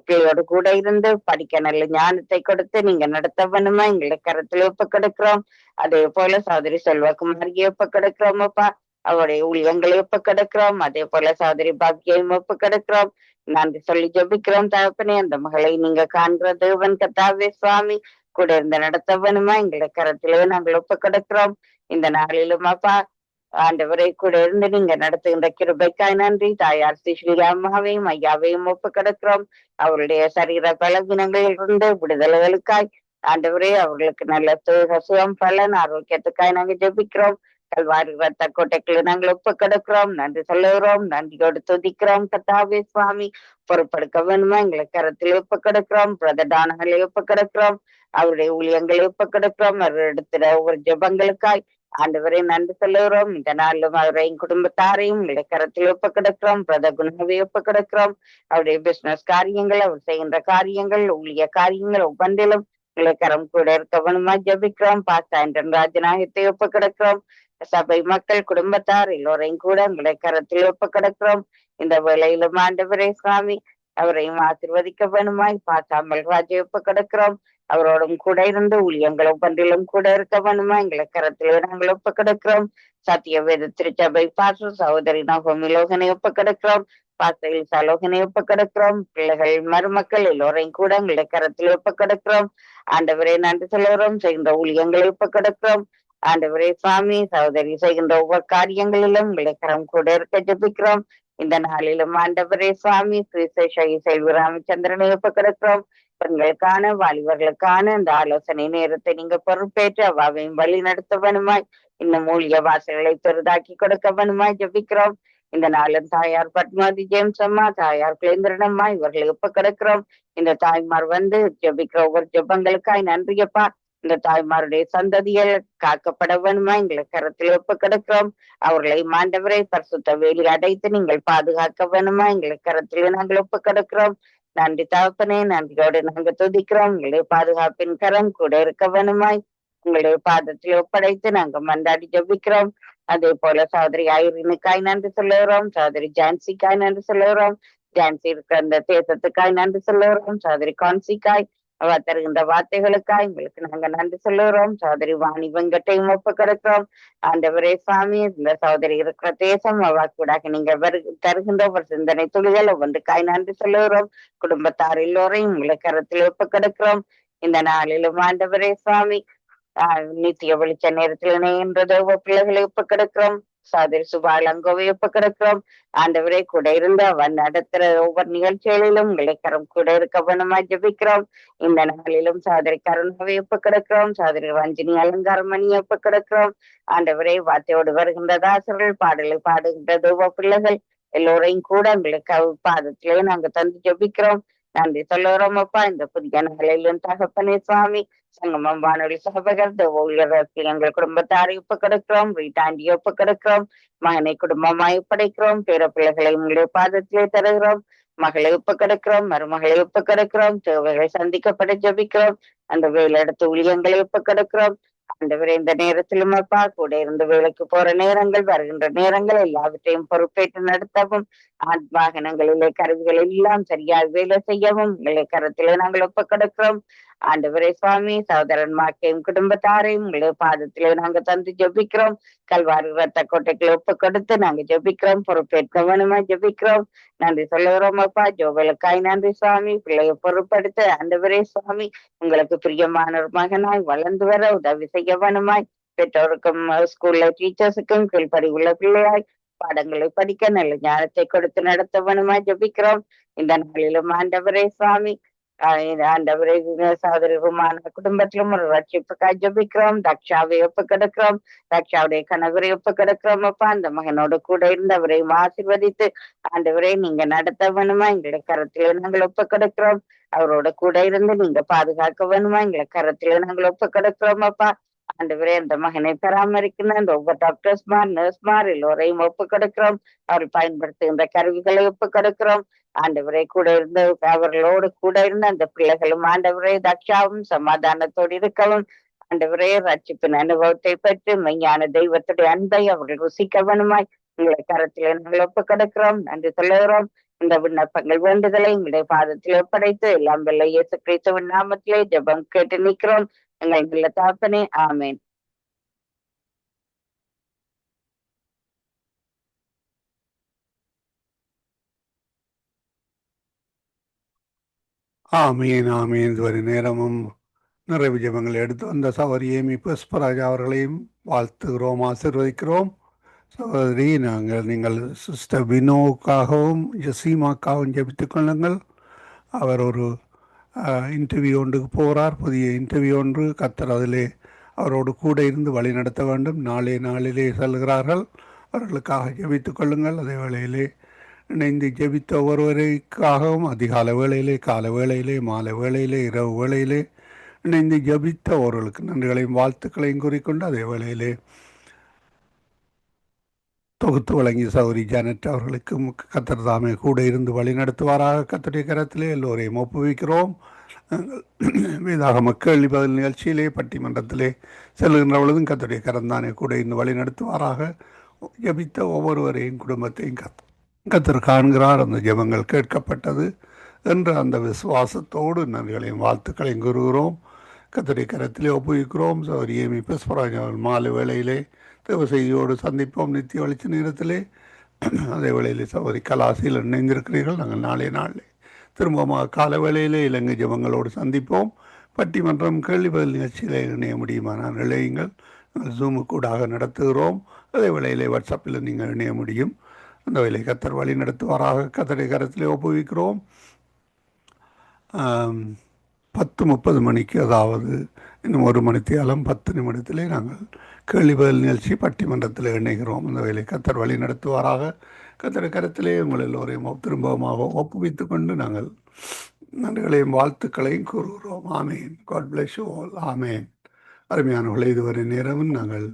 பிள்ளையோடு கூட இருந்து படிக்க நல்ல ஞானத்தை கொடுத்து நீங்க நடத்த வேணுமா எங்களுடைய கரத்தில் ஒப்பு கொடுக்கிறோம். அதே போல சகோதரி செல்வகுமாரியை ஒப்பு கொடுக்கிறோம் அப்பா. அவருடைய ஊழியங்களை ஒப்பு கொடுக்கிறோம். அதே போல சகோதரி பாக்கியையும் ஒப்பு கொடுக்கிறோம். நன்றி சொல்லி ஜெபிக்கிறோம் தகப்பனே. அந்த மகளை நீங்க காண்கிற தேவன் கர்த்தாவே சுவாமி, கூட இருந்து நடத்த வேணுமா எங்களுடைய கரத்திலே நாங்கள் ஒப்பு கொடுக்கிறோம். இந்த நாளிலும் அப்பா ஆண்டவரை கூட இருந்து நீங்க நடத்துகின்ற கிருபைக்காய் நன்றி. தாயார் ஸ்ரீ அம்மாவையும் ஐயாவையும் ஒப்பு கிடக்கிறோம். அவருடைய சரீர பலவீனங்களில் இருந்து விடுதலைகளுக்காய் ஆண்டவரே, அவர்களுக்கு நல்ல சுகம் பலன் ஆரோக்கியத்துக்காய் நாங்கள் ஜெபிக்கிறோம். கல்வாரி ரத்த கோட்டைக்குள்ள நாங்கள் ஒப்பு கிடக்கிறோம். நன்றி சொல்லுகிறோம். நன்றியோடு துதிக்கிறோம் கர்த்தாவே சுவாமி. பொறுப்படுக்க வேணுமா எங்களை கரத்தில் ஒப்பு கிடக்கிறோம். பிரதடானங்களை ஒப்பு கிடக்கிறோம். அவருடைய ஊழியங்களை ஒப்பு கிடக்கிறோம். அவர் எடுத்துட ஒவ்வொரு ஜெபங்களுக்காய் ஆண்டவரை நன்றி சொல்லுகிறோம். இந்த நாளிலும் அவரையும் குடும்பத்தாரையும் உங்களுடைய கரத்தில் ஒப்பு கிடக்கிறோம். பிரத குணவை ஒப்பு கிடக்கிறோம். அவருடைய பிசினஸ் காரியங்கள், அவர் செய்கின்ற காரியங்கள், ஊழிய காரியங்கள் ஒவ்வொன்றிலும் உங்களுடைய கரம் கூட இருக்க வேணுமா ஜெபிக்கிறோம். பாஸ்டர் ராஜநாயகத்தை ஒப்பு கிடக்கிறோம். சபை மக்கள், குடும்பத்தார் எல்லோரையும் கூட உங்களுடைய கரத்தில் ஒப்பு கிடக்கிறோம். இந்த வேளையிலும் ஆண்டவரே சுவாமி, அவரையும் ஆசீர்வதிக்க வேணுமாய் பாசாமல் ராஜை ஒப்பு கிடக்கிறோம். அவரோடும் கூட இருந்து ஊழியங்கள் ஒவ்வொன்றிலும் கூட இருக்க வேணுமா எங்களை கரத்தில் நாங்கள் ஒப்பு கிடக்கிறோம். சத்திய வேத திருச்சபை பாஸ்டர் சகோதரி நகோமிலோகனை ஒப்பு கிடக்கிறோம். பாஸ்டர் சலோகனை ஒப்பு கிடக்கிறோம். பிள்ளைகள், மருமக்கள் எல்லோரையும் கூட எங்களுடைய கரத்தில் ஒப்பு கிடக்கிறோம். ஆண்டவரே நன்றி சொல்லுகிறோம். செய்கின்ற ஊழியங்களை ஒப்பு கிடக்கிறோம். ஆண்டவரே சுவாமி, சகோதரி செய்கின்ற ஒவ்வொரு காரியங்களிலும் உங்களுடைய கரம் கூட இருக்க ஜெபிக்கிறோம். இந்த நாளிலும் ஆண்டவரே சுவாமி, செல்வி ராமச்சந்திரனை ஒப்பு கிடக்கிறோம். பெண்களுக்கான, வாலிபர்களுக்கான இந்த ஆலோசனை நேரத்தை நீங்க பொறுப்பேற்று அவாவையும் வழி நடத்த வேணுமாய், இன்னும் ஊழிய வாசல்களை பெரிதாக்கி கொடுக்க வேணுமாய் ஜெபிக்கிறோம். இந்த நாளில் தாயார் பத்மாவதி ஜேம்ஸ் அம்மா, தாயார் குலேந்திரனம்மா இவர்களை ஒப்பு கிடக்கிறோம். இந்த தாய்மார் வந்து ஜெபிக்கிற ஒவ்வொரு ஜெபங்களுக்காய் நன்றியப்பா. இந்த தாய்மாருடைய சந்ததிகள் காக்கப்பட வேணுமா எங்களை கரத்தில் ஒப்பு கிடக்கிறோம். அவர்களை மாண்டவரை பரிசுத்த வேலி அடைத்து நீங்கள் பாதுகாக்க வேணுமா எங்களை கரத்தில் நாங்கள் ஒப்பு கிடக்கிறோம். நன்றி தகப்பனே, நன்றியோடு நாங்கள் துதிக்கிறோம். உங்களுடைய பாதுகாப்பின் கரம் கூட இருக்க வேணுமாய் உங்களுடைய பாதத்தில் ஒப்படைத்து நாங்க மன்றாடி ஜபிக்கிறோம். அதே போல சகோதரி ஐரினுக்காய் நன்றி சொல்லுகிறோம். சகோதரி ஜான்சிக்காய் நன்றி சொல்லுகிறோம். ஜான்சி இருக்கிற அந்த தேசத்துக்காய் நன்றி சொல்லுகிறோம். சகோதரி கான்சிக்காய் அவ தருகின்ற வார்த்தைகளுக்காய் உங்களுக்கு நாங்க நன்றி சொல்லுகிறோம். சகோதரி வாணி வெங்கட்டையும் ஒப்பு கிடக்கிறோம். ஆண்டவரே சுவாமி, இந்த சகோதரி இருக்கிற தேசம் அவ கூட நீங்க தருகின்ற ஒரு சிந்தனை துளிகள் ஒவ்வொன்றுக்காய் நன்றி சொல்லுகிறோம். குடும்பத்தார் எல்லோரையும் உங்களுக்கு கரத்தில் ஒப்பு கிடக்கிறோம். இந்த நாளிலும் ஆண்டவரே சுவாமி நித்திய வெளிச்ச நேரத்தில் இணைகின்றது பிள்ளைகளை ஒப்பு கிடக்கிறோம். சகோதரி சுபால் அங்கோவை ஒப்பு கிடக்கிறோம். ஆண்டவரை கூட இருந்து அவன் நடத்துற ஒவ்வொரு நிகழ்ச்சிகளிலும் உங்களை கரம் கூட இருக்க வேணுமா ஜபிக்கிறோம். இந்த நாளிலும் சகோதரி கருணாவை ஒப்பு கிடக்கிறோம். சகோதரி ரஞ்சினி அலங்காரமணி ஒப்பு கிடக்கிறோம். ஆண்டவரை வார்த்தையோடு வருகின்ற தாசர்கள் பாடலை பாடுகின்றது பிள்ளைகள் எல்லோரையும் கூட உங்களுக்கு பாதத்திலே நாங்க தந்து ஜபிக்கிறோம். நன்றி சொல்லுறோம் அப்பா. இந்த புதிய நாளிலும் தகப்பனே சுவாமி சங்கமம் வானொலி சகபகர் ஊழியர்கள் எங்கள் குடும்பத்தாரை ஒப்பு கிடக்கிறோம். வீட்டாண்டி ஒப்பு கிடக்கிறோம். மகனை குடும்பமாய் ஒப்படைக்கிறோம். பேர பிள்ளைகளை உங்களுடைய பாதத்திலே தருகிறோம். மகளை ஒப்பு கிடக்கிறோம். மருமகளை ஒப்பு கிடக்கிறோம். தேவைகளை சந்திக்கப்பட ஜபிக்கிறோம். அந்த வேலை எடுத்து ஊழியங்களை ஒப்பு கிடக்கிறோம். ஆண்டவரே, இந்த நேரத்திலும் அப்பா கூட இருந்து வேலைக்கு போற நேரங்கள் வருகின்ற நேரங்கள் எல்லாவற்றையும் பொறுப்பேற்று நடத்தவும், வாகனங்களிலே கருவிகள் எல்லாம் சரியாக வேலை செய்யவும் உங்களை கரத்திலே நாங்கள் ஒப்பு கிடக்கிறோம். ஆண்டவரே சுவாமி, சகோதரன் மாக்கையும் குடும்பத்தாரையும் உங்களுடைய பாதத்திலே நாங்க தந்து ஜபிக்கிறோம். கல்வாரி ரத்த கோட்டைகளை ஒப்பு கொடுத்து நாங்க ஜபிக்கிறோம். பொறுப்பேற்க வேணுமா ஜபிக்கிறோம். நன்றி சொல்லுகிறோம் அப்பா. ஜோவலுக்காய் நன்றி சுவாமி. பிள்ளையை பொறுப்படுத்த ஆண்டவரே சுவாமி உங்களுக்கு பிரியமான ஒரு மகனாய் வளர்ந்து வர உதவி செய்ய வேணுமாய், பெற்றோருக்கும் ஸ்கூல்ல டீச்சர்ஸுக்கும் கீழ்படி உள்ள பிள்ளையாய் பாடங்களை படிக்க நல்ல ஞானத்தை கொடுத்து நடத்த வேணுமா ஜபிக்கிறோம். இந்த நாளிலும் ஆண்டவரே சுவாமி, ஆண்டவரே சகோதரி ருமான குடும்பத்திலும் ஒரு ரட்சிப்புக்காய் ஜபிக்கிறோம். தக்ஷாவை ஒப்பு கிடக்கிறோம். தக்ஷாவுடைய கணவரை ஒப்பு கிடக்கிறோம் அப்பா. அந்த மகனோடு கூட இருந்து அவரையும் ஆசீர்வதித்து ஆண்டவரே நீங்க நடத்த வேணுமா எங்களை கரத்திலே நாங்கள் ஒப்பு கிடக்கிறோம். அவரோட கூட இருந்து நீங்க பாதுகாக்க வேணுமா எங்களை கரத்திலே நாங்கள் ஒப்பு கிடக்கிறோம் அப்பா. ஆண்டவரே, அந்த மகனை பராமரிக்கணும். அந்த ஒவ்வொரு டாக்டர்ஸ்மார் நர்ஸ்மார் எல்லோரையும் ஒப்பு கிடக்கிறோம். அவர்கள் பயன்படுத்துகின்ற கருவிகளை ஒப்பு கிடக்கிறோம். ஆண்டவரை கூட இருந்து அவர்களோடு கூட இருந்து அந்த பிள்ளைகளும் ஆண்டவரே தக்ஷாவும் சமாதானத்தோடு இருக்கவும், ஆண்டவரே ரட்சிப்பின் அனுபவத்தை பெற்று மெய்யான தெய்வத்துடைய அன்பை அவர்கள் ருசிக்க வேணுமாய் உங்களை கரத்திலே நாங்கள் ஒப்பு கிடக்கிறோம். நன்றி சொல்லுகிறோம். இந்த விண்ணப்பங்கள் வேண்டுதலை எங்களுடைய பாதத்தில் ஒப்படைத்து எல்லாம் வெள்ள இயேசு கிறிஸ்துவின் நாமத்திலே ஜெபம் கேட்டு நிற்கிறோம். எங்கள் நல்ல தகப்பனே, ஆமேன். ஆமீன் ஆமீன். இதுவரை நேரமும் நிறைவு ஜெபங்களை எடுத்து வந்த சகோதரி ஏமி புஷ்பராஜா அவர்களையும் வாழ்த்துகிறோம், ஆசீர்வதிக்கிறோம். சகோதரி, நீங்கள் சிஸ்டர் வினோவுக்காகவும் ஜசீமாக்காகவும் ஜெபித்துக் கொள்ளுங்கள். அவர் ஒரு இன்டர்வியூ ஒன்றுக்கு போகிறார், புதிய இன்டர்வியூ ஒன்று. கர்த்தர் அதிலே அவரோடு கூட இருந்து வழி நடத்த வேண்டும். நாளிலே செல்கிறார்கள். அவர்களுக்காக ஜெபித்துக் கொள்ளுங்கள். அதே வேளையிலே இணைந்து ஜெபித்த ஒருவருக்காகவும் அதிகால வேளையிலே, கால வேளையிலே, மாலை வேளையிலே, இரவு வேளையிலே இணைந்து ஜெபித்த ஒருவர்களுக்கு நன்றிகளையும் வாழ்த்துக்களையும் கூறிக்கொண்டு, அதே வேளையிலே தொகுத்து வழங்கிய சௌரி ஜானட் அவர்களுக்கும் கர்த்தர் தாமே கூட இருந்து வழி நடத்துவாராக. கர்த்தருடைய கரத்திலே எல்லோரையும் ஒப்புவிக்கிறோம். வேதாகம கேள்வி பதில் நிகழ்ச்சியிலே பட்டிமன்றத்திலே செல்கின்ற பொழுதும் கர்த்தருடைய கரந்தானே கூட இருந்து வழி நடத்துவாராக. ஜெபித்த ஒவ்வொருவரையும் குடும்பத்தையும் கர்த்தர் காண்கிறார். அந்த ஜெபங்கள் கேட்கப்பட்டது என்ற அந்த விசுவாசத்தோடு நன்றிகளையும் வாழ்த்துக்களையும் கூறுகிறோம். கர்த்தருடைய கரத்திலே ஒப்புவிக்கிறோம். சௌரி ஏமி புஷ்பராஜ் மாலை வேளையிலே தேவ செய்தியோடு சந்திப்போம் நித்திய வெளிச்ச நேரத்திலே. அதே வேளையிலே சௌரி கலாசியில் இணைந்திருக்கிறீர்கள். நாங்கள் நாளிலே திரும்பமாக கால வேளையிலே இலங்கை ஜெபங்களோடு சந்திப்போம். பட்டிமன்றம் கேள்வி பதில் நிகழ்ச்சியில் இணைய முடியுமானால் இணையுங்கள். நாங்கள் ஜூமுக்கூடாக நடத்துகிறோம். அதே வேளையிலே வாட்ஸ்அப்பில் நீங்கள் இணைய முடியும். அந்த வேலை கர்த்தர் வழி நடத்துவாராக. கர்த்தருடைய கரத்திலே ஒப்புவிக்கிறோம். 10:30 மணிக்கு, அதாவது இன்னும் 1 மணித்தியாலம் 10 நிமிடத்திலே நாங்கள் கேள்விபதில் நிகழ்ச்சி பட்டிமன்றத்தில் இணைகிறோம். இந்த வேலை கத்தர் வழி நடத்துவாராக. கத்தர் கரத்திலே உங்கள் எல்லோரையும் திரும்பமாக ஒப்புவித்துக் கொண்டு நாங்கள் நன்றிகளையும் வாழ்த்துக்களையும் கூறுகிறோம். ஆமேன். God bless you all. ஆமேன். அருமையானவர்களே, இதுவரை நேரமும் நாங்கள்